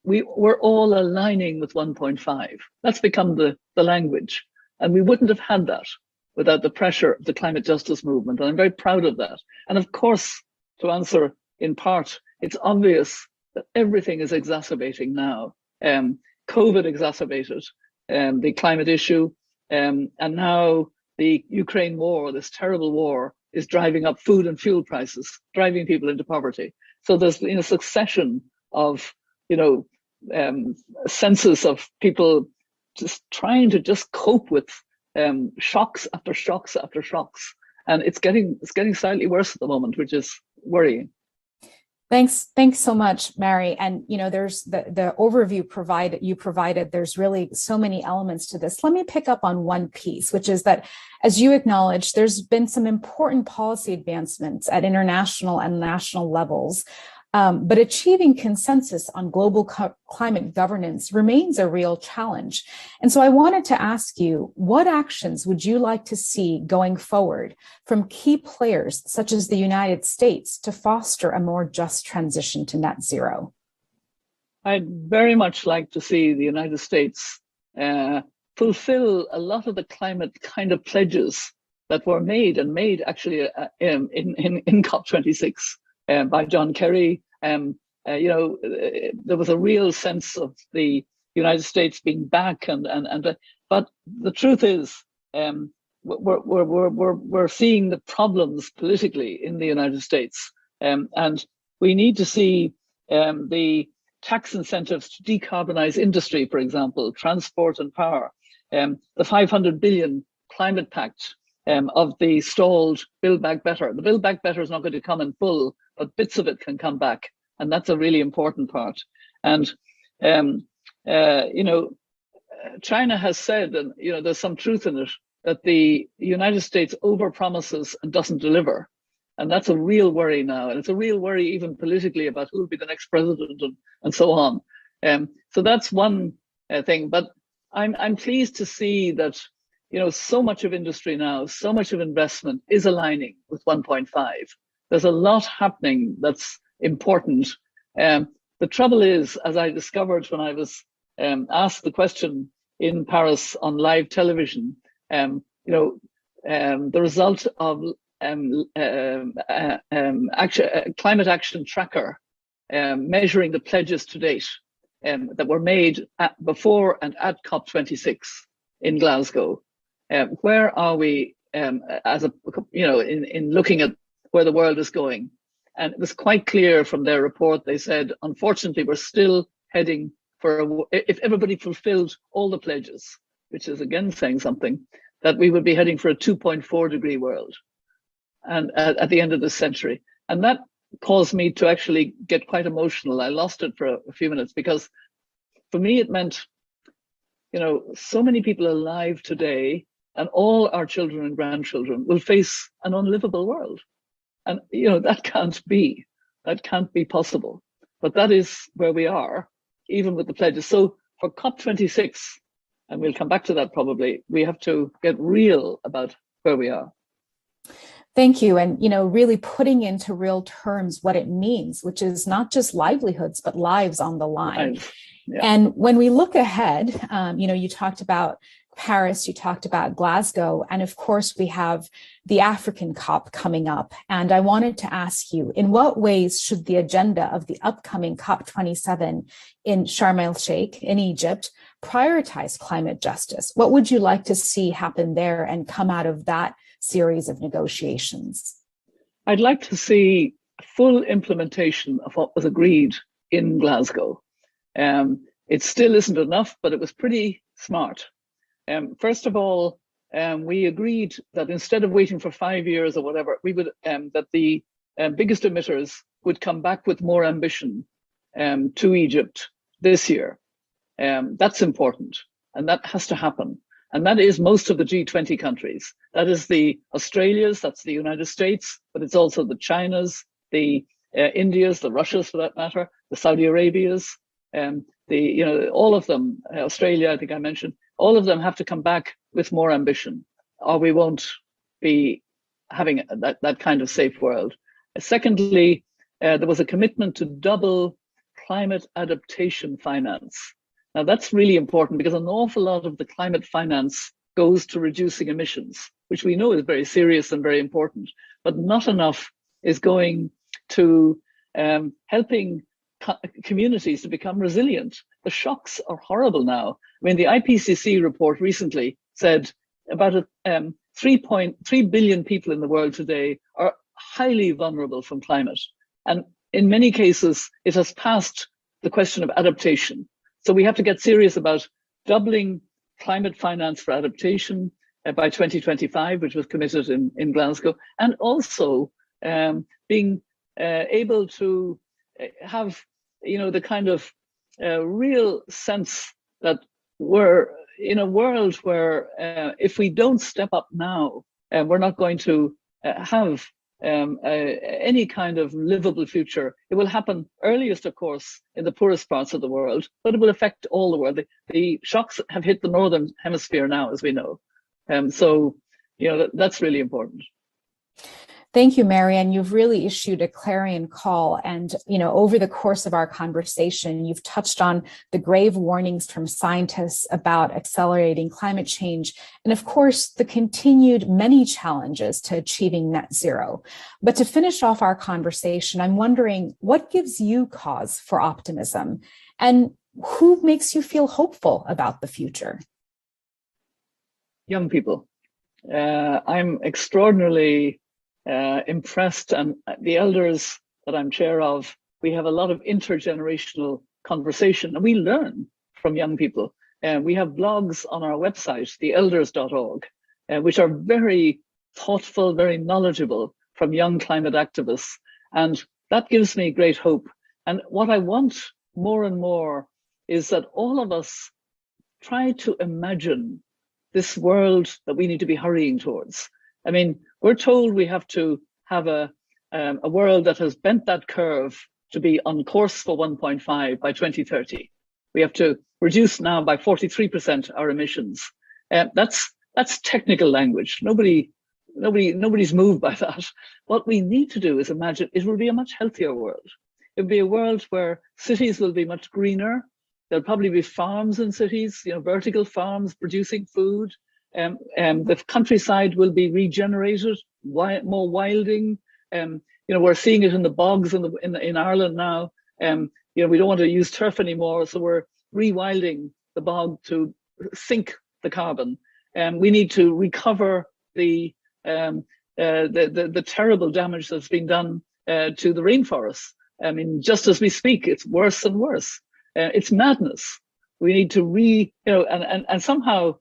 S16: we were all aligning with 1.5. That's become the language. And we wouldn't have had that without the pressure of the climate justice movement. And I'm very proud of that. And of course, to answer in part, it's obvious that everything is exacerbating now. COVID exacerbated the climate issue, and now the Ukraine war, this terrible war, is driving up food and fuel prices, driving people into poverty. So there's been a succession of, senses of people just trying to just cope with shocks after shocks after shocks, and it's getting slightly worse at the moment, which is worrying.
S15: Thanks so much, Mary. And there's the overview you provided. There's really so many elements to this. Let me pick up on one piece, which is that, as you acknowledge, there's been some important policy advancements at international and national levels. But achieving consensus on global climate governance remains a real challenge. And so I wanted to ask you, what actions would you like to see going forward from key players such as the United States to foster a more just transition to net zero?
S16: I'd very much like to see the United States fulfill a lot of the climate kind of pledges that were made actually in COP26. By John Kerry. There was a real sense of the United States being back, but the truth is, we're seeing the problems politically in the United States, and we need to see the tax incentives to decarbonize industry, for example, transport and power, the 500 billion climate pact. Of the stalled Build Back Better. The Build Back Better is not going to come in full, but bits of it can come back. And that's a really important part. And, China has said, and, there's some truth in it, that the United States overpromises and doesn't deliver. And that's a real worry now. And it's a real worry even politically about who will be the next president and so on. So that's one thing. But I'm pleased to see that so much of industry now, so much of investment is aligning with 1.5. There's a lot happening that's important. The trouble is, as I discovered when I was asked the question in Paris on live television, the result of Climate Action Tracker measuring the pledges to date that were made before and at COP26 in Glasgow. Where are we in looking at where the world is going? And it was quite clear from their report. They said, unfortunately, we're still heading for, if everybody fulfilled all the pledges, which is again saying something, that we would be heading for a 2.4 degree world and at the end of this century. And that caused me to actually get quite emotional. I lost it for a few minutes because for me, it meant, you know, so many people alive today and all our children and grandchildren will face an unlivable world. And, you know, that can't be possible. But that is where we are, even with the pledges. So for COP26, and we'll come back to that probably, we have to get real about where we are.
S15: Thank you. And, you know, really putting into real terms what it means, which is not just livelihoods, but lives on the line.
S16: Yeah.
S15: And when we look ahead, you know, you talked about Paris, you talked about Glasgow, and of course we have the African COP coming up. And I wanted to ask you, in what ways should the agenda of the upcoming COP27 in Sharm el-Sheikh in Egypt prioritize climate justice? What would you like to see happen there and come out of that series of negotiations?
S16: I'd like to see full implementation of what was agreed in Glasgow. It still isn't enough, but it was pretty smart. First of all, we agreed that instead of waiting for 5 years or whatever, we would that the biggest emitters would come back with more ambition to Egypt this year. That's important, and that has to happen. And that is most of the G20 countries. That is the Australias, that's the United States, but it's also the Chinas, the Indias, the Russias for that matter, the Saudi Arabias, all of them, Australia, I think I mentioned, all of them have to come back with more ambition, or we won't be having that kind of safe world. Secondly, there was a commitment to double climate adaptation finance. Now that's really important because an awful lot of the climate finance goes to reducing emissions, which we know is very serious and very important, but not enough is going to helping communities to become resilient. The shocks are horrible now. I mean, the IPCC report recently said about 3.3 billion people in the world today are highly vulnerable from climate. And in many cases, it has passed the question of adaptation. So we have to get serious about doubling climate finance for adaptation by 2025, which was committed in Glasgow, and also being able to have, you know, the kind of real sense that we're in a world where if we don't step up now, we're not going to have any kind of livable future. It will happen earliest, of course, in the poorest parts of the world, but it will affect all the world. The shocks have hit the northern hemisphere now, as we know. So, you know, that's really important.
S15: Thank you, Marianne. You've really issued a clarion call. And, you know, over the course of our conversation, you've touched on the grave warnings from scientists about accelerating climate change. And of course, the continued many challenges to achieving net zero. But to finish off our conversation, I'm wondering what gives you cause for optimism and who makes you feel hopeful about the future?
S16: Young people. I'm extraordinarily impressed, and the elders that I'm chair of, we have a lot of intergenerational conversation and we learn from young people. We have blogs on our website, theelders.org, which are very thoughtful, very knowledgeable from young climate activists. And that gives me great hope. And what I want more and more is that all of us try to imagine this world that we need to be hurrying towards. I mean, we're told we have to have a world that has bent that curve to be on course for 1.5 by 2030. We have to reduce now by 43% our emissions. That's technical language. Nobody's moved by that. What we need to do is imagine it will be a much healthier world. It'll be a world where cities will be much greener. There'll probably be farms in cities, you know, vertical farms producing food. The countryside will be regenerated, more wilding. You know, we're seeing it in the bogs in Ireland now. You know, we don't want to use turf anymore, so we're rewilding the bog to sink the carbon. We need to recover the terrible damage that's been done to the rainforests. I mean, just as we speak, it's worse and worse. It's madness. We need to and somehow,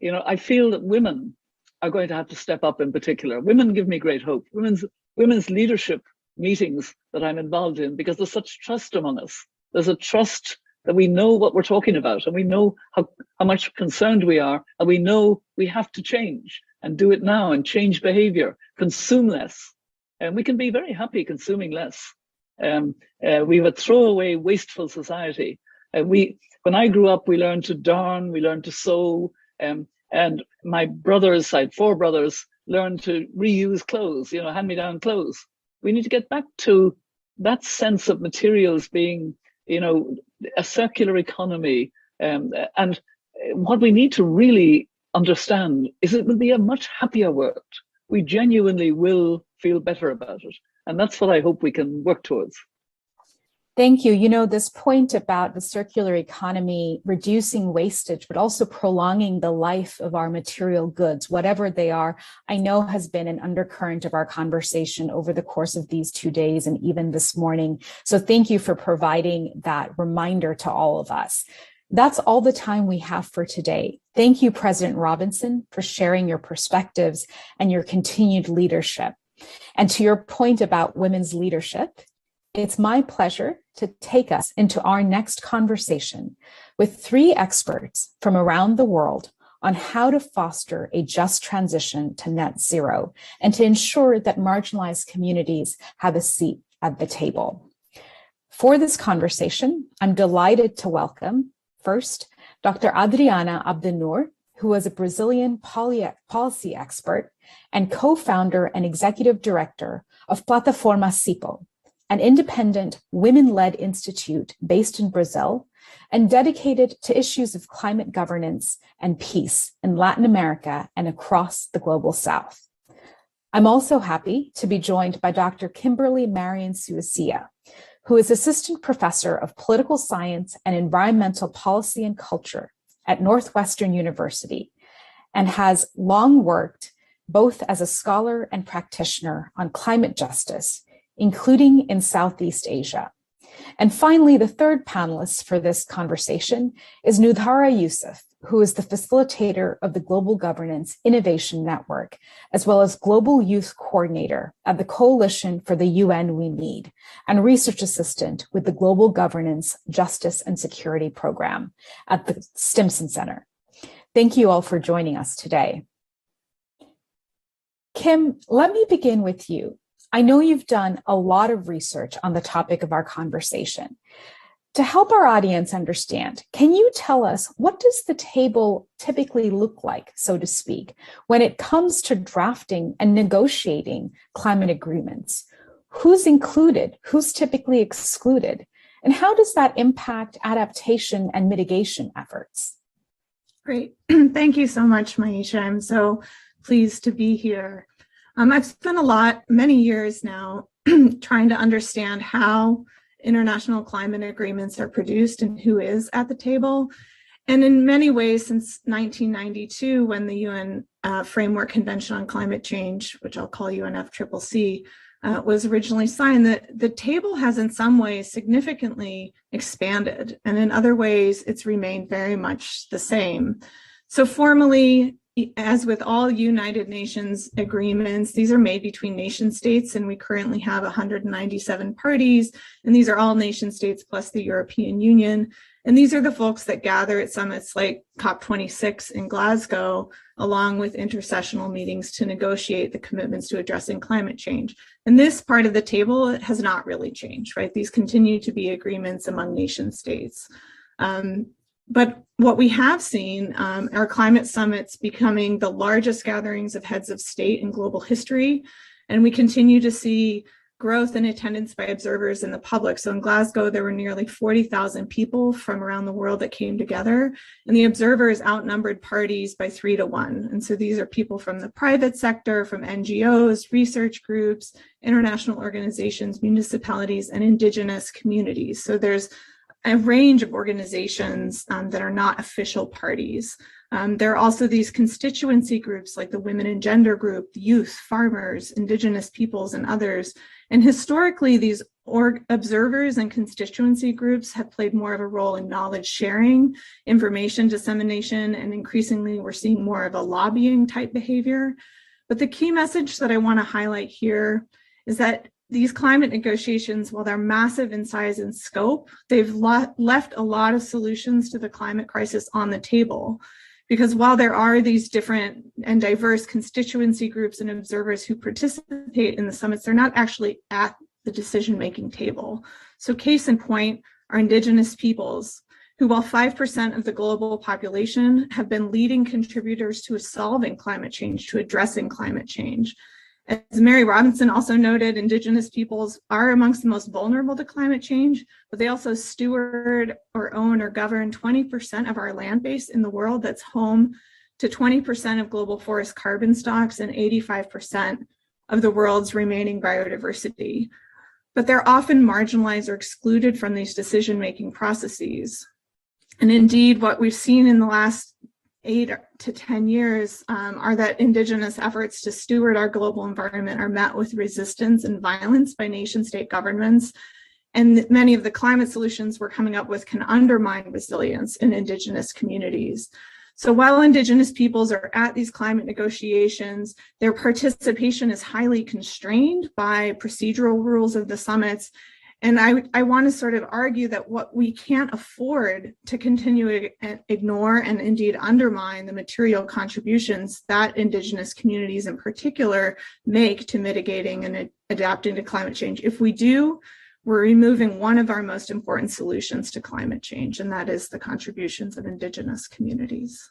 S16: I feel that women are going to have to step up in particular. Women give me great hope. Women's leadership meetings that I'm involved in, because there's such trust among us. There's a trust that we know what we're talking about, and we know how much concerned we are, and we know we have to change and do it now and change behavior, consume less. And we can be very happy consuming less. We have a throwaway, wasteful society. When I grew up, we learned to darn, we learned to sew, and my brothers, I had 4 brothers, learned to reuse clothes, hand-me-down clothes. We need to get back to that sense of materials being, a circular economy. And what we need to really understand is it will be a much happier world. We genuinely will feel better about it. And that's what I hope we can work towards.
S15: Thank you. This point about the circular economy, reducing wastage, but also prolonging the life of our material goods, whatever they are, I know has been an undercurrent of our conversation over the course of these 2 days and even this morning. So thank you for providing that reminder to all of us. That's all the time we have for today. Thank you, President Robinson, for sharing your perspectives and your continued leadership. And to your point about women's leadership, it's my pleasure to take us into our next conversation with 3 experts from around the world on how to foster a just transition to net zero and to ensure that marginalized communities have a seat at the table. For this conversation, I'm delighted to welcome first Dr. Adriana Abdennour, who is a Brazilian policy expert and co-founder and executive director of Plataforma CIPO, an independent women-led institute based in Brazil and dedicated to issues of climate governance and peace in Latin America and across the global South. I'm also happy to be joined by Dr. Kimberly Marion Suecia, who is assistant professor of political science and environmental policy and culture at Northwestern University and has long worked both as a scholar and practitioner on climate justice, including in Southeast Asia. And finally, the third panelist for this conversation is Nudhara Yusuf, who is the facilitator of the Global Governance Innovation Network, as well as Global Youth Coordinator at the Coalition for the UN We Need, and research assistant with the Global Governance, Justice and Security Program at the Stimson Center. Thank you all for joining us today. Kim, let me begin with you. I know you've done a lot of research on the topic of our conversation. To help our audience understand, can you tell us, what does the table typically look like, so to speak, when it comes to drafting and negotiating climate agreements? Who's included? Who's typically excluded? And how does that impact adaptation and mitigation efforts?
S17: Great. Thank you so much, Maisha. I'm so pleased to be here. I've spent many years now trying to understand how international climate agreements are produced and who is at the table. And in many ways, since 1992, when the UN Framework Convention on Climate Change, which I'll call UNFCCC, was originally signed, the table has in some ways significantly expanded. And in other ways, it's remained very much the same. So formally, as with all United Nations agreements, these are made between nation states, and we currently have 197 parties, and these are all nation states plus the European Union. And these are the folks that gather at summits like COP26 in Glasgow, along with intersessional meetings to negotiate the commitments to addressing climate change. And this part of the table has not really changed, right? These continue to be agreements among nation states. But what we have seen are climate summits becoming the largest gatherings of heads of state in global history. And we continue to see growth in attendance by observers and the public. So in Glasgow, there were nearly 40,000 people from around the world that came together, and the observers outnumbered parties by 3 to 1. And so these are people from the private sector, from NGOs, research groups, international organizations, municipalities, and indigenous communities. So there's a range of organizations that are not official parties. There are also these constituency groups like the Women and Gender Group, youth, farmers, indigenous peoples, and others. And historically, these observers and constituency groups have played more of a role in knowledge sharing, information dissemination, and increasingly we're seeing more of a lobbying type behavior. But the key message that I want to highlight here is that these climate negotiations, while they're massive in size and scope, they've left a lot of solutions to the climate crisis on the table. Because while there are these different and diverse constituency groups and observers who participate in the summits, they're not actually at the decision-making table. So case in point are Indigenous peoples, who while 5% of the global population have been leading contributors to solving climate change, to addressing climate change. As Mary Robinson also noted, Indigenous peoples are amongst the most vulnerable to climate change, but they also steward or own or govern 20% of our land base in the world that's home to 20% of global forest carbon stocks and 85% of the world's remaining biodiversity. But they're often marginalized or excluded from these decision-making processes. And indeed, what we've seen in the last 8 to 10 years are that Indigenous efforts to steward our global environment are met with resistance and violence by nation-state governments. And many of the climate solutions we're coming up with can undermine resilience in Indigenous communities. So while Indigenous peoples are at these climate negotiations, their participation is highly constrained by procedural rules of the summits. And I want to sort of argue that what we can't afford to continue to ignore and indeed undermine the material contributions that Indigenous communities in particular make to mitigating and adapting to climate change. If we do, we're removing one of our most important solutions to climate change, and that is the contributions of Indigenous communities.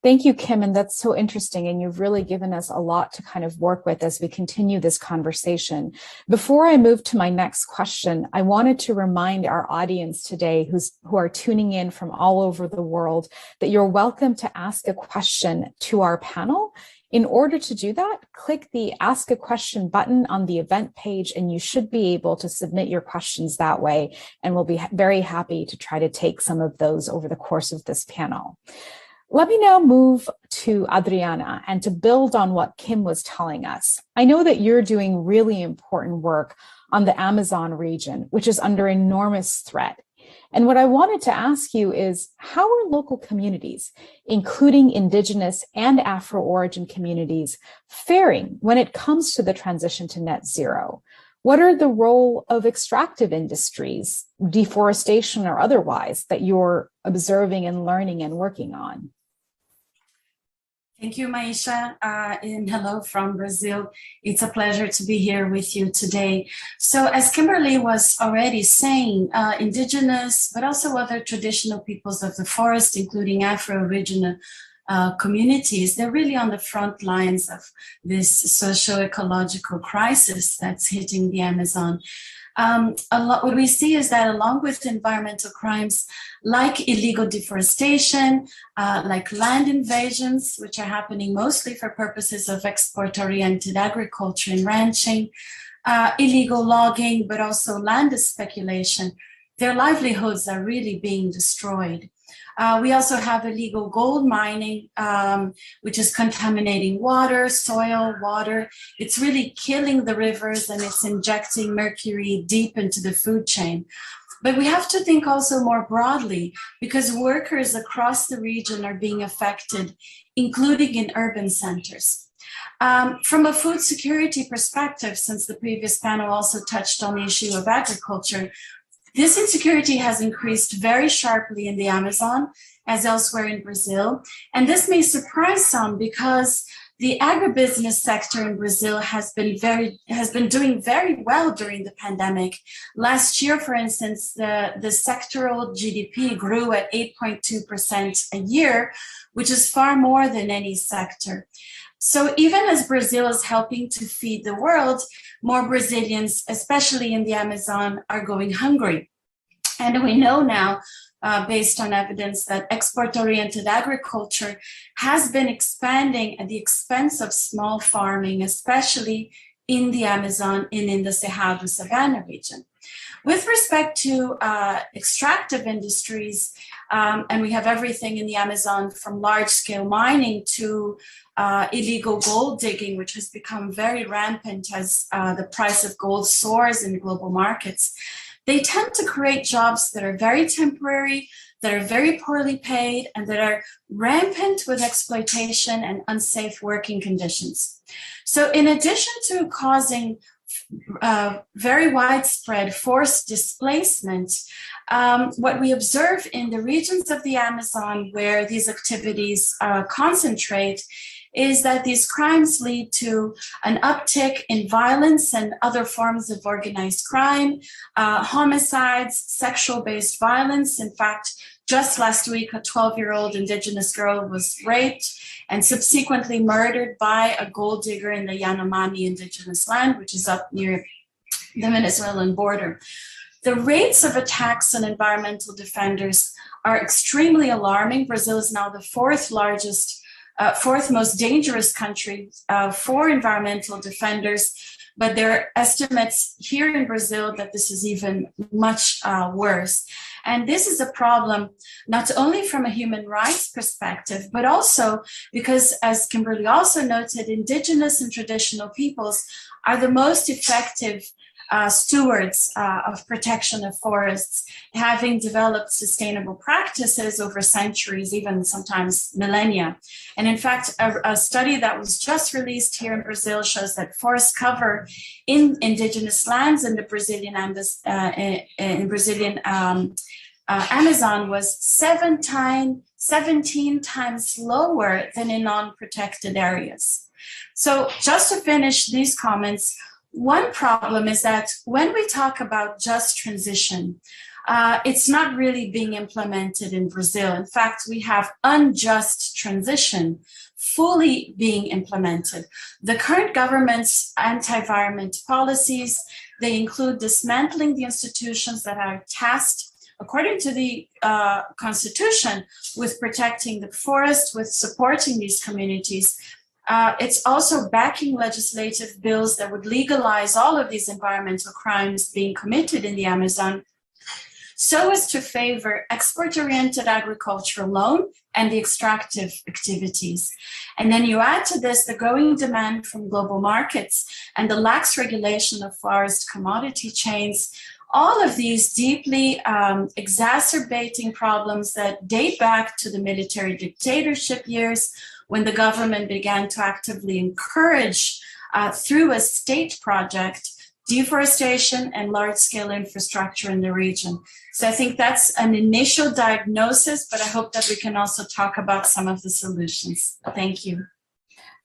S15: Thank you, Kim, and that's so interesting, and you've really given us a lot to kind of work with as we continue this conversation. Before I move to my next question, I wanted to remind our audience today who are tuning in from all over the world that you're welcome to ask a question to our panel. In order to do that, click the Ask a Question button on the event page, and you should be able to submit your questions that way, and we'll be very happy to try to take some of those over the course of this panel. Let me now move to Adriana and to build on what Kim was telling us. I know that you're doing really important work on the Amazon region, which is under enormous threat. And what I wanted to ask you is, how are local communities, including Indigenous and Afro-origin communities, faring when it comes to the transition to net zero? What are the role of extractive industries, deforestation or otherwise, that you're observing and learning and working on?
S18: Thank you, Maisha, and hello from Brazil. It's a pleasure to be here with you today. So as Kimberly was already saying, Indigenous, but also other traditional peoples of the forest, including Afro-original communities, they're really on the front lines of this socio-ecological crisis that's hitting the Amazon. What we see is that along with environmental crimes like illegal deforestation, like land invasions, which are happening mostly for purposes of export-oriented agriculture and ranching, illegal logging, but also land speculation, their livelihoods are really being destroyed. We also have illegal gold mining, which is contaminating water, soil, water. It's really killing the rivers, and it's injecting mercury deep into the food chain. But we have to think also more broadly, because workers across the region are being affected, including in urban centers. From a food security perspective, since the previous panel also touched on the issue of agriculture, this insecurity has increased very sharply in the Amazon, as elsewhere in Brazil. And this may surprise some because the agribusiness sector in Brazil has been doing very well during the pandemic. Last year, for instance, the sectoral GDP grew at 8.2% a year, which is far more than any sector. So even as Brazil is helping to feed the world, more Brazilians, especially in the Amazon, are going hungry. And we know now, based on evidence, that export-oriented agriculture has been expanding at the expense of small farming, especially in the Amazon and in the Cerrado Savannah region. With respect to extractive industries, And we have everything in the Amazon from large-scale mining to illegal gold digging, which has become very rampant as the price of gold soars in global markets. They tend to create jobs that are very temporary, that are very poorly paid, and that are rampant with exploitation and unsafe working conditions. So in addition to causing very widespread forced displacement, what we observe in the regions of the Amazon where these activities concentrate is that these crimes lead to an uptick in violence and other forms of organized crime, homicides, sexual-based violence. In fact, just last week, a 12-year-old indigenous girl was raped and subsequently murdered by a gold digger in the Yanomami indigenous land, which is up near the Venezuelan border. The rates of attacks on environmental defenders are extremely alarming. Brazil is now the fourth most dangerous country for environmental defenders, but there are estimates here in Brazil that this is even much worse. And this is a problem not only from a human rights perspective, but also because, as Kimberly also noted, indigenous and traditional peoples are the most effective stewards of protection of forests, having developed sustainable practices over centuries, even sometimes millennia. And in fact, a study that was just released here in Brazil shows that forest cover in indigenous lands in the Brazilian Amazon was 17 times lower than in non-protected areas. So just to finish these comments, one problem is that when we talk about just transition, it's not really being implemented in Brazil. In fact, we have unjust transition fully being implemented. The current government's anti-environment policies, they include dismantling the institutions that are tasked, according to the Constitution, with protecting the forest, with supporting these communities. It's also backing legislative bills that would legalize all of these environmental crimes being committed in the Amazon, so as to favor export-oriented agriculture alone and the extractive activities. And then you add to this the growing demand from global markets and the lax regulation of forest commodity chains. All of these deeply exacerbating problems that date back to the military dictatorship years, when the government began to actively encourage, through a state project, deforestation and large-scale infrastructure in the region. So I think that's an initial diagnosis, but I hope that we can also talk about some of the solutions. Thank you.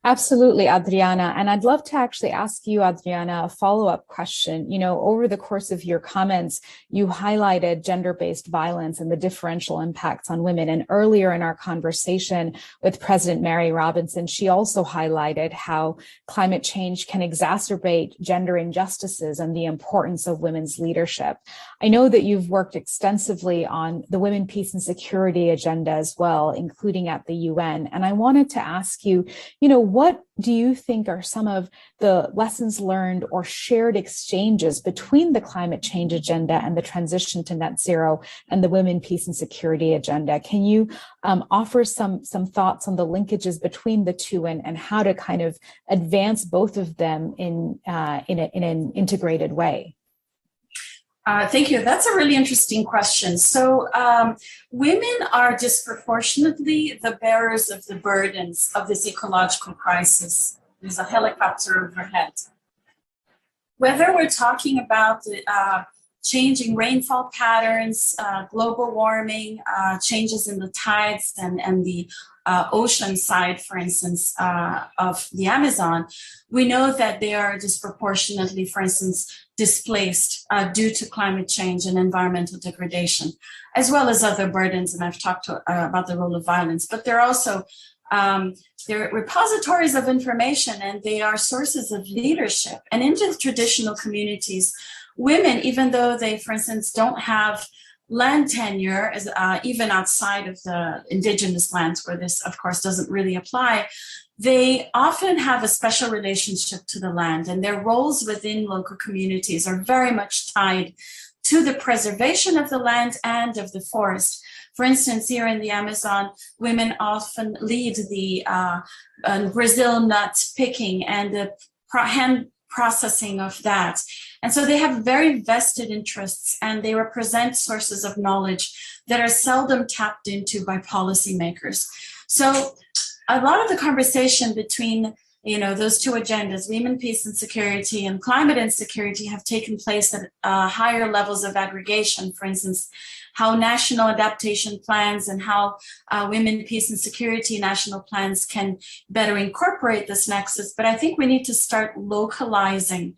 S15: Absolutely, Adriana. And I'd love to actually ask you, Adriana, a follow-up question. You know, over the course of your comments, you highlighted gender-based violence and the differential impacts on women. And earlier in our conversation with President Mary Robinson, she also highlighted how climate change can exacerbate gender injustices and the importance of women's leadership. I know that you've worked extensively on the Women, Peace and Security agenda as well, including at the UN. And I wanted to ask you, you know, what do you think are some of the lessons learned or shared exchanges between the climate change agenda and the transition to net zero and the Women, Peace and Security agenda? Can you offer some thoughts on the linkages between the two and how to kind of advance both of them in an integrated way?
S18: Thank you. That's a really interesting question. So women are disproportionately the bearers of the burdens of this ecological crisis. There's a helicopter overhead. Whether we're talking about the changing rainfall patterns, global warming, changes in the tides and the ocean side, for instance, of the Amazon, we know that they are disproportionately, for instance, displaced due to climate change and environmental degradation, as well as other burdens. And I've talked about the role of violence, but they're also they're repositories of information and they are sources of leadership. And in the traditional communities, women, even though they, for instance, don't have land tenure, as, even outside of the indigenous lands where this, of course, doesn't really apply, they often have a special relationship to the land, and their roles within local communities are very much tied to the preservation of the land and of the forest. For instance, here in the Amazon, women often lead the Brazil nut picking and the hand processing of that. And so they have very vested interests, and they represent sources of knowledge that are seldom tapped into by policymakers. So a lot of the conversation between those two agendas, women, peace and security, and climate insecurity, have taken place at higher levels of aggregation. For instance, how national adaptation plans and how women, peace and security national plans can better incorporate this nexus. But I think we need to start localizing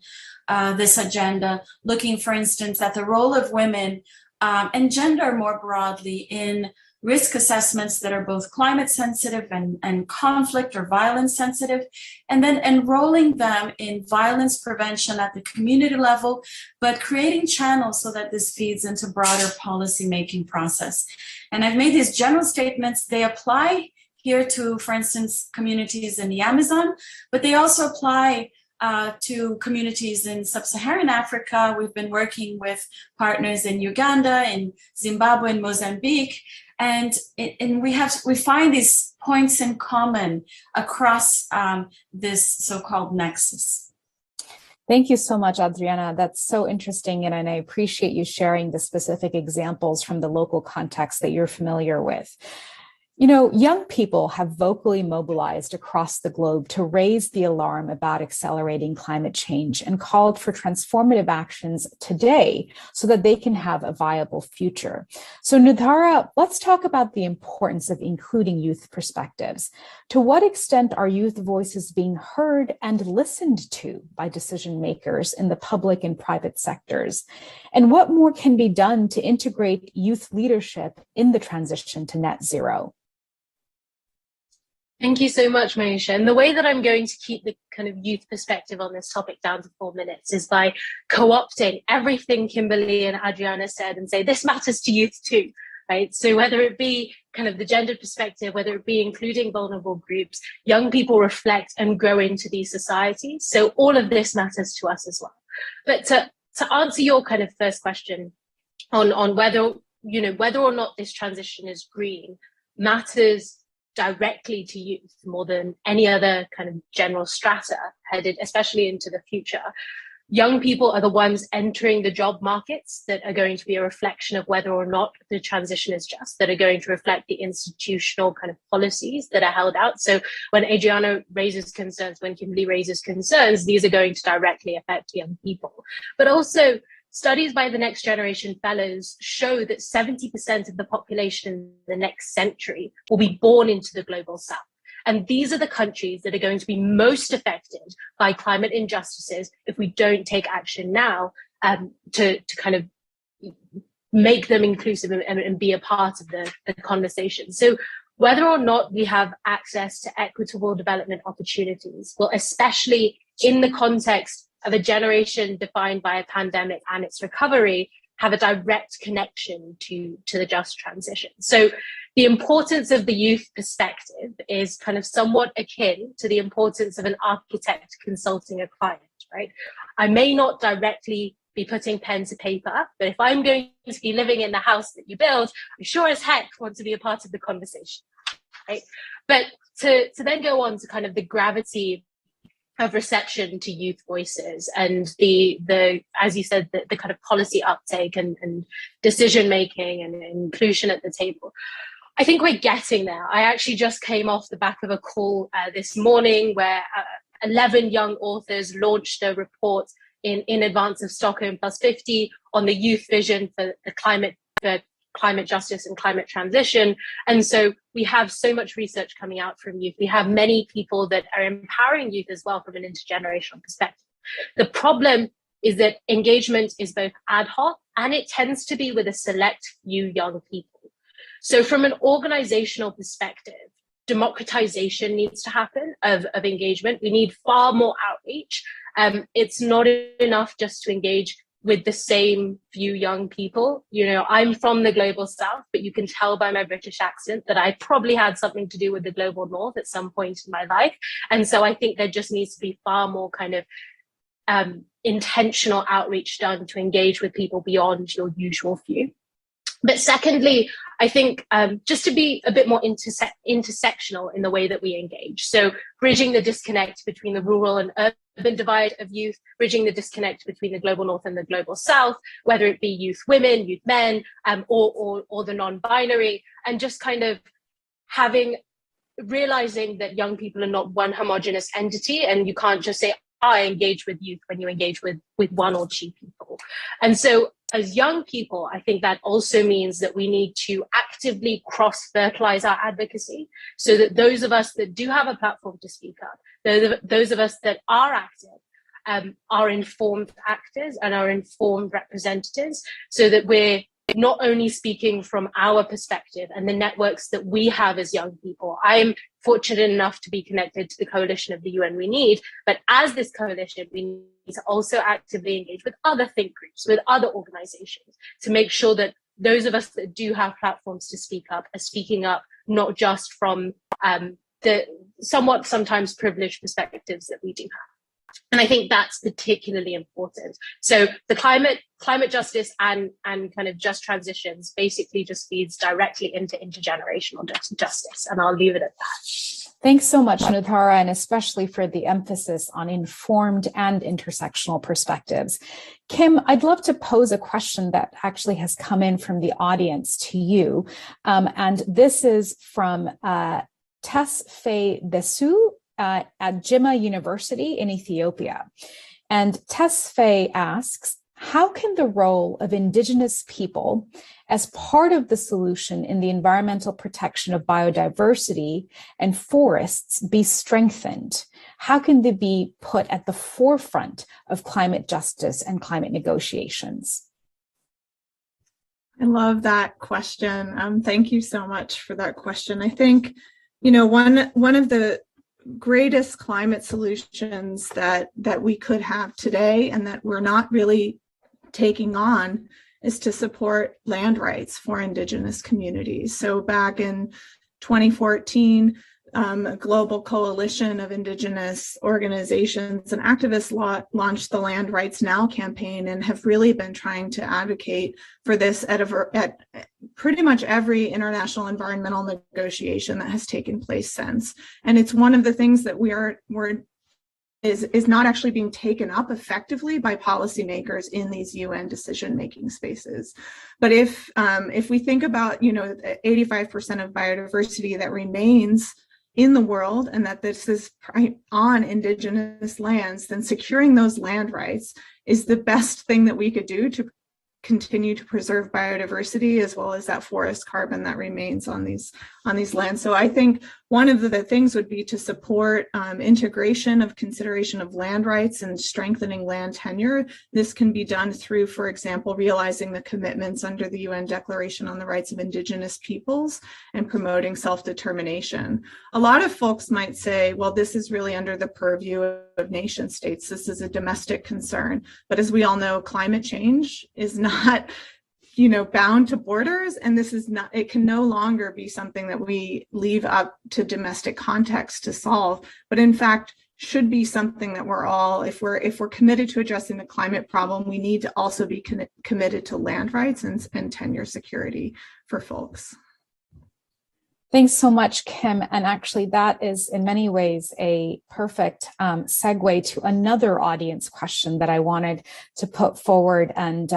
S18: this agenda, looking, for instance, at the role of women and gender more broadly in risk assessments that are both climate sensitive and conflict or violence sensitive, and then enrolling them in violence prevention at the community level, but creating channels so that this feeds into broader policy making process. And I've made these general statements. They apply here to, for instance, communities in the Amazon, but they also apply to communities in sub-Saharan Africa. We've been working with partners in Uganda, in Zimbabwe, and Mozambique, and we find these points in common across this so-called nexus.
S15: Thank you so much, Adriana. That's so interesting, and I appreciate you sharing the specific examples from the local context that you're familiar with. Young people have vocally mobilized across the globe to raise the alarm about accelerating climate change and called for transformative actions today so that they can have a viable future. So Nudhara, let's talk about the importance of including youth perspectives. To what extent are youth voices being heard and listened to by decision makers in the public and private sectors? And what more can be done to integrate youth leadership in the transition to net zero?
S19: Thank you so much, Maisha. And the way that I'm going to keep the kind of youth perspective on this topic down to 4 minutes is by co-opting everything Kimberly and Adriana said and say, this matters to youth too, right? So whether it be kind of the gender perspective, whether it be including vulnerable groups, young people reflect and grow into these societies. So all of this matters to us as well. But to answer your kind of first question on whether or not this transition is green matters directly to youth more than any other kind of general strata headed, especially into the future. Young people are the ones entering the job markets that are going to be a reflection of whether or not the transition is just, that are going to reflect the institutional kind of policies that are held out. So when Adriana raises concerns, when Kimberly raises concerns, these are going to directly affect young people. But also, studies by the Next Generation Fellows show that 70% of the population in the next century will be born into the global south. And these are the countries that are going to be most affected by climate injustices if we don't take action now to kind of make them inclusive and be a part of the conversation. So whether or not we have access to equitable development opportunities, well, especially in the context of a generation defined by a pandemic and its recovery, have a direct connection to the just transition. So the importance of the youth perspective is kind of somewhat akin to the importance of an architect consulting a client, right? I may not directly be putting pen to paper, but if I'm going to be living in the house that you build, I sure as heck want to be a part of the conversation, right? But to then go on to kind of the gravity of reception to youth voices and the as you said, the kind of policy uptake and decision making and inclusion at the table. I think we're getting there. I actually just came off the back of a call this morning where 11 young authors launched a report in advance of Stockholm Plus 50 on the youth vision for the climate justice and climate transition. And so we have so much research coming out from youth. We have many people that are empowering youth as well from an intergenerational perspective. The problem is that engagement is both ad hoc and it tends to be with a select few young people. So from an organizational perspective, democratization needs to happen of engagement. We need far more outreach. It's not enough just to engage with the same few young people. I'm from the global south, but you can tell by my British accent that I probably had something to do with the global north at some point in my life. And so I think there just needs to be far more kind of intentional outreach done to engage with people beyond your usual few. But secondly, I think just to be a bit more intersectional in the way that we engage. So bridging the disconnect between the rural and urban divide of youth, bridging the disconnect between the global north and the global south, whether it be youth women, youth men, or the non-binary, and just kind of realizing that young people are not one homogenous entity, and you can't just say, I engage with youth when you engage with one or two people. And so as young people, I think that also means that we need to actively cross-fertilize our advocacy so that those of us that do have a platform to speak up, those of us that are active, are informed actors and are informed representatives, so that we're not only speaking from our perspective and the networks that we have as young people. I'm fortunate enough to be connected to the coalition of the UN We Need, but as this coalition, we need to also actively engage with other think groups, with other organizations, to make sure that those of us that do have platforms to speak up are speaking up, not just from the somewhat sometimes privileged perspectives that we do have. And I think that's particularly important. So the climate justice and kind of just transitions basically just feeds directly into intergenerational justice. And I'll leave it at that.
S15: Thanks so much, Nuthara, and especially for the emphasis on informed and intersectional perspectives. Kim, I'd love to pose a question that actually has come in from the audience to you. And this is from Tesfaye Desu at Jimma University in Ethiopia. And Tesfaye asks, how can the role of Indigenous people as part of the solution in the environmental protection of biodiversity and forests be strengthened? How can they be put at the forefront of climate justice and climate negotiations?
S17: I love that question. Thank you so much for that question. I think, you know, one of the greatest climate solutions that we could have today and that we're not really taking on is to support land rights for Indigenous communities. So back in 2014, a global coalition of Indigenous organizations and activists launched the Land Rights Now campaign and have really been trying to advocate for this at pretty much every international environmental negotiation that has taken place since. And it's one of the things that is not actually being taken up effectively by policymakers in these UN decision-making spaces. But if we think about, you know, 85% of biodiversity that remains in the world and that this is on Indigenous lands, then securing those land rights is the best thing that we could do to continue to preserve biodiversity as well as that forest carbon that remains on these lands. So I think one of the things would be to support integration of consideration of land rights and strengthening land tenure. This can be done through, for example, realizing the commitments under the UN Declaration on the Rights of Indigenous Peoples and promoting self-determination. A lot of folks might say, well, this is really under the purview of nation states. This is a domestic concern. But as we all know, climate change is not, you know, bound to borders, and this is not, it can no longer be something that we leave up to domestic context to solve, but in fact should be something that we're all, if we're committed to addressing the climate problem, we need to also be committed to land rights and tenure security for folks.
S15: Thanks so much, Kim. And actually, that is in many ways a perfect segue to another audience question that I wanted to put forward and,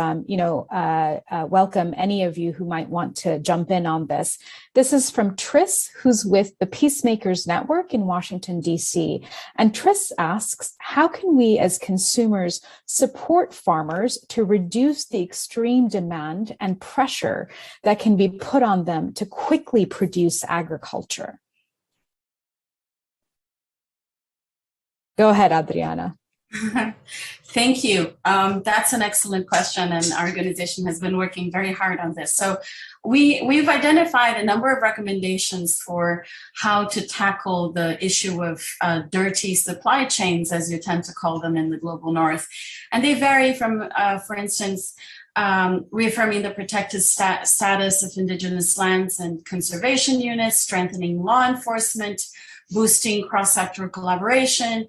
S15: welcome any of you who might want to jump in on this. This is from Tris, who's with the Peacemakers Network in Washington, D.C. And Tris asks, how can we as consumers support farmers to reduce the extreme demand and pressure that can be put on them to quickly produce agriculture? Go ahead, Adriana.
S18: Thank you. That's an excellent question, and our organization has been working very hard on this. So we've identified a number of recommendations for how to tackle the issue of dirty supply chains, as you tend to call them in the global north. And they vary from, for instance, reaffirming the protected status of Indigenous lands and conservation units, strengthening law enforcement, boosting cross-sector collaboration,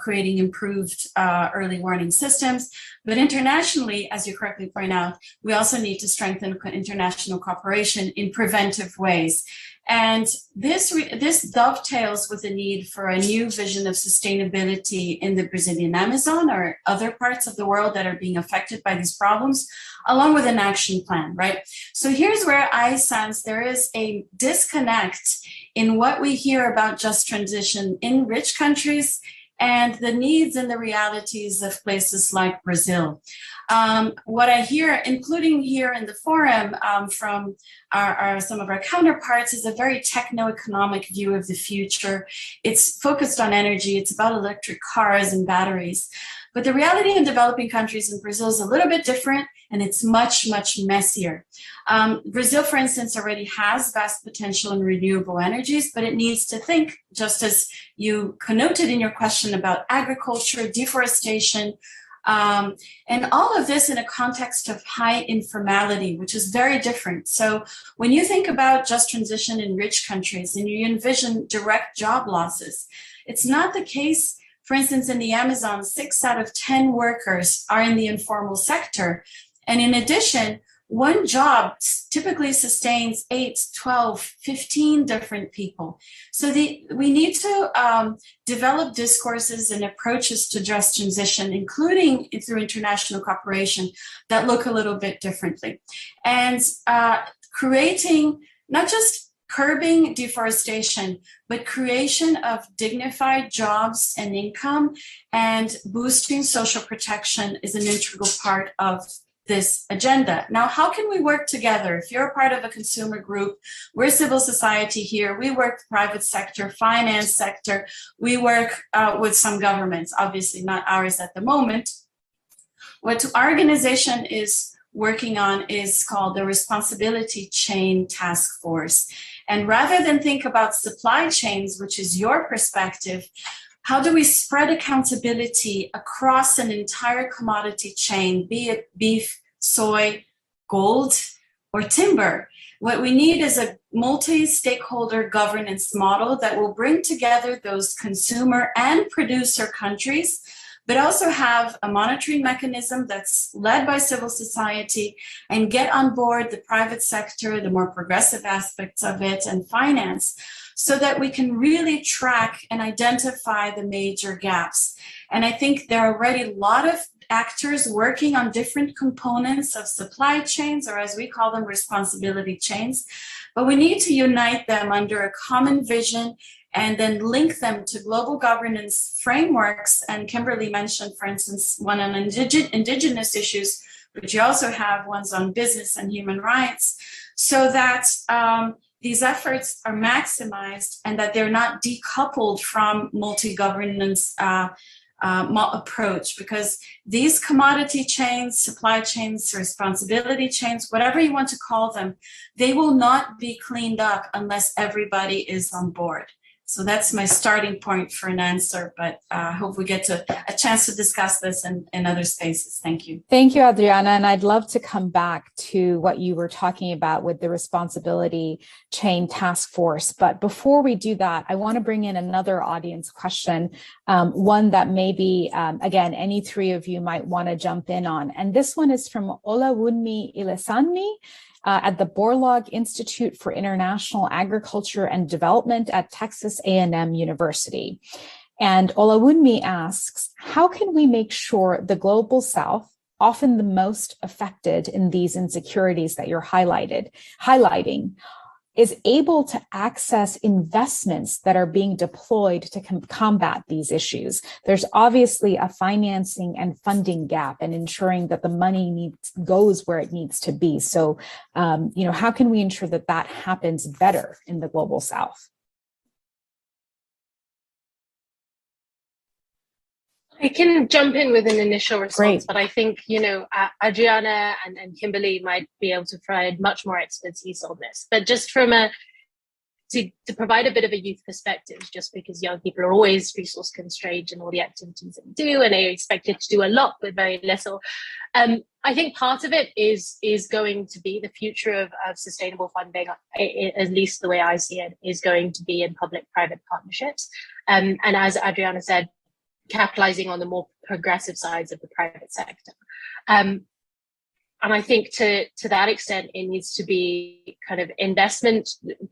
S18: creating improved early warning systems. But internationally, as you correctly point out, we also need to strengthen international cooperation in preventive ways. And this dovetails with the need for a new vision of sustainability in the Brazilian Amazon or other parts of the world that are being affected by these problems, along with an action plan, right? So here's where I sense there is a disconnect in what we hear about just transition in rich countries and the needs and the realities of places like Brazil. What I hear, including here in the forum from some of our counterparts, is a very techno-economic view of the future. It's focused on energy. It's about electric cars and batteries. But the reality in developing countries in Brazil is a little bit different, and it's much, much messier. Brazil, for instance, already has vast potential in renewable energies, but it needs to think, just as you connoted in your question about agriculture, deforestation, and all of this in a context of high informality, which is very different. So when you think about just transition in rich countries and you envision direct job losses, it's not the case. For instance, in the Amazon, 6 out of 10 workers are in the informal sector. And in addition, one job typically sustains 8, 12, 15 different people. So we need to develop discourses and approaches to just transition, including through international cooperation, that look a little bit differently. And creating not just curbing deforestation, but creation of dignified jobs and income and boosting social protection is an integral part of this agenda. Now, how can we work together? If you're a part of a consumer group, we're civil society here. We work private sector, finance sector. We work with some governments, obviously not ours at the moment. What our organization is working on is called the Responsibility Chain Task Force. And rather than think about supply chains, which is your perspective, how do we spread accountability across an entire commodity chain, be it beef, soy, gold, or timber? What we need is a multi-stakeholder governance model that will bring together those consumer and producer countries, but also have a monitoring mechanism that's led by civil society and get on board the private sector, the more progressive aspects of it, and finance, so that we can really track and identify the major gaps. And I think there are already a lot of actors working on different components of supply chains, or as we call them, responsibility chains. But we need to unite them under a common vision and then link them to global governance frameworks. And Kimberly mentioned, for instance, one on indigenous issues, but you also have ones on business and human rights, so that these efforts are maximized and that they're not decoupled from multi-governance approach, because these commodity chains, supply chains, responsibility chains, whatever you want to call them, they will not be cleaned up unless everybody is on board. So that's my starting point for an answer, but I hope we get a chance to discuss this in other spaces. Thank you.
S15: Thank you, Adriana. And I'd love to come back to what you were talking about with the Responsibility Chain Task Force. But before we do that, I want to bring in another audience question, one that maybe, again, any three of you might want to jump in on. And this one is from Olawunmi Ilesani, at the Borlaug Institute for International Agriculture and Development at Texas A&M University. And Olawunmi asks, how can we make sure the Global South, often the most affected in these insecurities that you're highlighting, is able to access investments that are being deployed to combat these issues? There's obviously a financing and funding gap, and ensuring that the money goes where it needs to be. So, how can we ensure that that happens better in the Global South?
S19: I can jump in with an initial response,
S15: Great.
S19: but I think, Adriana and Kimberly might be able to provide much more expertise on this. But just from a to provide a bit of a youth perspective, just because young people are always resource constrained in all the activities they do, and they're expected to do a lot with very little. I think part of it is going to be the future of sustainable funding, at least the way I see it, is going to be in public-private partnerships. And as Adriana said, capitalizing on the more progressive sides of the private sector. And I think to that extent, it needs to be kind of investment,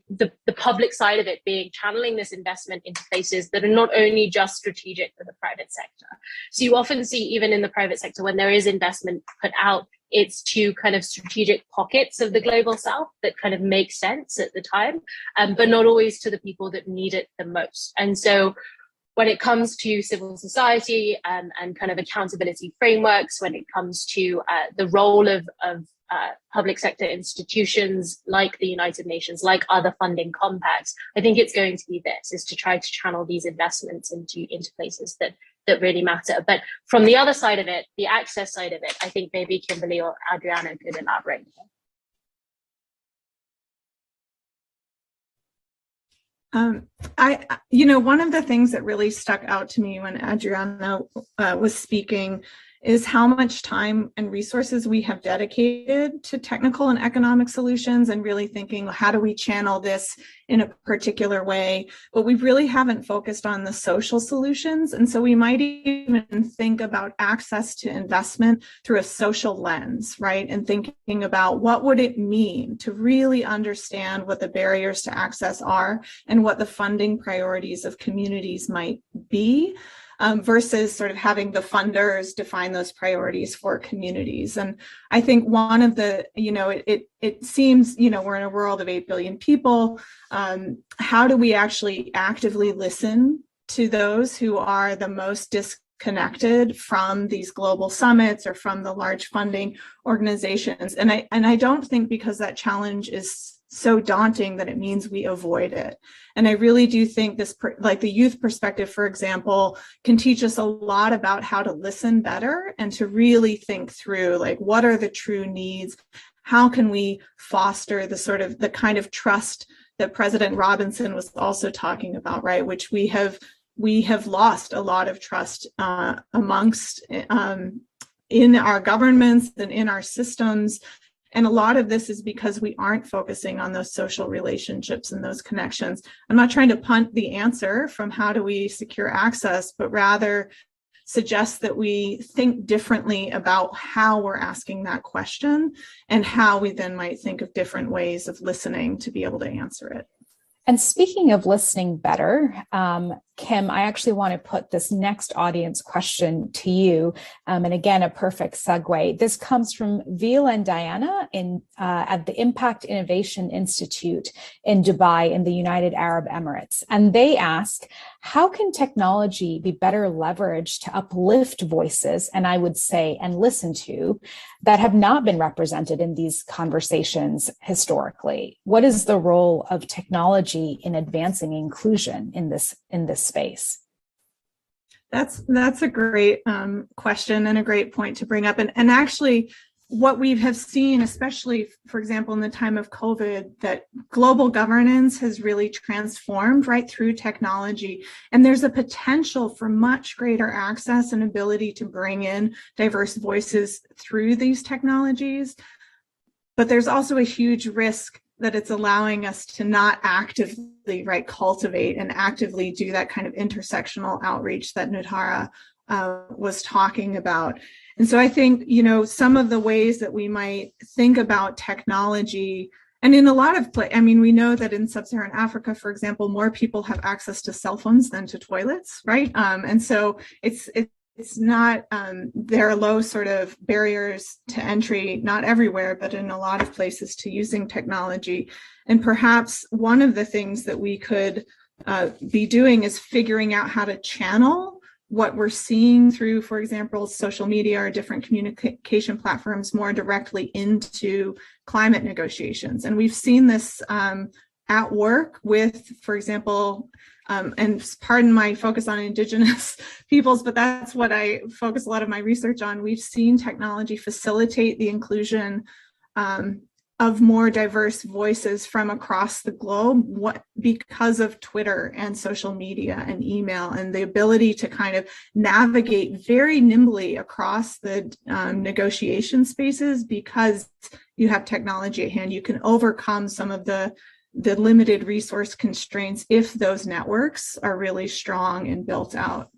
S19: the public side of it being channeling this investment into places that are not only just strategic for the private sector. So you often see, even in the private sector, when there is investment put out, it's to kind of strategic pockets of the global south that kind of make sense at the time, but not always to the people that need it the most. And so when it comes to civil society and kind of accountability frameworks, when it comes to the role of public sector institutions like the United Nations, like other funding compacts, I think it's going to be this, is to try to channel these investments into places that really matter. But from the other side of it, the access side of it, I think maybe Kimberly or Adriana could elaborate.
S17: One of the things that really stuck out to me when Adriana was speaking is how much time and resources we have dedicated to technical and economic solutions and really thinking, how do we channel this in a particular way? But we really haven't focused on the social solutions. And so we might even think about access to investment through a social lens, right? And thinking about what would it mean to really understand what the barriers to access are and what the funding priorities of communities might be. Versus sort of having the funders define those priorities for communities. And I think one of the, it seems, we're in a world of 8 billion people. How do we actually actively listen to those who are the most disconnected from these global summits or from the large funding organizations? And I don't think because that challenge is so daunting that it means we avoid it. And I really do think this, like the youth perspective, for example, can teach us a lot about how to listen better and to really think through, like, what are the true needs? How can we foster the kind of trust that President Robinson was also talking about, right? Which we have lost a lot of trust amongst in our governments and in our systems. And a lot of this is because we aren't focusing on those social relationships and those connections. I'm not trying to punt the answer from how do we secure access, but rather suggest that we think differently about how we're asking that question and how we then might think of different ways of listening to be able to answer it.
S15: And speaking of listening better, Kim, I actually want to put this next audience question to you. And again, a perfect segue. This comes from Veal and Diana at the Impact Innovation Institute in Dubai in the United Arab Emirates. And they ask, how can technology be better leveraged to uplift voices, and I would say, and listen to, that have not been represented in these conversations historically? What is the role of technology in advancing inclusion in this space?
S17: That's a great question and a great point to bring up. And actually, what we have seen, especially, for example, in the time of COVID, that global governance has really transformed right through technology. And there's a potential for much greater access and ability to bring in diverse voices through these technologies. But there's also a huge risk that it's allowing us to not actively cultivate and actively do that kind of intersectional outreach that Nutara was talking about. And so I think, some of the ways that we might think about technology, and in a lot of we know that in sub-Saharan Africa, for example, more people have access to cell phones than to toilets, right? And so it's not, there are low sort of barriers to entry, not everywhere, but in a lot of places, to using technology. And perhaps one of the things that we could be doing is figuring out how to channel what we're seeing through, for example, social media or different communication platforms more directly into climate negotiations. And we've seen this at work with, for example, and pardon my focus on indigenous peoples, but that's what I focus a lot of my research on. We've seen technology facilitate the inclusion of more diverse voices from across the globe, because of Twitter and social media and email, and the ability to kind of navigate very nimbly across the negotiation spaces. Because you have technology at hand, you can overcome some of the limited resource constraints if those networks are really strong and built out.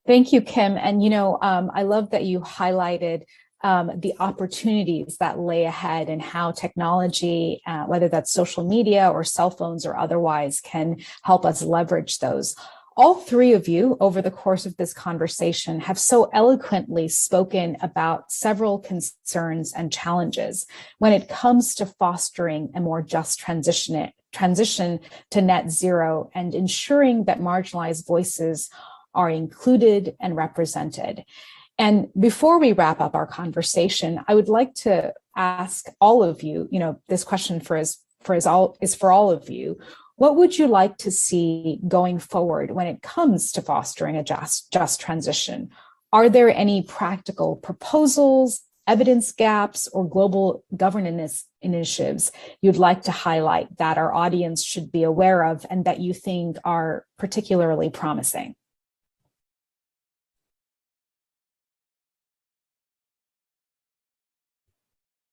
S15: Thank you, Kim. And, I love that you highlighted the opportunities that lay ahead and how technology, whether that's social media or cell phones or otherwise, can help us leverage those. All three of you over the course of this conversation have so eloquently spoken about several concerns and challenges when it comes to fostering a more just transition to net zero and ensuring that marginalized voices are included and represented. And before we wrap up our conversation, I would like to ask all of you, this question is for all of you. What would you like to see going forward when it comes to fostering a just transition? Are there any practical proposals, evidence gaps, or global governance initiatives you'd like to highlight that our audience should be aware of and that you think are particularly promising?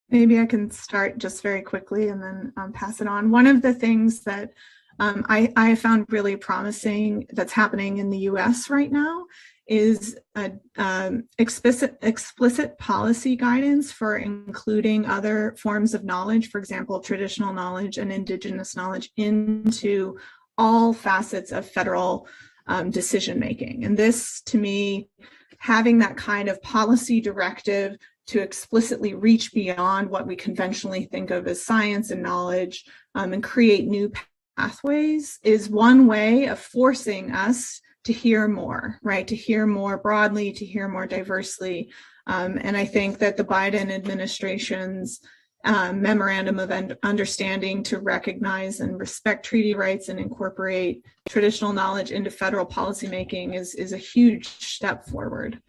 S17: Maybe I can start just very quickly and then pass it on. One of the things that I found really promising that's happening in the US right now is explicit policy guidance for including other forms of knowledge, for example, traditional knowledge and indigenous knowledge, into all facets of federal decision making. And this, to me, having that kind of policy directive to explicitly reach beyond what we conventionally think of as science and knowledge and create new pathways is one way of forcing us to hear more, right? To hear more broadly, to hear more diversely. And I think that the Biden administration's memorandum of understanding to recognize and respect treaty rights and incorporate traditional knowledge into federal policymaking is a huge step forward.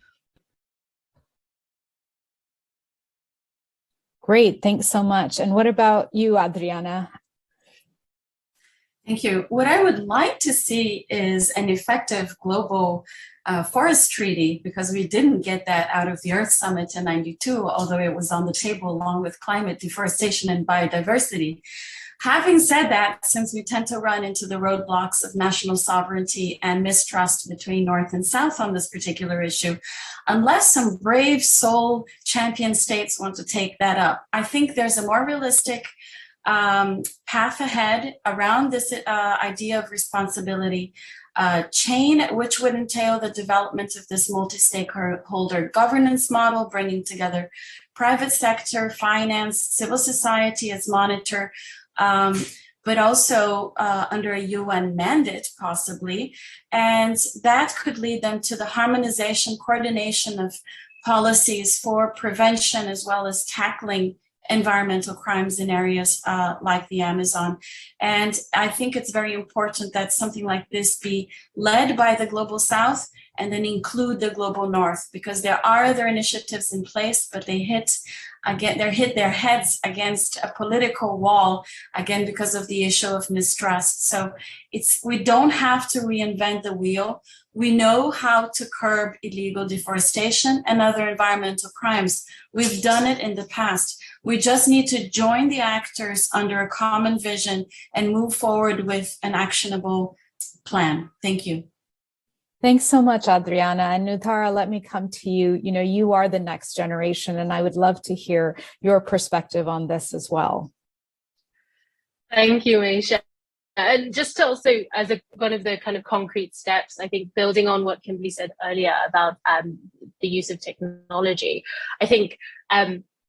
S15: Great, thanks so much. And what about you, Adriana?
S18: Thank you. What I would like to see is an effective global forest treaty, because we didn't get that out of the Earth Summit in '92, although it was on the table along with climate, deforestation, and biodiversity. Having said that, since we tend to run into the roadblocks of national sovereignty and mistrust between North and South on this particular issue, unless some brave soul champion states want to take that up, I think there's a more realistic path ahead around this idea of responsibility chain, which would entail the development of this multi-stakeholder governance model, bringing together private sector, finance, civil society as monitor, but also under a UN mandate, possibly. And that could lead them to the harmonization, coordination of policies for prevention, as well as tackling environmental crimes in areas like the Amazon. And I think it's very important that something like this be led by the Global South and then include the Global North, because there are other initiatives in place, but they hit their heads against a political wall, again, because of the issue of mistrust. So we don't have to reinvent the wheel. We know how to curb illegal deforestation and other environmental crimes. We've done it in the past. We just need to join the actors under a common vision and move forward with an actionable plan. Thank you.
S15: Thanks so much, Adriana. And Nutara, let me come to you. You are the next generation, and I would love to hear your perspective on this as well.
S19: Thank you, Aisha. And just to also, as one of the kind of concrete steps, I think building on what Kimberly said earlier about the use of technology, I think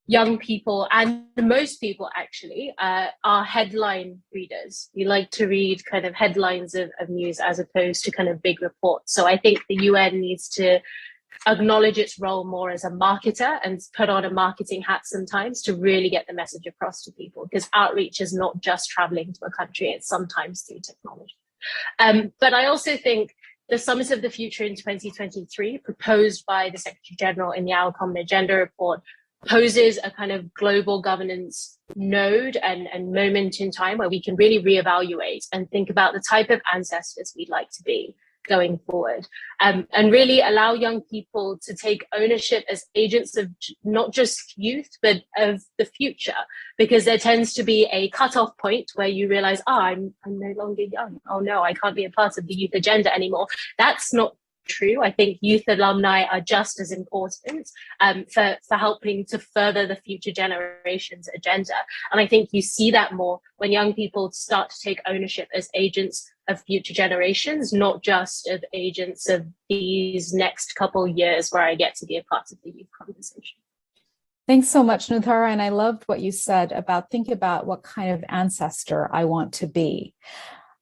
S19: young people and most people actually are headline readers. We like to read kind of headlines of news as opposed to kind of big reports. So I think the UN needs to acknowledge its role more as a marketer and put on a marketing hat sometimes to really get the message across to people, because outreach is not just traveling to a country, it's sometimes through technology. But I also think the Summit of the Future in 2023, proposed by the Secretary General in the Our Common Agenda report, poses a kind of global governance node and moment in time where we can really reevaluate and think about the type of ancestors we'd like to be going forward, and really allow young people to take ownership as agents of not just youth, but of the future, because there tends to be a cutoff point where you realize, I'm no longer young. Oh no, I can't be a part of the youth agenda anymore. That's not true. I think youth alumni are just as important for helping to further the future generations agenda. And I think you see that more when young people start to take ownership as agents of future generations, not just of agents of these next couple years where I get to be a part of the youth conversation.
S15: Thanks so much, Nuthara. And I loved what you said about think about what kind of ancestor I want to be.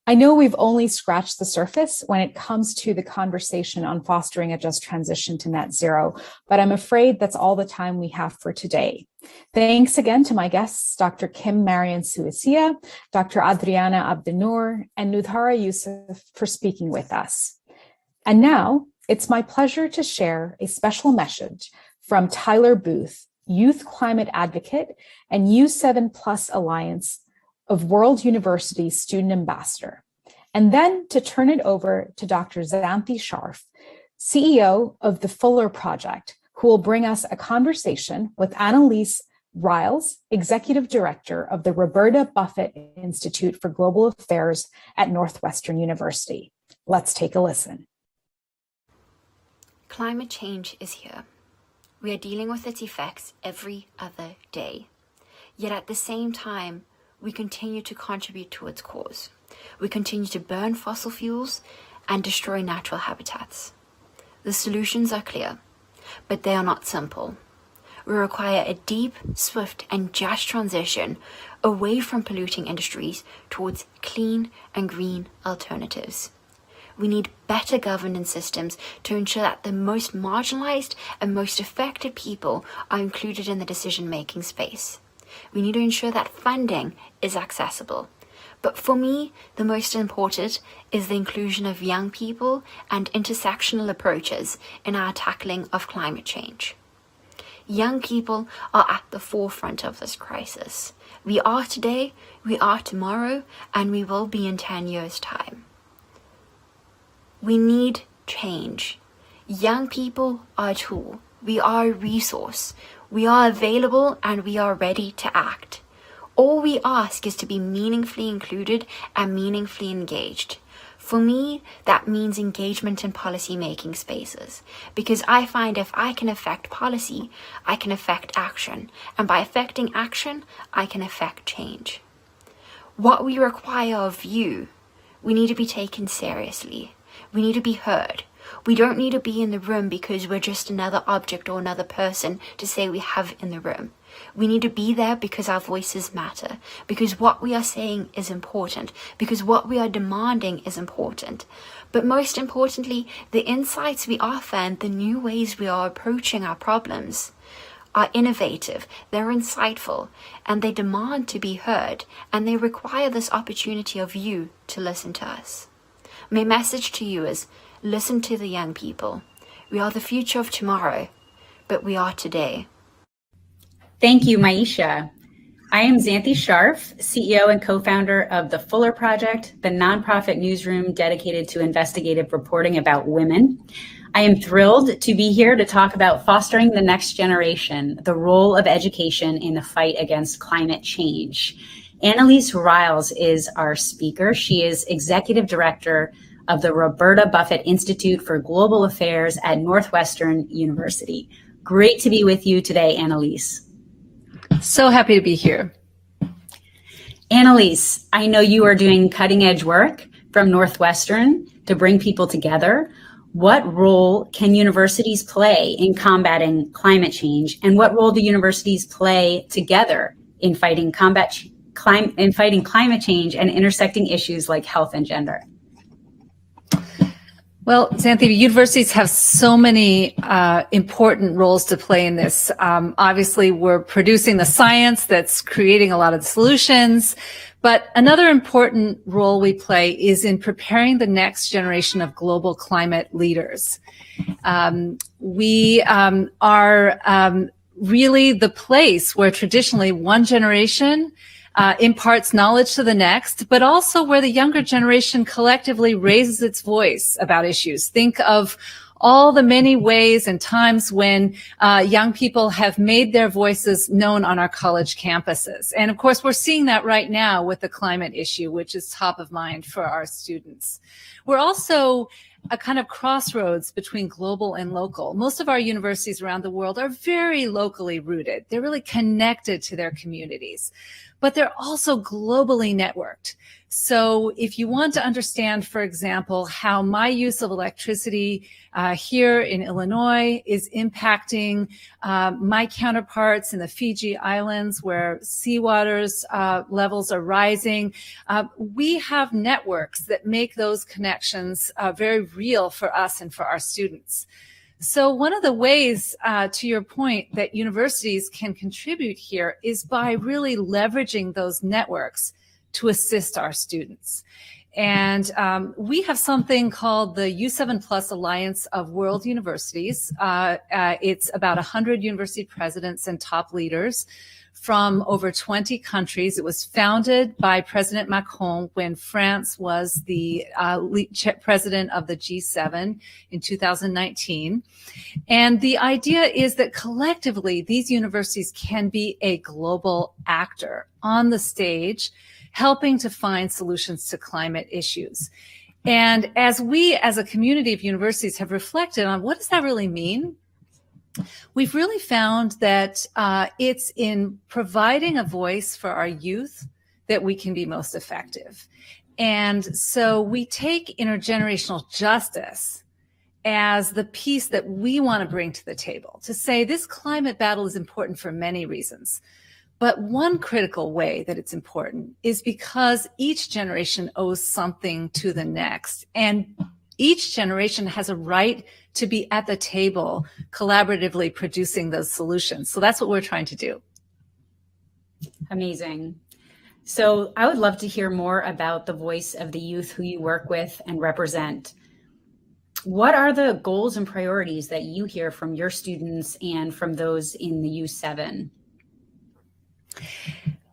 S15: I know we've only scratched the surface when it comes to the conversation on fostering a just transition to net zero, but I'm afraid that's all the time we have for today. Thanks again to my guests, Dr. Kim Marian Suecia, Dr. Adriana Abdenour, and Nuthara Youssef for speaking with us. And now it's my pleasure to share a special message from Tyler Booth, Youth Climate Advocate and U7+ Alliance of World University Student Ambassador, and then to turn it over to Dr. Xanthi Sharf, CEO of the Fuller Project, who will bring us a conversation with Annalise Riles, Executive Director of the Roberta Buffett Institute for Global Affairs at Northwestern University. Let's take a listen.
S20: Climate change is here. We are dealing with its effects every other day. Yet at the same time, we continue to contribute to its cause. We continue to burn fossil fuels and destroy natural habitats. The solutions are clear, but they are not simple. We require a deep, swift, and just transition away from polluting industries towards clean and green alternatives. We need better governance systems to ensure that the most marginalized and most affected people are included in the decision-making space. We need to ensure that funding is accessible. But for me, the most important is the inclusion of young people and intersectional approaches in our tackling of climate change. Young people are at the forefront of this crisis. We are today, we are tomorrow, and we will be in 10 years' time. We need change. Young people are a tool. We are a resource. We are available and we are ready to act. All we ask is to be meaningfully included and meaningfully engaged. For me, that means engagement in policy-making spaces, because I find if I can affect policy, I can affect action, and by affecting action, I can affect change. What we require of you, we need to be taken seriously. We need to be heard. We don't need to be in the room because we're just another object or another person to say we have in the room. We need to be there because our voices matter, because what we are saying is important, because what we are demanding is important. But most importantly, the insights we offer and the new ways we are approaching our problems are innovative, they're insightful, and they demand to be heard, and they require this opportunity of you to listen to us. My message to you is, listen to the young people. We are the future of tomorrow, but we are today.
S21: Thank you, Maisha. I am Xanthi Sharf, CEO and co-founder of the Fuller Project, the nonprofit newsroom dedicated to investigative reporting about women. I am thrilled to be here to talk about fostering the next generation, the role of education in the fight against climate change. Annalise Riles is our speaker. She is Executive Director of the Roberta Buffett Institute for Global Affairs at Northwestern University. Great to be with you today, Annalise.
S3: So happy to be here.
S21: Annalise, I know you are doing cutting edge work from Northwestern to bring people together. What role can universities play in combating climate change, and what role do universities play together in fighting climate change and intersecting issues like health and gender?
S3: Well, Xanthi, universities have so many important roles to play in this. Obviously, we're producing the science that's creating a lot of the solutions, but another important role we play is in preparing the next generation of global climate leaders. We are really the place where traditionally one generation imparts knowledge to the next, but also where the younger generation collectively raises its voice about issues. Think of all the many ways and times when young people have made their voices known on our college campuses. And of course, we're seeing that right now with the climate issue, which is top of mind for our students. We're also a kind of crossroads between global and local. Most of our universities around the world are very locally rooted. They're really connected to their communities, but they're also globally networked. So if you want to understand, for example, how my use of electricity here in Illinois is impacting my counterparts in the Fiji Islands where seawaters levels are rising, we have networks that make those connections very real for us and for our students. So one of the ways, to your point, that universities can contribute here is by really leveraging those networks to assist our students. And we have something called the U7 Plus Alliance of World Universities. It's about 100 university presidents and top leaders from over 20 countries. It was founded by President Macron when France was the president of the G7 in 2019. And the idea is that collectively, these universities can be a global actor on the stage, helping to find solutions to climate issues. And as we, as a community of universities, have reflected on what does that really mean, we've really found that it's in providing a voice for our youth that we can be most effective. And so we take intergenerational justice as the piece that we want to bring to the table, to say this climate battle is important for many reasons. But one critical way that it's important is because each generation owes something to the next. And each generation has a right to be at the table collaboratively producing those solutions. So that's what we're trying to do.
S21: Amazing. So I would love to hear more about the voice of the youth who you work with and represent. What are the goals and priorities that you hear from your students and from those in the U7?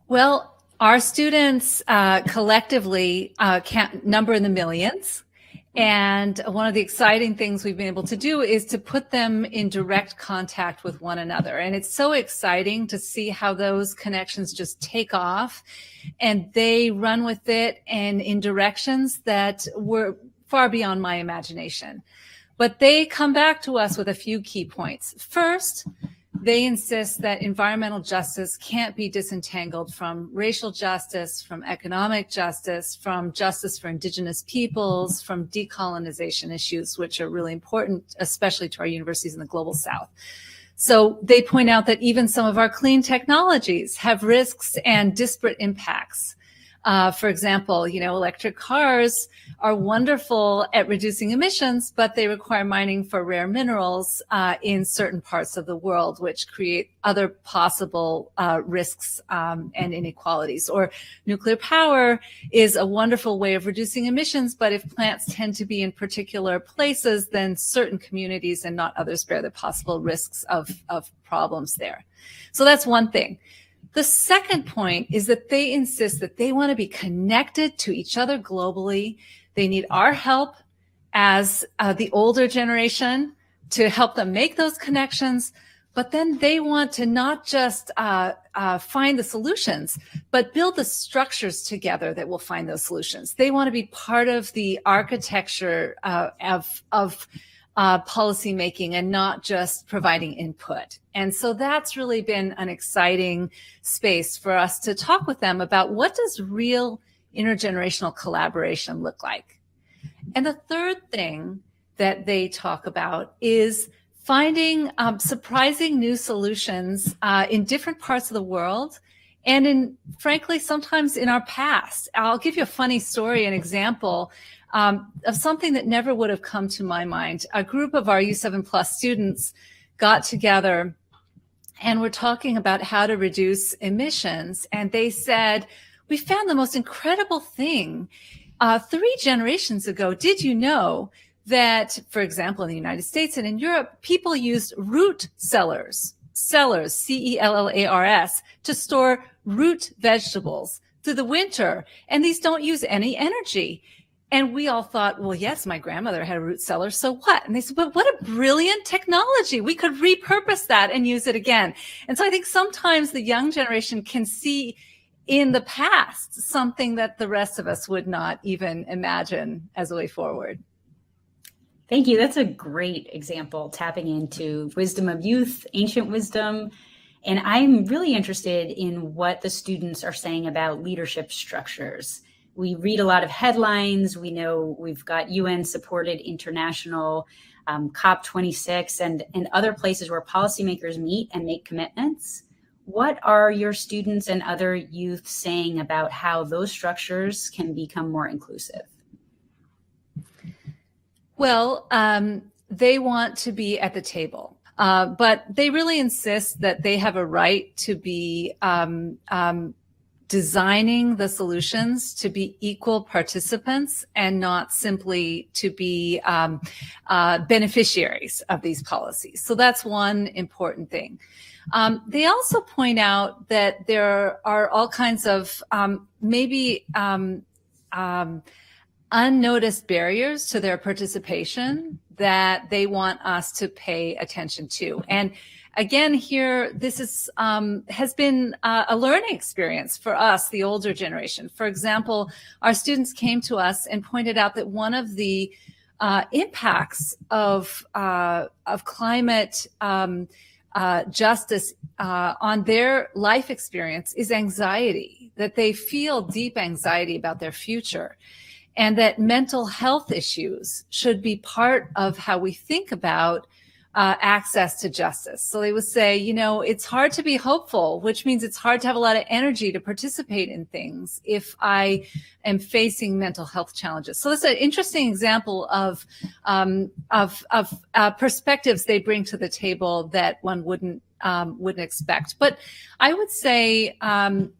S3: Well, our students collectively can't number in the millions. And one of the exciting things we've been able to do is to put them in direct contact with one another. And it's so exciting to see how those connections just take off and they run with it and in directions that were far beyond my imagination. But they come back to us with a few key points. First, they insist that environmental justice can't be disentangled from racial justice, from economic justice, from justice for indigenous peoples, from decolonization issues, which are really important, especially to our universities in the global South. So they point out that even some of our clean technologies have risks and disparate impacts. For example, electric cars are wonderful at reducing emissions, but they require mining for rare minerals in certain parts of the world, which create other possible risks and inequalities. Or nuclear power is a wonderful way of reducing emissions, but if plants tend to be in particular places, then certain communities and not others bear the possible risks of problems there. So that's one thing. The second point is that they insist that they want to be connected to each other globally. They need our help as the older generation to help them make those connections, but then they want to not just find the solutions, but build the structures together that will find those solutions. They want to be part of the architecture of policy making and not just providing input. And so that's really been an exciting space for us to talk with them about what does real intergenerational collaboration look like. And the third thing that they talk about is finding surprising new solutions in different parts of the world and in, frankly, sometimes in our past. I'll give you a funny story, an example of something that never would have come to my mind. A group of our U7 Plus students got together and were talking about how to reduce emissions. And they said, we found the most incredible thing. 3 generations ago, did you know that, for example, in the United States and in Europe, people used root cellars cellars, C-E-L-L-A-R-S, to store root vegetables through the winter. And these don't use any energy. And we all thought, well, yes, my grandmother had a root cellar, so what? And they said, but what a brilliant technology. We could repurpose that and use it again. And so I think sometimes the young generation can see in the past something that the rest of us would not even imagine as a way forward.
S21: Thank you. That's a great example, tapping into wisdom of youth, ancient wisdom. And I'm really interested in what the students are saying about leadership structures. We read a lot of headlines. We know we've got UN supported international COP26 and other places where policymakers meet and make commitments. What are your students and other youth saying about how those structures can become more inclusive?
S3: Well, they want to be at the table, but they really insist that they have a right to be designing the solutions, to be equal participants and not simply to be beneficiaries of these policies. So that's one important thing. They also point out that there are all kinds of unnoticed barriers to their participation that they want us to pay attention to. And again, here, this is, has been a learning experience for us, the older generation. For example, our students came to us and pointed out that one of the impacts of climate justice on their life experience is anxiety, that they feel deep anxiety about their future, and that mental health issues should be part of how we think about access to justice. So they would say, you know, it's hard to be hopeful, which means it's hard to have a lot of energy to participate in things if I am facing mental health challenges. So that's an interesting example of perspectives they bring to the table that one wouldn't expect. But I would say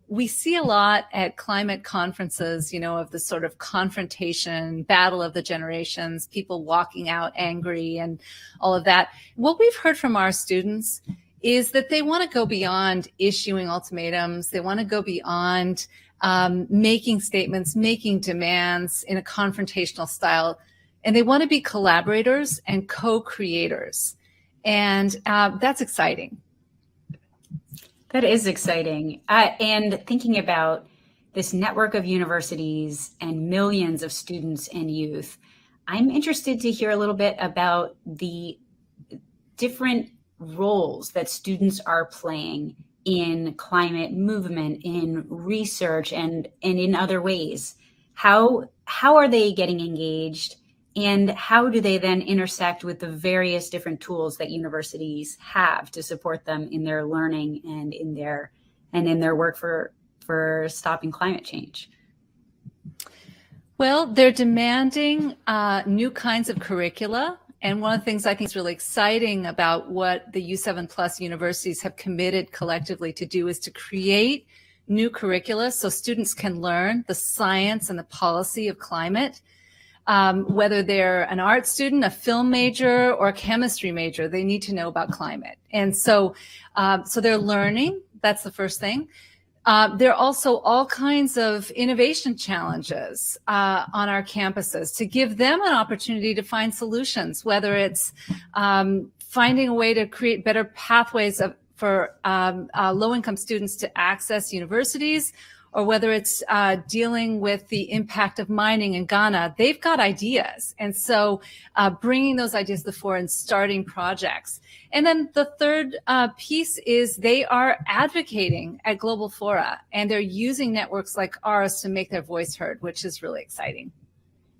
S3: we see a lot at climate conferences, you know, of the sort of confrontation, battle of the generations, people walking out angry and all of that. What we've heard from our students is that they want to go beyond issuing ultimatums. They want to go beyond making statements, making demands in a confrontational style. And they want to be collaborators and co-creators. And that's exciting.
S21: That is exciting. And thinking about this network of universities and millions of students and youth, I'm interested to hear a little bit about the different roles that students are playing in climate movement, in research, and in other ways. How are they getting engaged? And how do they then intersect with the various different tools that universities have to support them in their learning and in their work for stopping climate change?
S3: Well, they're demanding new kinds of curricula. And one of the things I think is really exciting about what the U7 Plus universities have committed collectively to do is to create new curricula so students can learn the science and the policy of climate. Whether they're an art student, a film major, or a chemistry major, they need to know about climate. And so they're learning. That's the first thing. There are also all kinds of innovation challenges on our campuses to give them an opportunity to find solutions, whether it's finding a way to create better pathways for low-income students to access universities, or whether it's dealing with the impact of mining in Ghana. They've got ideas. And so bringing those ideas to the fore and starting projects. And then the third piece is they are advocating at global fora, and they're using networks like ours to make their voice heard, which is really exciting.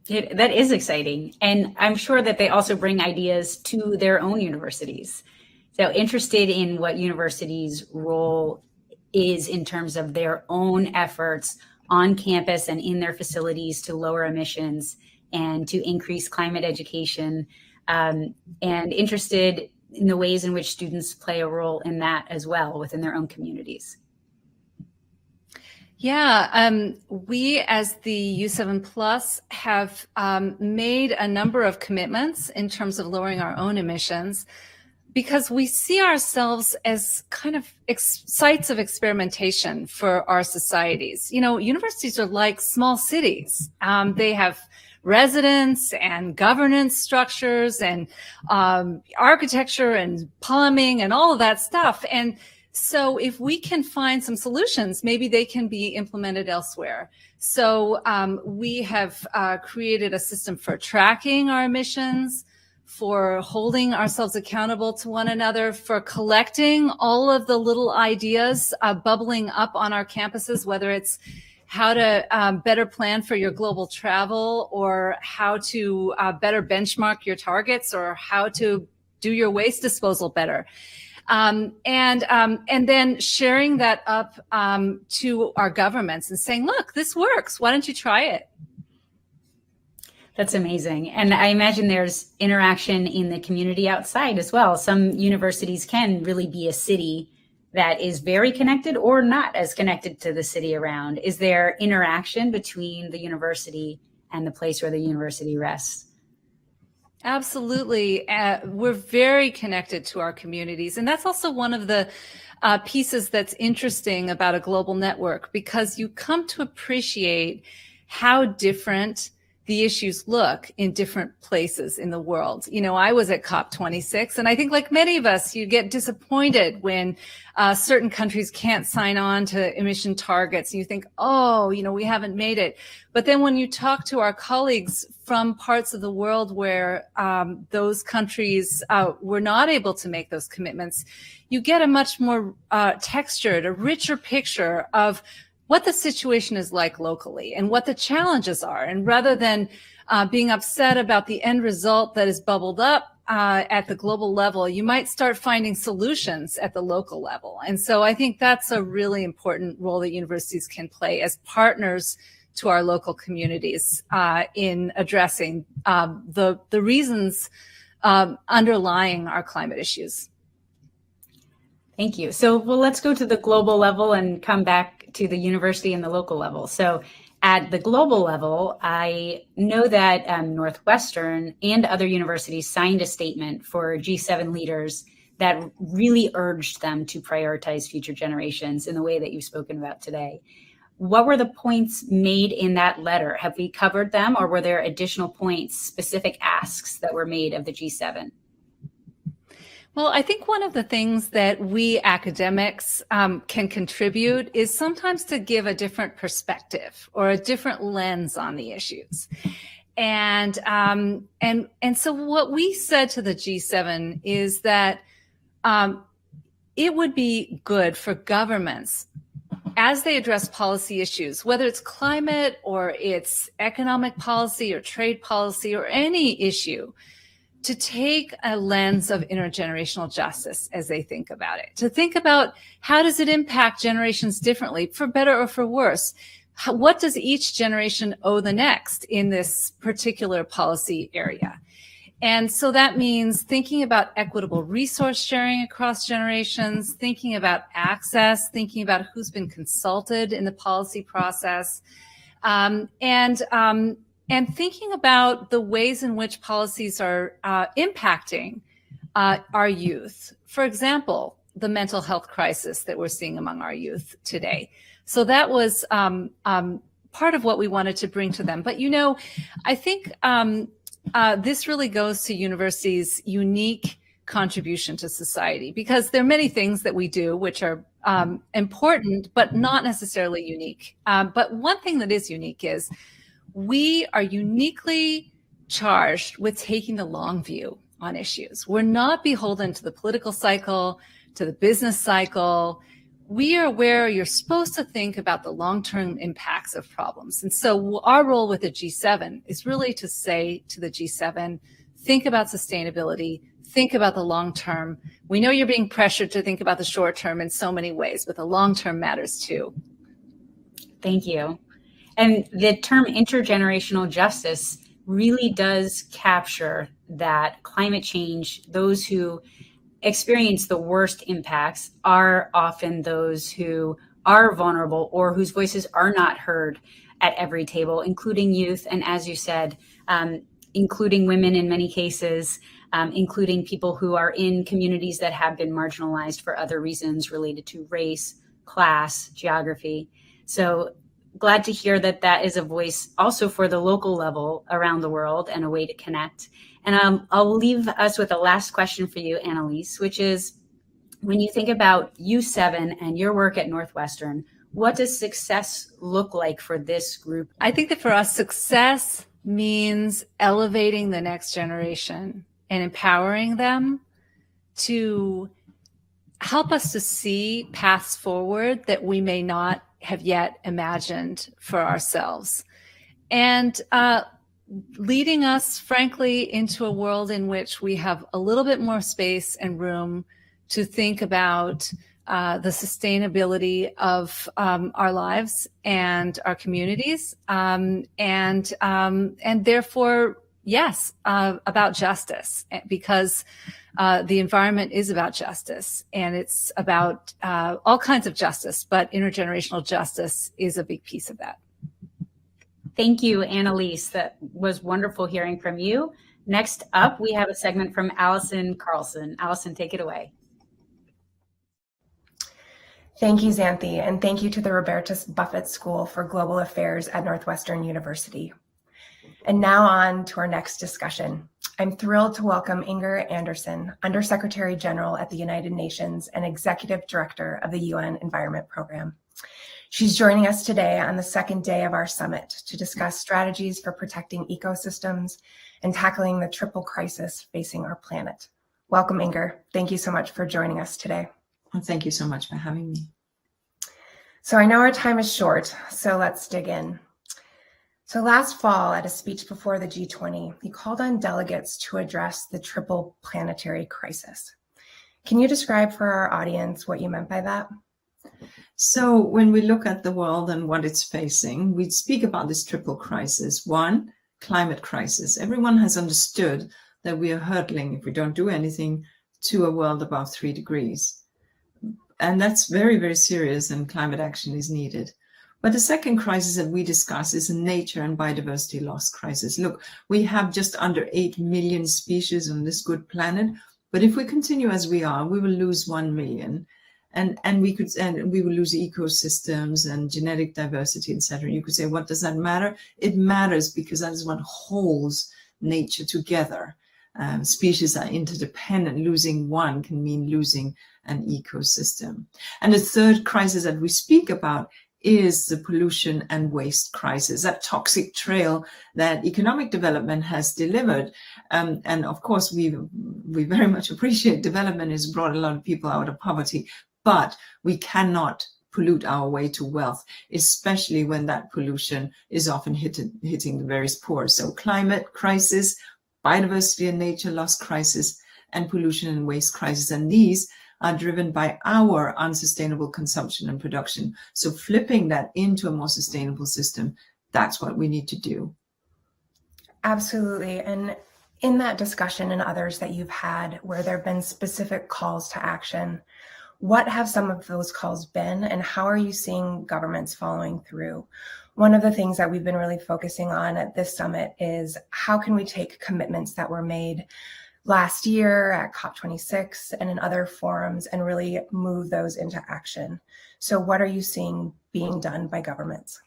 S21: That is exciting. And I'm sure that they also bring ideas to their own universities. So interested in what universities' role is in terms of their own efforts on campus and in their facilities to lower emissions and to increase climate education, and interested in the ways in which students play a role in that as well within their own communities.
S3: Yeah, we as the U7 Plus have made a number of commitments in terms of lowering our own emissions.
S2: because we see ourselves as kind of sites of experimentation for our societies. You know, universities are like small cities. They have residence and governance structures and architecture and plumbing and all of that stuff. And so if we can find some solutions, maybe they can be implemented elsewhere. So we have created a system for tracking our emissions, for holding ourselves accountable to one another, for collecting all of the little ideas bubbling up on our campuses, whether it's how to better plan for your global travel, or how to better benchmark your targets, or how to do your waste disposal better. And then sharing that up to our governments and saying, look, this works. Why don't you try it?
S21: That's amazing. And I imagine there's interaction in the community outside as well. Some universities can really be a city that is very connected or not as connected to the city around. Is there interaction between the university and the place where the university rests?
S2: Absolutely. We're very connected to our communities. And that's also one of the pieces that's interesting about a global network, because you come to appreciate how different the issues look in different places in the world. You know, I was at COP26, and I think like many of us, you get disappointed when certain countries can't sign on to emission targets. And you think, oh, you know, we haven't made it. But then when you talk to our colleagues from parts of the world where those countries were not able to make those commitments, you get a much more textured, a richer picture of what the situation is like locally and what the challenges are. And rather than being upset about the end result that is bubbled up at the global level, you might start finding solutions at the local level. And so I think that's a really important role that universities can play as partners to our local communities in addressing the reasons underlying our climate issues.
S21: Thank you. So, well, let's go to the global level and come back to the university and the local level. So at the global level, I know that Northwestern and other universities signed a statement for G7 leaders that really urged them to prioritize future generations in the way that you've spoken about today. What were the points made in that letter? Have we covered them, or were there additional points, specific asks that were made of the G7?
S2: Well, I think one of the things that we academics can contribute is sometimes to give a different perspective or a different lens on the issues. And so what we said to the G7 is that it would be good for governments, as they address policy issues, whether it's climate or it's economic policy or trade policy or any issue, to take a lens of intergenerational justice as they think about it, to think about how does it impact generations differently, for better or for worse? What does each generation owe the next in this particular policy area? And so that means thinking about equitable resource sharing across generations, thinking about access, thinking about who's been consulted in the policy process, and thinking about the ways in which policies are impacting our youth. For example, the mental health crisis that we're seeing among our youth today. So that was part of what we wanted to bring to them. But, you know, I think this really goes to universities' unique contribution to society, because there are many things that we do which are important, but not necessarily unique. But one thing that is unique is we are uniquely charged with taking the long view on issues. We're not beholden to the political cycle, to the business cycle. We are where you're supposed to think about the long-term impacts of problems. And so our role with the G7 is really to say to the G7, think about sustainability, think about the long term. We know you're being pressured to think about the short term in so many ways, but the long term matters too.
S21: Thank you. And the term intergenerational justice really does capture that climate change, those who experience the worst impacts are often those who are vulnerable or whose voices are not heard at every table, including youth. And as you said, including women in many cases, including people who are in communities that have been marginalized for other reasons related to race, class, geography. So glad to hear that that is a voice also for the local level around the world and a way to connect. And I'll leave us with a last question for you, Annalise, which is, when you think about U7 and your work at Northwestern, what does success look like for this group?
S2: I think that for us, success means elevating the next generation and empowering them to help us to see paths forward that we may not have yet imagined for ourselves. And leading us, frankly, into a world in which we have a little bit more space and room to think about the sustainability of our lives and our communities, and therefore, yes, about justice, because the environment is about justice, and it's about all kinds of justice, but intergenerational justice is a big piece of that.
S21: Thank you, Annalise. That was wonderful hearing from you. Next up, we have a segment from Allison Carlson. Allison, take it away.
S1: Thank you, Xanthi, and thank you to the Robertus Buffett School for Global Affairs at Northwestern University. And now on to our next discussion. I'm thrilled to welcome Inger Andersen, Undersecretary General at the United Nations and Executive Director of the UN Environment Program. She's joining us today on the second day of our summit to discuss strategies for protecting ecosystems and tackling the triple crisis facing our planet. Welcome, Inger. Thank you so much for joining us today.
S22: Well, thank you so much for having me.
S1: So I know our time is short, so let's dig in. So last fall, at a speech before the G20, you called on delegates to address the triple planetary crisis. Can you describe for our audience what you meant by that?
S22: So when we look at the world and what it's facing, we speak about this triple crisis. One, climate crisis. Everyone has understood that we are hurtling, if we don't do anything, to a world above 3 degrees. And that's very, very serious, and climate action is needed. But the second crisis that we discuss is a nature and biodiversity loss crisis. Look, we have just under 8 million species on this good planet, but if we continue as we are, we will lose 1 million. And we will lose ecosystems and genetic diversity, etc. You could say, what does that matter? It matters because that is what holds nature together. Species are interdependent. Losing one can mean losing an ecosystem. And the third crisis that we speak about is the pollution and waste crisis, that toxic trail that economic development has delivered. And of course, we very much appreciate development has brought a lot of people out of poverty, but we cannot pollute our way to wealth, especially when that pollution is often hitting the very poor. So climate crisis, biodiversity and nature loss crisis, and pollution and waste crisis. And these are driven by our unsustainable consumption and production. So flipping that into a more sustainable system, that's what we need to do.
S1: Absolutely. And in that discussion and others that you've had where there have been specific calls to action, what have some of those calls been, and how are you seeing governments following through? One of the things that we've been really focusing on at this summit is how can we take commitments that were made last year at COP26 and in other forums and really move those into action. So what are you seeing being done by governments?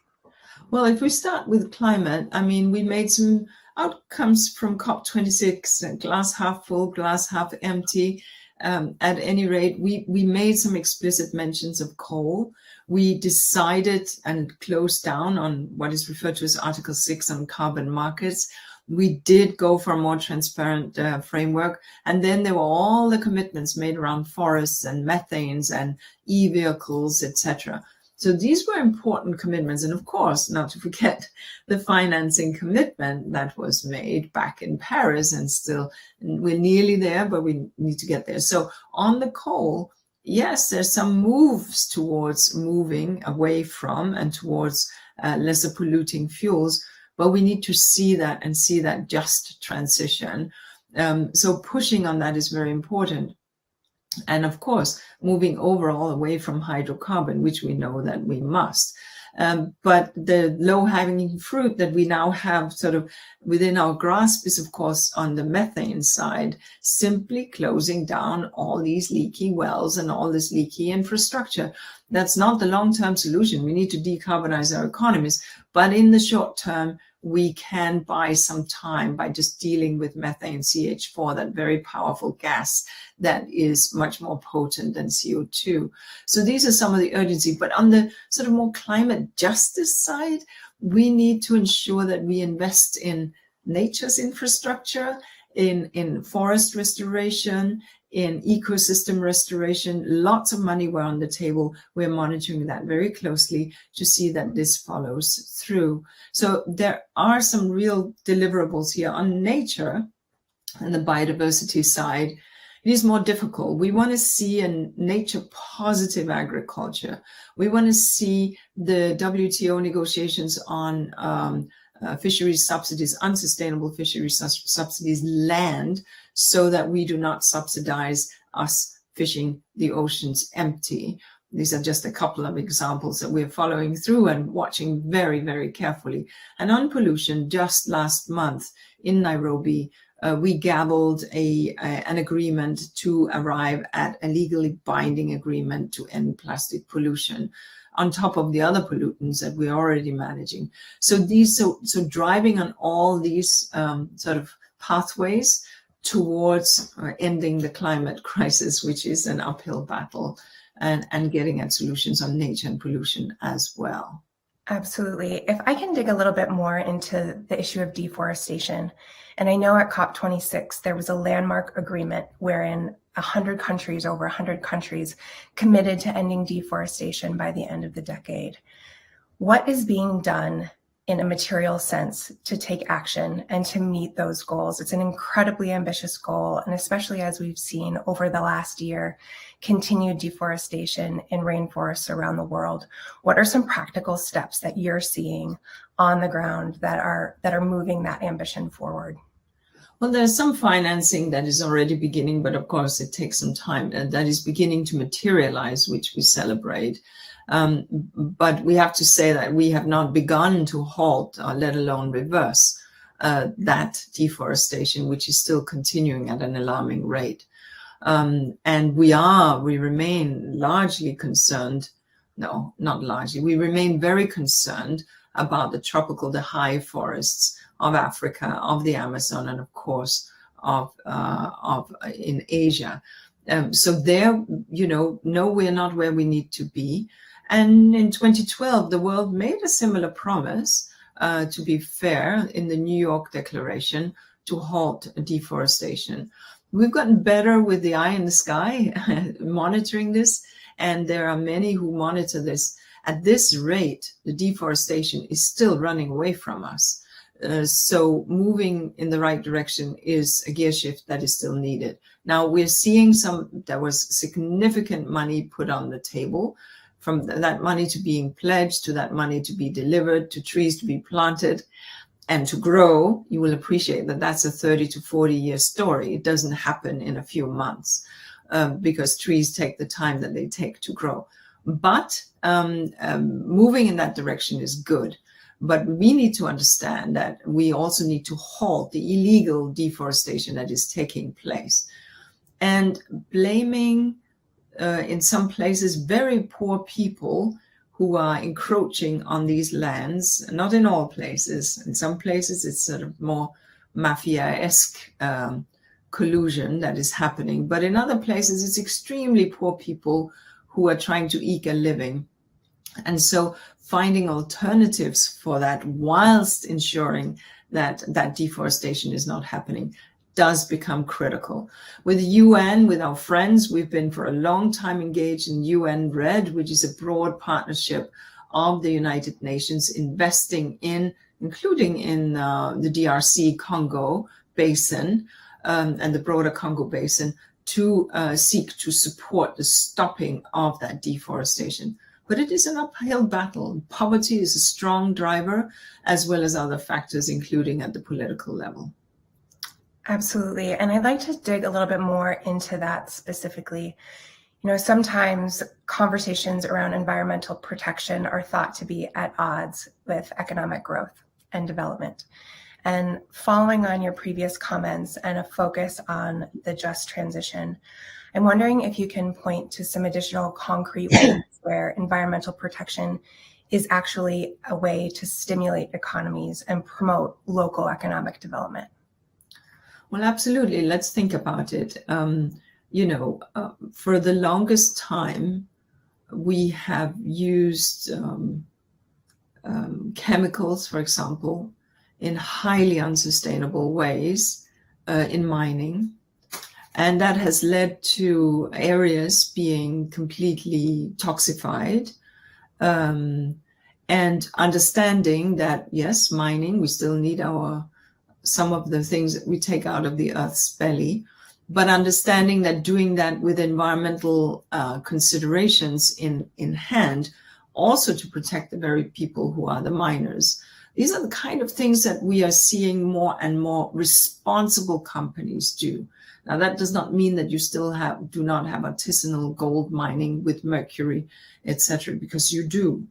S22: Well, if we start with climate, I mean, we made some outcomes from COP26, glass half full, glass half empty. At any rate, we made some explicit mentions of coal. We decided and closed down on what is referred to as Article 6 on carbon markets. We did go for a more transparent framework. And then there were all the commitments made around forests and methanes and e-vehicles, etc. So these were important commitments. And of course, not to forget the financing commitment that was made back in Paris, and still we're nearly there, but we need to get there. So on the coal, yes, there's some moves towards moving away from and towards lesser polluting fuels, but we need to see that and see that just transition. So pushing on that is very important. And of course, moving overall away from hydrocarbon, which we know that we must. But the low-hanging fruit that we now have sort of within our grasp is, of course, on the methane side, simply closing down all these leaky wells and all this leaky infrastructure. That's not the long-term solution. We need to decarbonize our economies, but in the short term, we can buy some time by just dealing with methane, CH4, that very powerful gas that is much more potent than CO2. So these are some of the urgency. But on the sort of more climate justice side, we need to ensure that we invest in nature's infrastructure, in forest restoration, in ecosystem restoration. Lots of money were on the table. We're monitoring that very closely to see that this follows through. So there are some real deliverables here on nature and the biodiversity side. It is more difficult. We want to see a nature positive agriculture. We want to see the WTO negotiations on fisheries subsidies, unsustainable fisheries subsidies land, so that we do not subsidize us fishing the oceans empty. These are just a couple of examples that we're following through and watching very, very carefully. And on pollution, just last month in Nairobi, we gabbled an agreement to arrive at a legally binding agreement to end plastic pollution, on top of the other pollutants that we're already managing. So driving on all these sort of pathways towards ending the climate crisis, which is an uphill battle, and getting at solutions on nature and pollution as well.
S1: Absolutely. If I can dig a little bit more into the issue of deforestation, and I know at COP26, there was a landmark agreement wherein 100 countries, over 100 countries, committed to ending deforestation by the end of the decade. What is being done in a material sense to take action and to meet those goals? It's an incredibly ambitious goal, and especially as we've seen over the last year, continued deforestation in rainforests around the world. What are some practical steps that you're seeing on the ground that are moving that ambition forward?
S22: Well, there's some financing that is already beginning, but of course it takes some time, and that is beginning to materialize, which we celebrate. But we have to say that we have not begun to halt, or let alone reverse, that deforestation, which is still continuing at an alarming rate. And we remain largely concerned, no, not largely, we remain very concerned about the high forests of Africa, of the Amazon, and of course of in Asia. So there, no, we're not where we need to be. And in 2012, the world made a similar promise, to be fair, in the New York Declaration to halt deforestation. We've gotten better with the eye in the sky monitoring this, and there are many who monitor this. At this rate, the deforestation is still running away from us. So moving in the right direction is a gear shift that is still needed. Now we're seeing there was significant money put on the table, from that money to being pledged, to that money to be delivered, to trees to be planted and to grow. You will appreciate that that's a 30 to 40 year story. It doesn't happen in a few months because trees take the time that they take to grow. But moving in that direction is good. But we need to understand that we also need to halt the illegal deforestation that is taking place. And blaming, in some places, very poor people who are encroaching on these lands, not in all places. In some places, it's sort of more mafia-esque collusion that is happening. But in other places, it's extremely poor people who are trying to eke a living. And so finding alternatives for that whilst ensuring that deforestation is not happening does become critical. With UN, with our friends, we've been for a long time engaged in UN RED, which is a broad partnership of the United Nations investing in, including in the DRC Congo Basin and the broader Congo Basin, to seek to support the stopping of that deforestation. But it is an uphill battle. Poverty is a strong driver, as well as other factors, including at the political level.
S1: Absolutely. And I'd like to dig a little bit more into that specifically. You know, sometimes conversations around environmental protection are thought to be at odds with economic growth and development. And following on your previous comments and a focus on the just transition, I'm wondering if you can point to some additional concrete ways where environmental protection is actually a way to stimulate economies and promote local economic development.
S22: Well, absolutely. Let's think about it. For the longest time, we have used chemicals, for example, in highly unsustainable ways in mining. And that has led to areas being completely toxified. And understanding that, yes, mining, we still need some of the things that we take out of the earth's belly, but understanding that doing that with environmental considerations in hand, also to protect the very people who are the miners. These are the kind of things that we are seeing more and more responsible companies do. Now, that does not mean that you still do not have artisanal gold mining with mercury, etc., because you do.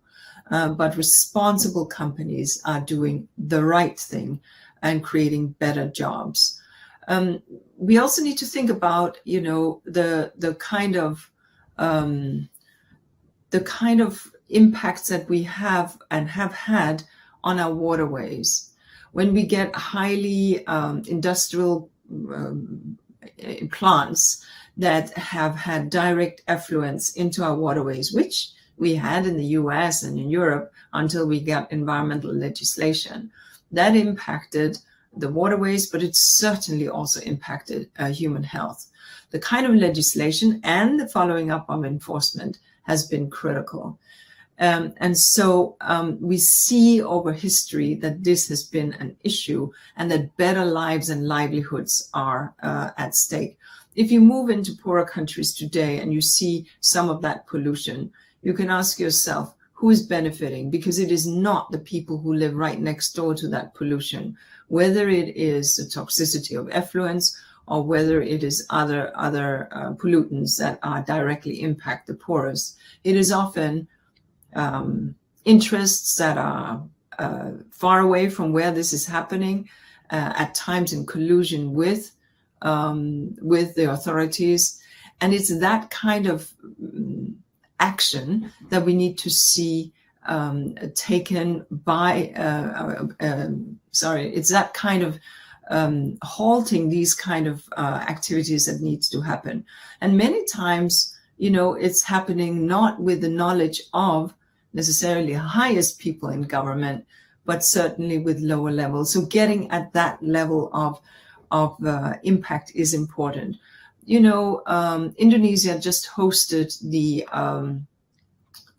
S22: But responsible companies are doing the right thing and creating better jobs. We also need to think about, the kind of impacts that we have and have had on our waterways. When we get highly industrial plants that have had direct effluence into our waterways, which we had in the US and in Europe until we got environmental legislation, that impacted the waterways, but it certainly also impacted human health. The kind of legislation and the following up of enforcement has been critical. And so we see over history that this has been an issue and that better lives and livelihoods are at stake. If you move into poorer countries today and you see some of that pollution, you can ask yourself, who is benefiting? Because it is not the people who live right next door to that pollution, whether it is the toxicity of effluents or whether it is other pollutants that directly impact the poorest. It is often interests that are far away from where this is happening, at times in collusion with the authorities. And it's that kind of action that we need to see taken by, it's that kind of halting these kind of activities that needs to happen. And many times, it's happening not with the knowledge of necessarily highest people in government, but certainly with lower levels. So getting at that level of impact is important. Indonesia just hosted the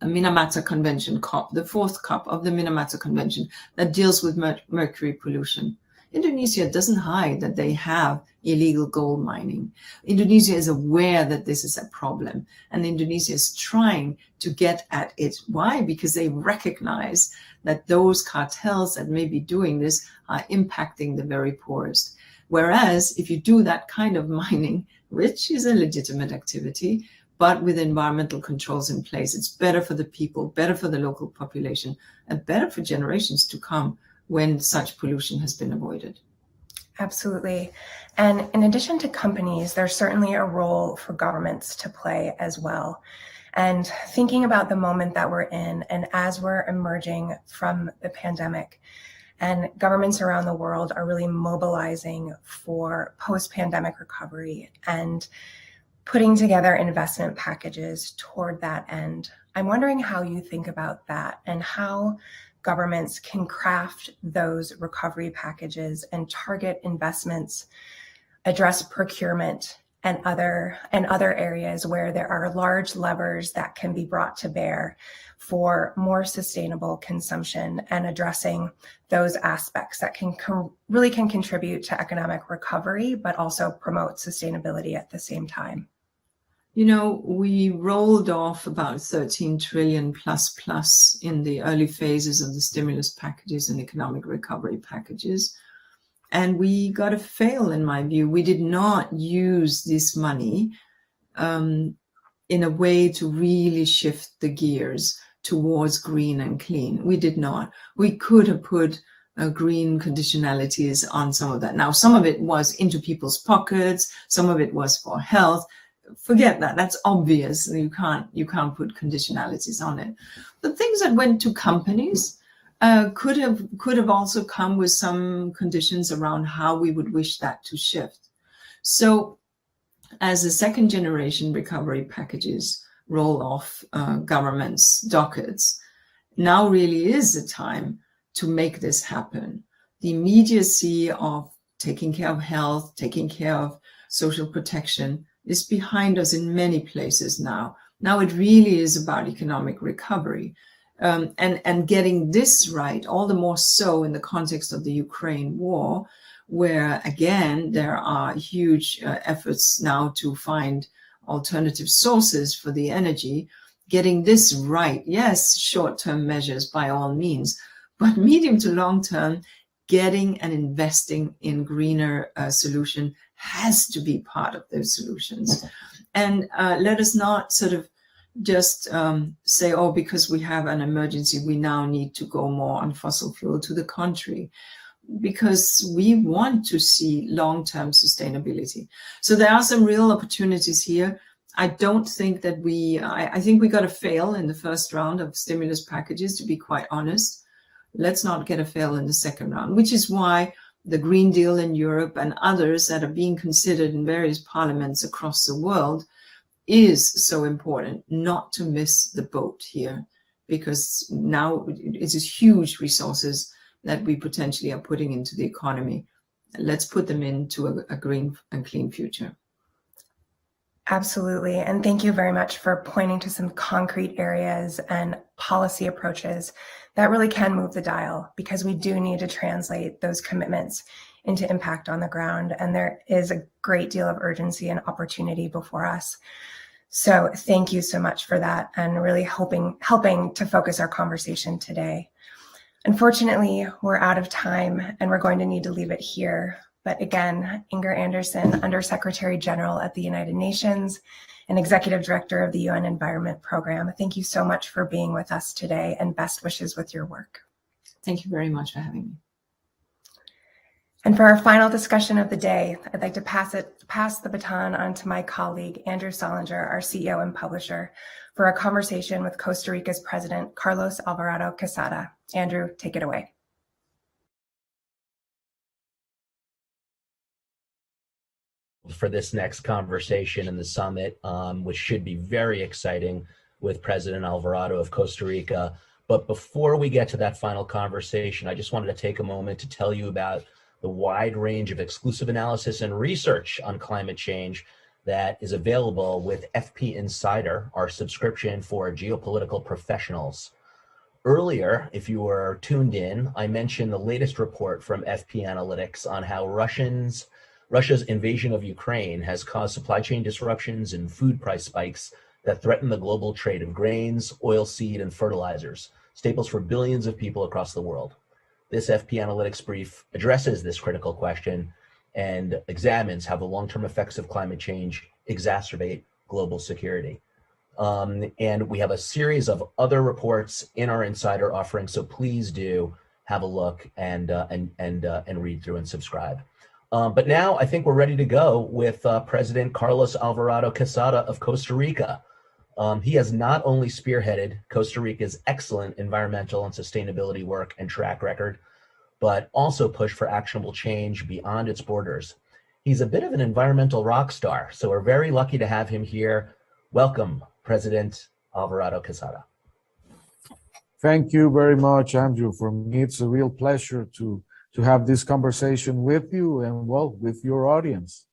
S22: Minamata Convention COP, the fourth COP of the Minamata Convention that deals with mercury pollution. Indonesia doesn't hide that they have illegal gold mining. Indonesia is aware that this is a problem, and Indonesia is trying to get at it. Why? Because they recognize that those cartels that may be doing this are impacting the very poorest. Whereas if you do that kind of mining, which is a legitimate activity, but with environmental controls in place, it's better for the people, better for the local population, and better for generations to come when such pollution has been avoided.
S1: Absolutely. And in addition to companies, there's certainly a role for governments to play as well. And thinking about the moment that we're in, and as we're emerging from the pandemic, and governments around the world are really mobilizing for post-pandemic recovery and putting together investment packages toward that end. I'm wondering how you think about that and how governments can craft those recovery packages and target investments, address procurement and other areas where there are large levers that can be brought to bear for more sustainable consumption and addressing those aspects that really can contribute to economic recovery, but also promote sustainability at the same time.
S22: We rolled off about 13 trillion plus in the early phases of the stimulus packages and economic recovery packages. And we got a fail, in my view. We did not use this money in a way to really shift the gears towards green and clean. We did not. We could have put green conditionalities on some of that. Now, some of it was into people's pockets, some of it was for health. Forget that. That's obvious. You can't put conditionalities on it. The things that went to companies could have also come with some conditions around how we would wish that to shift. So as the second generation recovery packages roll off governments' dockets, now really is the time to make this happen. The immediacy of taking care of health, taking care of social protection is behind us in many places now. Now it really is about economic recovery. And getting this right, all the more so in the context of the Ukraine war, where again, there are huge efforts now to find alternative sources for the energy. Getting this right, yes, short-term measures by all means, but medium to long-term, getting and investing in greener solution has to be part of those solutions. And let us not sort of just say, oh, because we have an emergency, we now need to go more on fossil fuel. To the contrary, because we want to see long-term sustainability. So there are some real opportunities here. I don't think that I think we got to fail in the first round of stimulus packages, to be quite honest. Let's not get a fail in the second round, which is why the Green Deal in Europe and others that are being considered in various parliaments across the world is so important not to miss the boat here, because now it's huge resources that we potentially are putting into the economy. Let's put them into a green and clean future.
S1: Absolutely. And thank you very much for pointing to some concrete areas and policy approaches that really can move the dial, because we do need to translate those commitments into impact on the ground. And there is a great deal of urgency and opportunity before us. So thank you so much for that, and really helping to focus our conversation today. Unfortunately, we're out of time and we're going to need to leave it here. But again, Inger Andersen, Undersecretary General at the United Nations and Executive Director of the UN Environment Program, thank you so much for being with us today, and best wishes with your work.
S22: Thank you very much for having me.
S1: And for our final discussion of the day, I'd like to pass the baton on to my colleague, Andrew Solinger, our CEO and publisher, for a conversation with Costa Rica's President, Carlos Alvarado Quesada. Andrew, take it away.
S8: For this next conversation in the summit, which should be very exciting with President Alvarado of Costa Rica. But before we get to that final conversation, I just wanted to take a moment to tell you about the wide range of exclusive analysis and research on climate change that is available with FP Insider, our subscription for geopolitical professionals. Earlier, if you were tuned in, I mentioned the latest report from FP Analytics on how Russia's invasion of Ukraine has caused supply chain disruptions and food price spikes that threaten the global trade of grains, oilseed, and fertilizers, staples for billions of people across the world. This FP Analytics brief addresses this critical question and examines how the long-term effects of climate change exacerbate global security. And we have a series of other reports in our Insider offering, so please do have a look and read through and subscribe. But now I think we're ready to go with President Carlos Alvarado Quesada of Costa Rica. He has not only spearheaded Costa Rica's excellent environmental and sustainability work and track record, but also pushed for actionable change beyond its borders. He's a bit of an environmental rock star, so we're very lucky to have him here. Welcome, President Alvarado Quesada.
S6: Thank you very much, Andrew. For me, it's a real pleasure to have this conversation with you and, well, with your audience.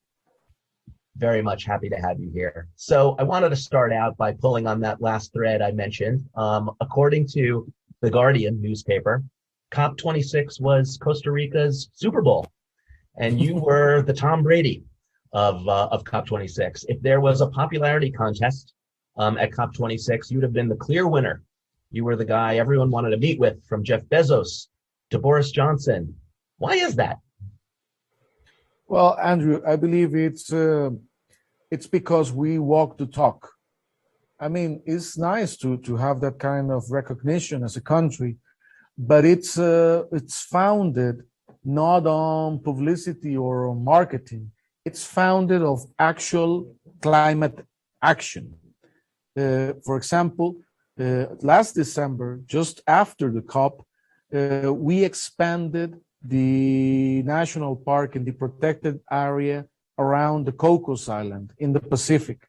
S8: Very much happy to have you here. So I wanted to start out by pulling on that last thread I mentioned. According to The Guardian newspaper, COP26 was Costa Rica's Super Bowl, and you were the Tom Brady of COP26. If there was a popularity contest at COP26, you'd have been the clear winner. You were the guy everyone wanted to meet with, from Jeff Bezos to Boris Johnson. Why is that?
S6: Well, Andrew, I believe it's because we walk the talk. I mean, it's nice to have that kind of recognition as a country, but it's founded not on publicity or on marketing. It's founded of actual climate action. For example, last December, just after the COP, we expanded the national park in the protected area around the Cocos Island in the Pacific.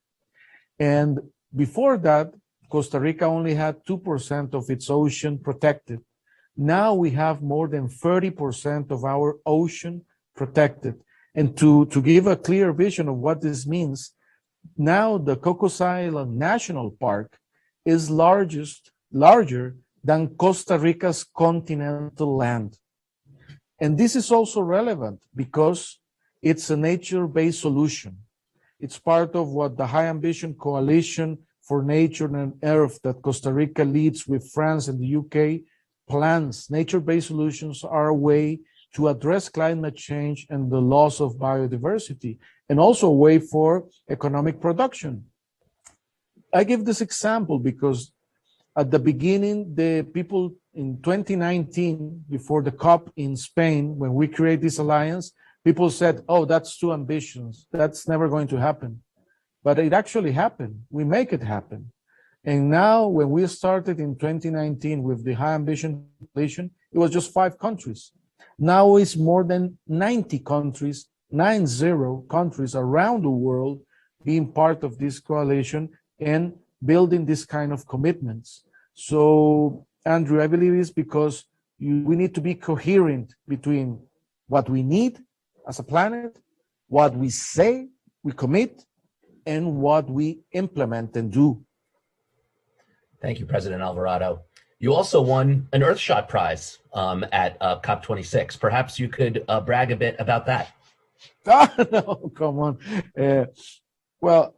S6: And before that, Costa Rica only had 2% of its ocean protected. Now we have more than 30% of our ocean protected. And to give a clear vision of what this means, now the Cocos Island National Park is larger than Costa Rica's continental land. And this is also relevant because it's a nature-based solution. It's part of what the High Ambition Coalition for Nature and Earth that Costa Rica leads with France and the UK plans. Nature-based solutions are a way to address climate change and the loss of biodiversity, and also a way for economic production. I give this example because at the beginning, the people in 2019, before the COP in Spain, when we create this alliance, people said, oh, that's too ambitious. That's never going to happen. But it actually happened. We make it happen. And now when we started in 2019 with the High Ambition Coalition, it was just 5 countries. Now it's more than 90 countries, 90 countries around the world being part of this coalition and building this kind of commitments. So, Andrew, I believe it's because we need to be coherent between what we need as a planet, what we say we commit, and what we implement and do.
S8: Thank you, President Alvarado. You also won an Earthshot Prize at COP26. Perhaps you could brag a bit about that.
S6: No, come on. Well,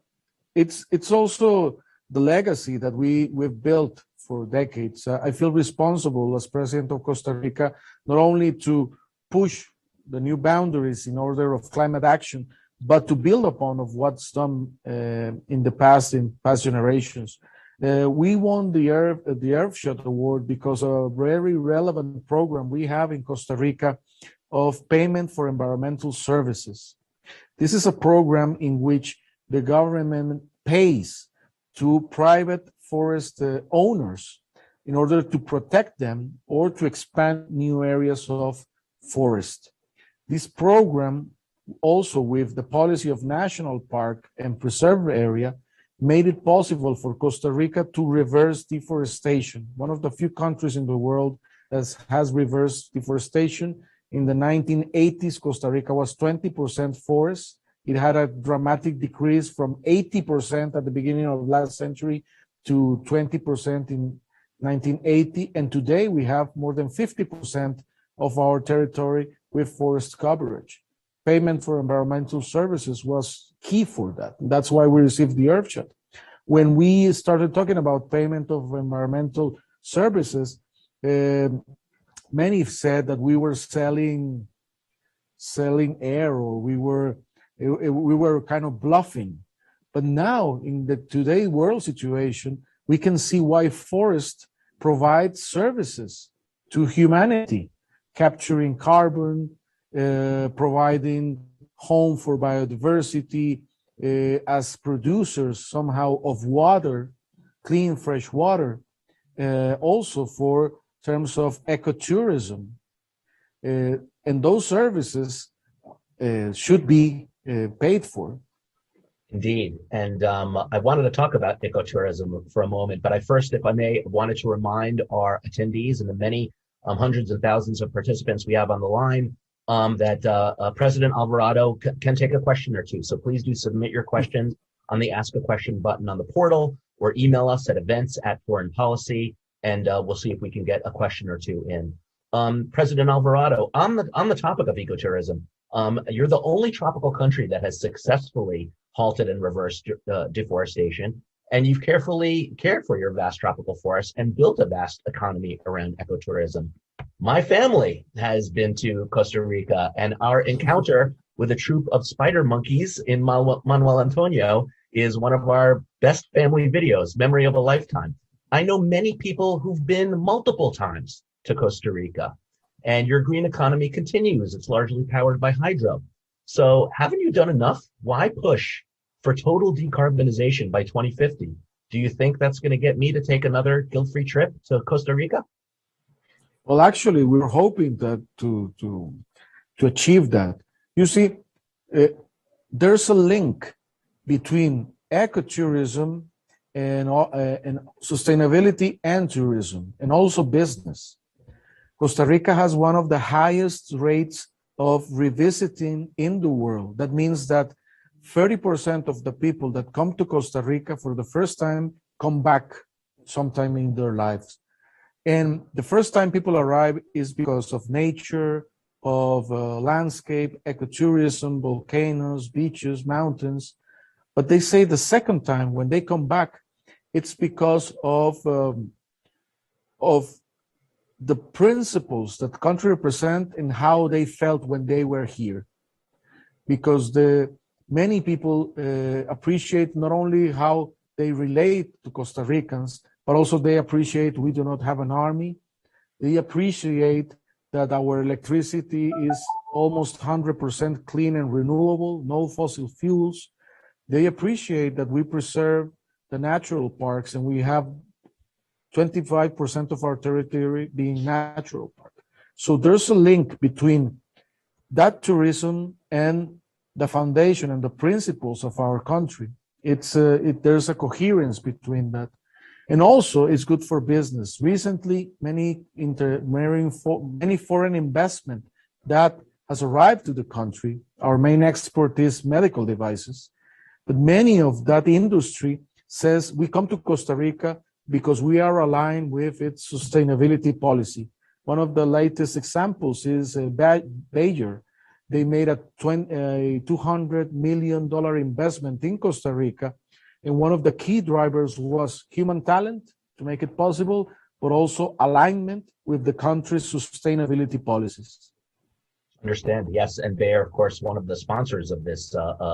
S6: it's also the legacy that we've built for decades. I feel responsible as President of Costa Rica, not only to push the new boundaries in order of climate action, but to build upon of what's done in past generations. We won the Earthshot Award because of a very relevant program we have in Costa Rica of payment for environmental services. This is a program in which the government pays to private forest owners in order to protect them or to expand new areas of forest. This program, also with the policy of national park and preserve area, made it possible for Costa Rica to reverse deforestation. One of the few countries in the world that has reversed deforestation. In the 1980s, Costa Rica was 20% forest. It had a dramatic decrease from 80% at the beginning of last century to 20% in 1980. And today we have more than 50% of our territory with forest coverage. Payment for environmental services was key for that. That's why we received the Earthshot. When we started talking about payment of environmental services, many said that we were selling air, or we were kind of bluffing. But now, in the today world situation, we can see why forest provides services to humanity, capturing carbon, providing home for biodiversity, as producers somehow of water, clean, fresh water, also for terms of ecotourism. And those services should be paid for.
S8: Indeed. And I wanted to talk about ecotourism for a moment, but I first, if I may, wanted to remind our attendees and the many hundreds and thousands of participants we have on the line that President Alvarado can take a question or two. So please do submit your questions on the Ask a Question button on the portal, or email us at events@foreignpolicy, and we'll see if we can get a question or two in. President Alvarado, on the topic of ecotourism, you're the only tropical country that has successfully halted and reversed deforestation, and you've carefully cared for your vast tropical forests and built a vast economy around ecotourism. My family has been to Costa Rica, and our encounter with a troop of spider monkeys in Manuel Antonio is one of our best family videos, Memory of a Lifetime. I know many people who've been multiple times to Costa Rica, and your green economy continues. It's largely powered by hydro. So haven't you done enough? Why push for total decarbonization by 2050? Do you think that's going to get me to take another guilt-free trip to Costa Rica?
S6: Well, actually, we're hoping that to achieve that. You see, there's a link between ecotourism and sustainability and tourism, and also business. Costa Rica has one of the highest rates of revisiting in the world. That means that 30% of the people that come to Costa Rica for the first time come back sometime in their lives. And the first time people arrive is because of nature, of landscape, ecotourism, volcanoes, beaches, mountains. But they say the second time when they come back, it's because of the principles that the country represent and how they felt when they were here. Because many people appreciate not only how they relate to Costa Ricans, but also they appreciate we do not have an army. They appreciate that our electricity is almost 100% clean and renewable, no fossil fuels. They appreciate that we preserve the natural parks and we have 25% of our territory being natural park. So there's a link between that tourism and the foundation and the principles of our country. There's a coherence between that. And also it's good for business. Recently, many foreign investment that has arrived to the country. Our main export is medical devices, but many of that industry says we come to Costa Rica because we are aligned with its sustainability policy. One of the latest examples is Bayer. They made a $200 million investment in Costa Rica. And one of the key drivers was human talent to make it possible, but also alignment with the country's sustainability policies.
S8: Understand, yes, and Bayer, of course, one of the sponsors of this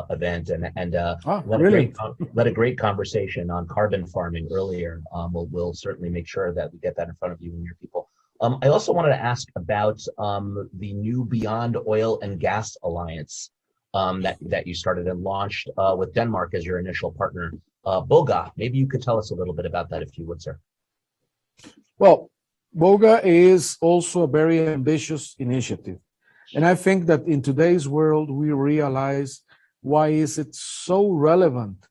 S8: event, and led a great conversation on carbon farming earlier. We'll certainly make sure that we get that in front of you and your people. I also wanted to ask about the new Beyond Oil and Gas Alliance that you started and launched with Denmark as your initial partner. BOGA, maybe you could tell us a little bit about that, if you would, sir.
S6: Well, BOGA is also a very ambitious initiative. And I think that in today's world, we realize why is it so relevant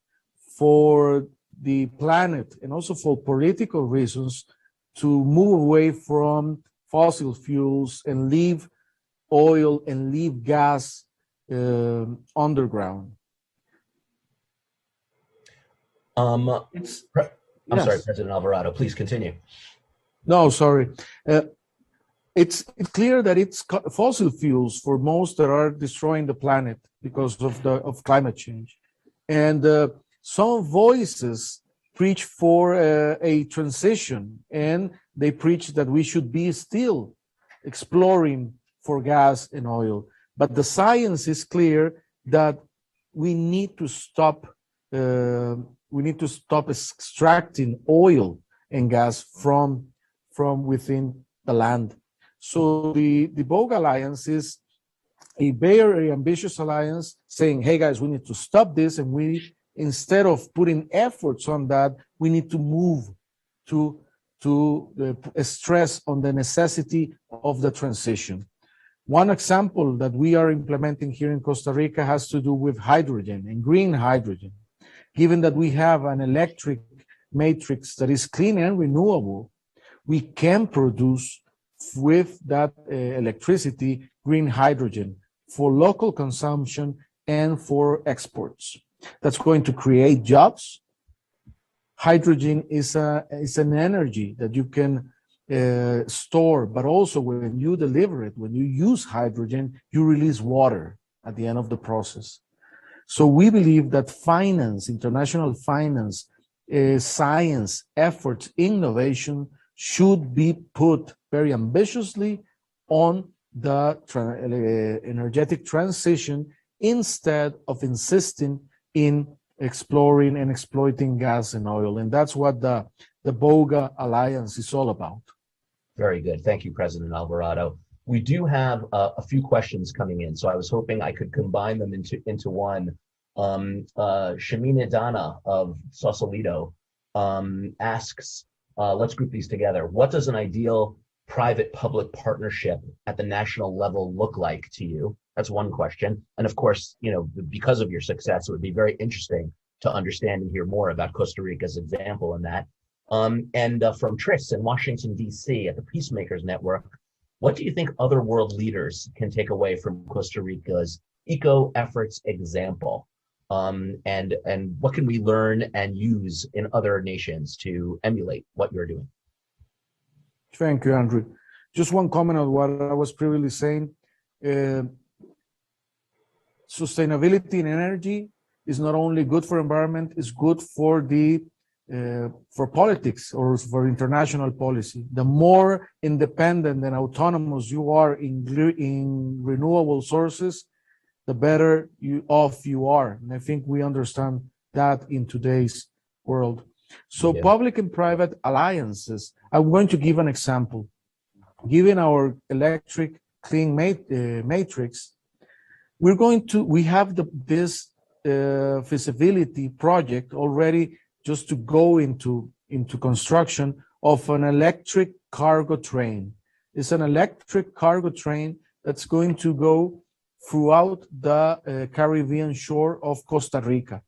S6: for the planet and also for political reasons to move away from fossil fuels and leave oil and leave gas underground.
S8: I'm sorry, President Alvarado, please continue.
S6: No, sorry. It's clear that it's fossil fuels for most that are destroying the planet because of climate change. And some voices preach for a transition, and they preach that we should be still exploring for gas and oil. But the science is clear that we need to stop extracting oil and gas from within the land. So the BOGA Alliance is a very ambitious alliance saying, hey guys, we need to stop this, and we, instead of putting efforts on that, we need to move to stress on the necessity of the transition. One example that we are implementing here in Costa Rica has to do with hydrogen and green hydrogen. Given that we have an electric matrix that is clean and renewable, we can produce with that electricity green hydrogen for local consumption and for exports. That's going to create jobs. Hydrogen is an energy that you can store, but also when you deliver it, when you use hydrogen, you release water at the end of the process. So we believe that finance, international finance, science, efforts, innovation should be put very ambitiously on the energetic transition instead of insisting in exploring and exploiting gas and oil. And that's what the BOGA Alliance is all about.
S8: Very good. Thank you, President Alvarado. We do have a few questions coming in, so I was hoping I could combine them into one. Shamina Dana of Sausalito asks, let's group these together. What does an ideal private-public partnership at the national level look like to you? That's one question. And of course, you know, because of your success, it would be very interesting to understand and hear more about Costa Rica's example in that. From Tris in Washington, D.C. at the Peacemakers Network, what do you think other world leaders can take away from Costa Rica's eco-efforts example? And what can we learn and use in other nations to emulate what you're doing?
S6: Thank you, Andrew. Just one comment on what I was previously saying. Sustainability in energy is not only good for environment, it's good for for politics or for international policy. The more independent and autonomous you are in renewable sources, the better off you are. And I think we understand that in today's world. So public and private alliances, I'm going to give an example. Given our electric clean matrix, we have this feasibility project already just to go into construction of an electric cargo train. It's an electric cargo train that's going to go throughout the Caribbean shore of Costa Rica.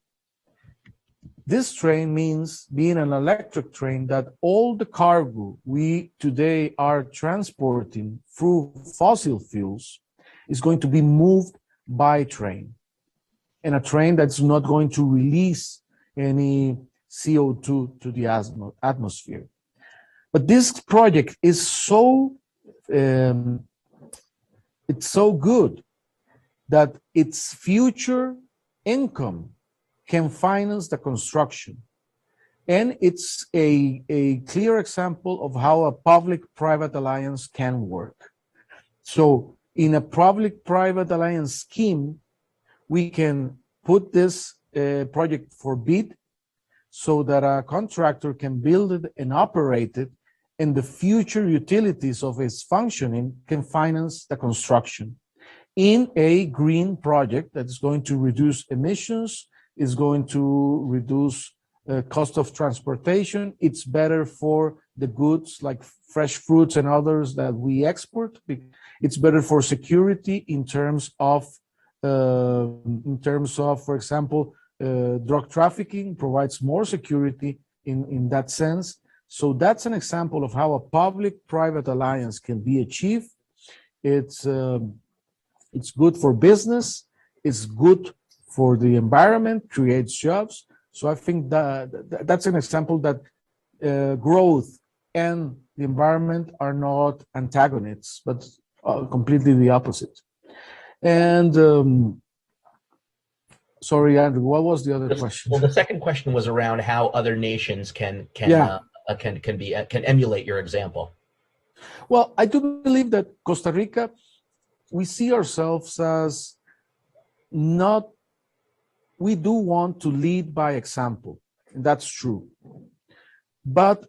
S6: This train means, being an electric train, that all the cargo we today are transporting through fossil fuels is going to be moved by train, and a train that's not going to release any CO2 to the atmosphere. But this project is it's so good that its future income can finance the construction. And it's a clear example of how a public-private alliance can work. So in a public-private alliance scheme, we can put this project for bid so that a contractor can build it and operate it, and the future utilities of its functioning can finance the construction in a green project that's going to reduce emissions, is going to reduce cost of transportation. It's better for the goods like fresh fruits and others that we export. It's better for security in terms of, for example, drug trafficking provides more security in that sense. So that's an example of how a public-private alliance can be achieved. It's good for business. It's good for the environment, creates jobs. So I think that's an example that growth and the environment are not antagonists, but completely the opposite. And sorry, Andrew, what was the other question?
S8: Well, the second question was around how other nations can emulate your example.
S6: Well, I do believe that Costa Rica, we see ourselves as we do want to lead by example, and that's true. But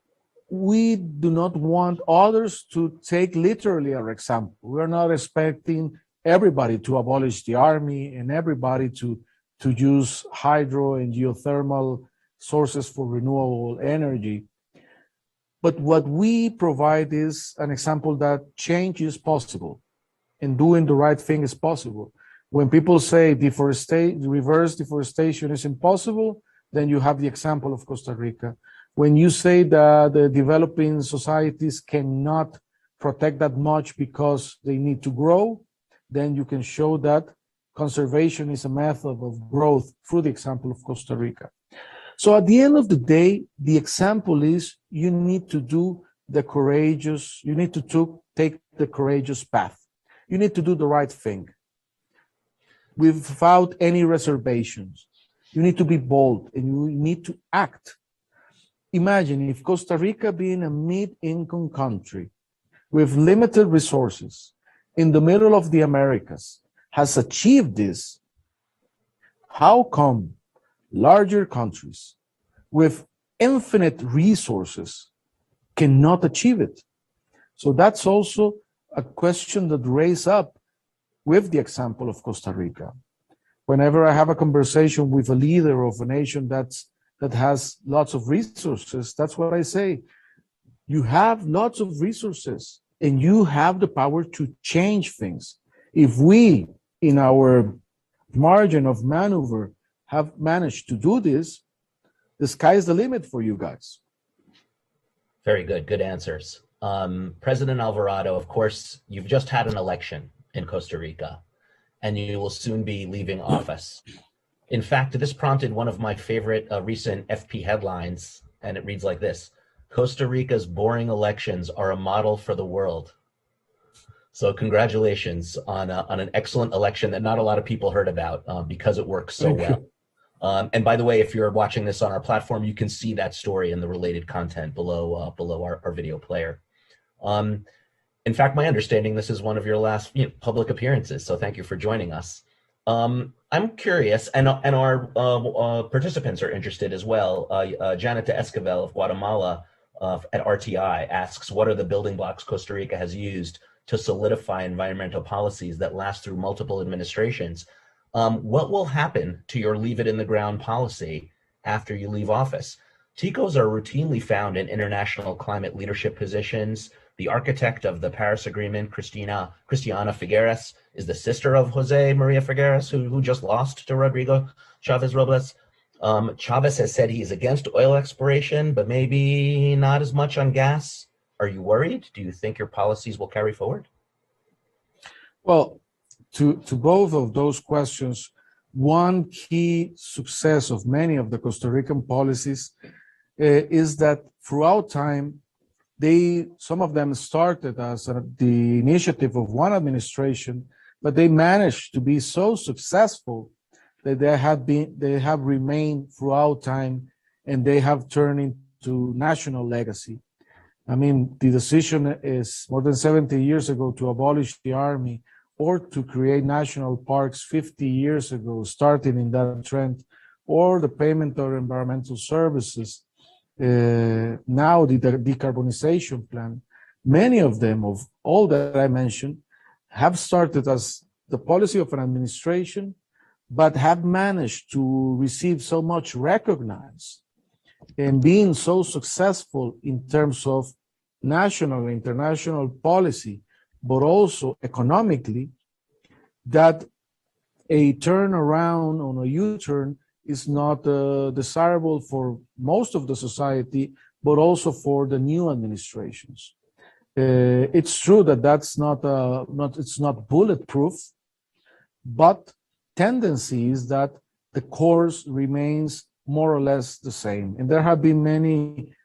S6: we do not want others to take literally our example. We're not expecting everybody to abolish the army and everybody to use hydro and geothermal sources for renewable energy. But what we provide is an example that change is possible and doing the right thing is possible. When people say reverse deforestation is impossible, then you have the example of Costa Rica. When you say that the developing societies cannot protect that much because they need to grow, then you can show that conservation is a method of growth through the example of Costa Rica. So at the end of the day, the example is you need to take the courageous path. You need to do the right thing without any reservations. You need to be bold and you need to act. Imagine if Costa Rica, being a mid-income country with limited resources in the middle of the Americas, has achieved this. How come larger countries with infinite resources cannot achieve it. So that's also a question that raises up with the example of Costa Rica. Whenever I have a conversation with a leader of a nation that has lots of resources, that's what I say. You have lots of resources and you have the power to change things. If we, in our margin of maneuver, have managed to do this, the sky's the limit for you guys.
S8: Very good. Good answers. President Alvarado, of course, you've just had an election in Costa Rica, and you will soon be leaving office. In fact, this prompted one of my favorite recent FP headlines, and it reads like this: Costa Rica's boring elections are a model for the world. So congratulations on an excellent election that not a lot of people heard about because it works so well. And by the way, if you're watching this on our platform, you can see that story and the related content below our video player. In fact, my understanding, this is one of your last public appearances, so thank you for joining us. I'm curious, and our participants are interested as well. Janet de Esquivel of Guatemala at RTI asks, what are the building blocks Costa Rica has used to solidify environmental policies that last through multiple administrations? What will happen to your leave it in the ground policy after you leave office? Ticos are routinely found in international climate leadership positions. The architect of the Paris Agreement, Cristiana Figueres, is the sister of Jose Maria Figueres, who just lost to Rodrigo Chavez Robles. Chavez has said he is against oil exploration, but maybe not as much on gas. Are you worried? Do you think your policies will carry forward?
S6: Well, to both of those questions, one key success of many of the Costa Rican policies is that throughout time, some of them started as the initiative of one administration, but they managed to be so successful that they have remained throughout time, and they have turned into national legacy. I mean, the decision is more than 70 years ago to abolish the army, or to create national parks 50 years ago, starting in that trend, or the payment of environmental services. Now the decarbonization plan, many of them, of all that I mentioned, have started as the policy of an administration, but have managed to receive so much recognize and being so successful in terms of national and international policy, but also economically, that a turnaround on a U-turn is not desirable for most of the society, but also for the new administrations. It's true that that's it's not bulletproof, but tendency is that the course remains more or less the same. And there have been many,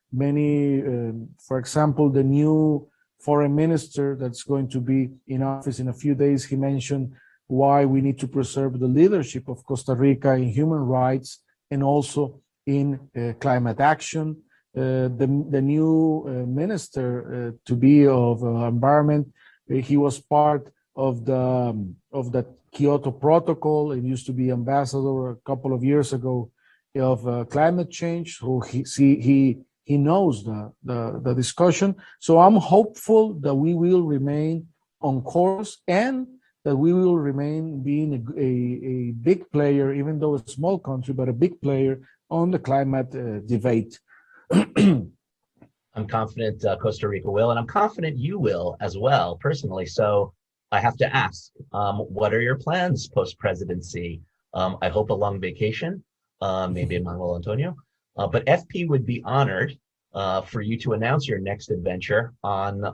S6: for example, the new foreign minister that's going to be in office in a few days, he mentioned why we need to preserve the leadership of Costa Rica in human rights and also in climate action. The new minister to be of environment, he was part of the Kyoto Protocol and used to be ambassador a couple of years ago of climate change. So he knows the discussion. So I'm hopeful that we will remain on course and that we will remain being a big player, even though it's a small country, but a big player on the climate debate.
S8: I'm confident Costa Rica will, and I'm confident you will as well, personally. So I have to ask, what are your plans post-presidency? I hope a long vacation, maybe in Manuel Antonio. But FP would be honored for you to announce your next adventure on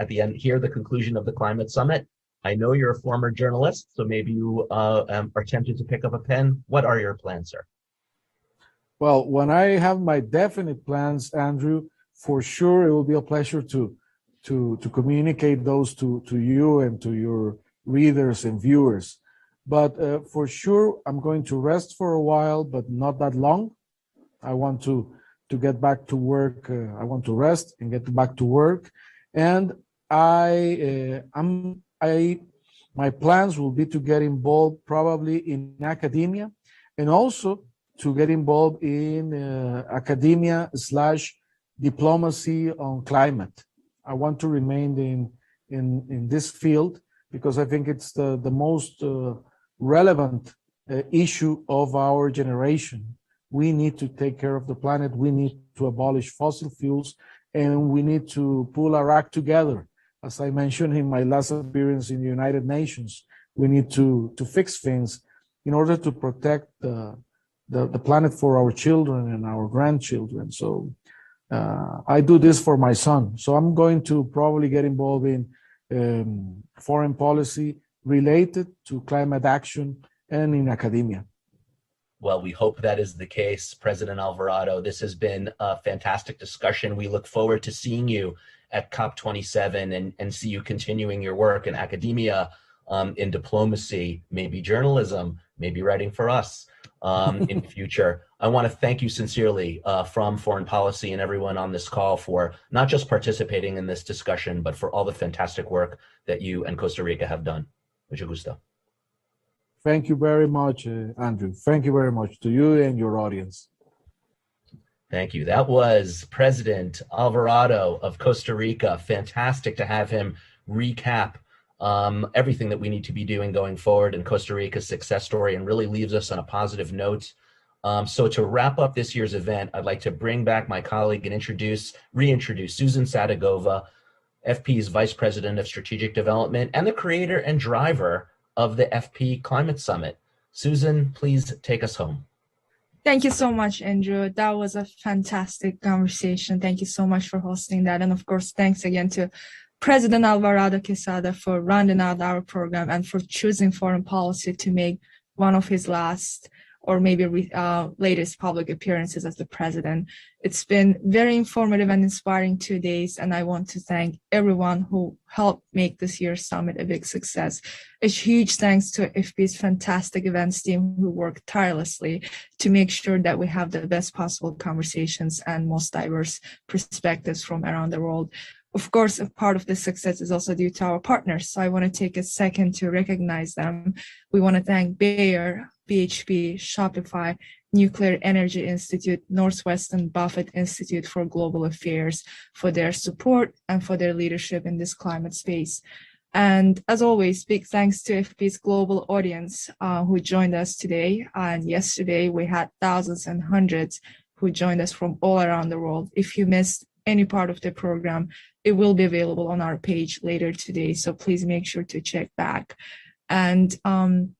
S8: at the end here, the conclusion of the Climate Summit. I know you're a former journalist, so maybe you are tempted to pick up a pen. What are your plans, sir?
S6: Well, when I have my definite plans, Andrew, for sure it will be a pleasure to communicate those to you and to your readers and viewers. But for sure, I'm going to rest for a while, but not that long. I want to get back to work. I want to rest and get back to work. And my plans will be to get involved probably in academia and also to get involved in academia / diplomacy on climate. I want to remain in this field because I think it's the most relevant issue of our generation. We need to take care of the planet. We need to abolish fossil fuels, and we need to pull our act together. As I mentioned in my last appearance in the United Nations, we need to fix things in order to protect the planet for our children and our grandchildren. So I do this for my son. So I'm going to probably get involved in foreign policy related to climate action and in academia.
S8: Well, we hope that is the case, President Alvarado. This has been a fantastic discussion. We look forward to seeing you at COP27 and see you continuing your work in academia, in diplomacy, maybe journalism, maybe writing for us in the future. I want to thank you sincerely from Foreign Policy and everyone on this call for not just participating in this discussion, but for all the fantastic work that you and Costa Rica have done. Mucho gusto.
S6: Thank you very much, Andrew. Thank you very much to you and your audience.
S8: Thank you. That was President Alvarado of Costa Rica. Fantastic to have him recap everything that we need to be doing going forward in Costa Rica's success story, and really leaves us on a positive note. So to wrap up this year's event, I'd like to bring back my colleague and reintroduce Susan Sadegova, FP's Vice President of Strategic Development and the creator and driver of the FP Climate Summit. Susan, please take us home.
S5: Thank you so much, Andrew. That was a fantastic conversation. Thank you so much for hosting that. And of course, thanks again to President Alvarado Quesada for rounding out our program and for choosing foreign policy to make one of his last or maybe latest public appearances as the president. It's been very informative and inspiring 2 days, and I want to thank everyone who helped make this year's summit a big success. A huge thanks to FP's fantastic events team who worked tirelessly to make sure that we have the best possible conversations and most diverse perspectives from around the world. Of course, a part of this success is also due to our partners, so I want to take a second to recognize them. We want to thank Bayer, BHP, Shopify, Nuclear Energy Institute, Northwestern Buffett Institute for Global Affairs for their support and for their leadership in this climate space. And as always, big thanks to FP's global audience who joined us today. And yesterday we had thousands and hundreds who joined us from all around the world. If you missed any part of the program, it will be available on our page later today. So please make sure to check back. And I'm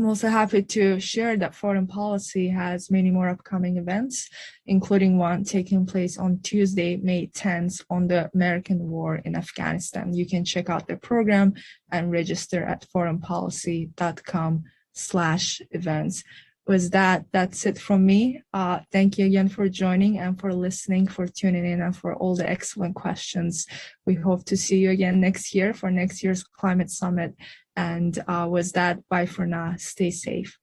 S5: also happy to share that Foreign Policy has many more upcoming events, including one taking place on Tuesday, May 10th on the American war in Afghanistan. You can check out the program and register at foreignpolicy.com/events. With that, that's it from me. Thank you again for joining and for listening, for tuning in, and for all the excellent questions. We hope to see you again next year for next year's Climate Summit. And with that, bye for now. Stay safe.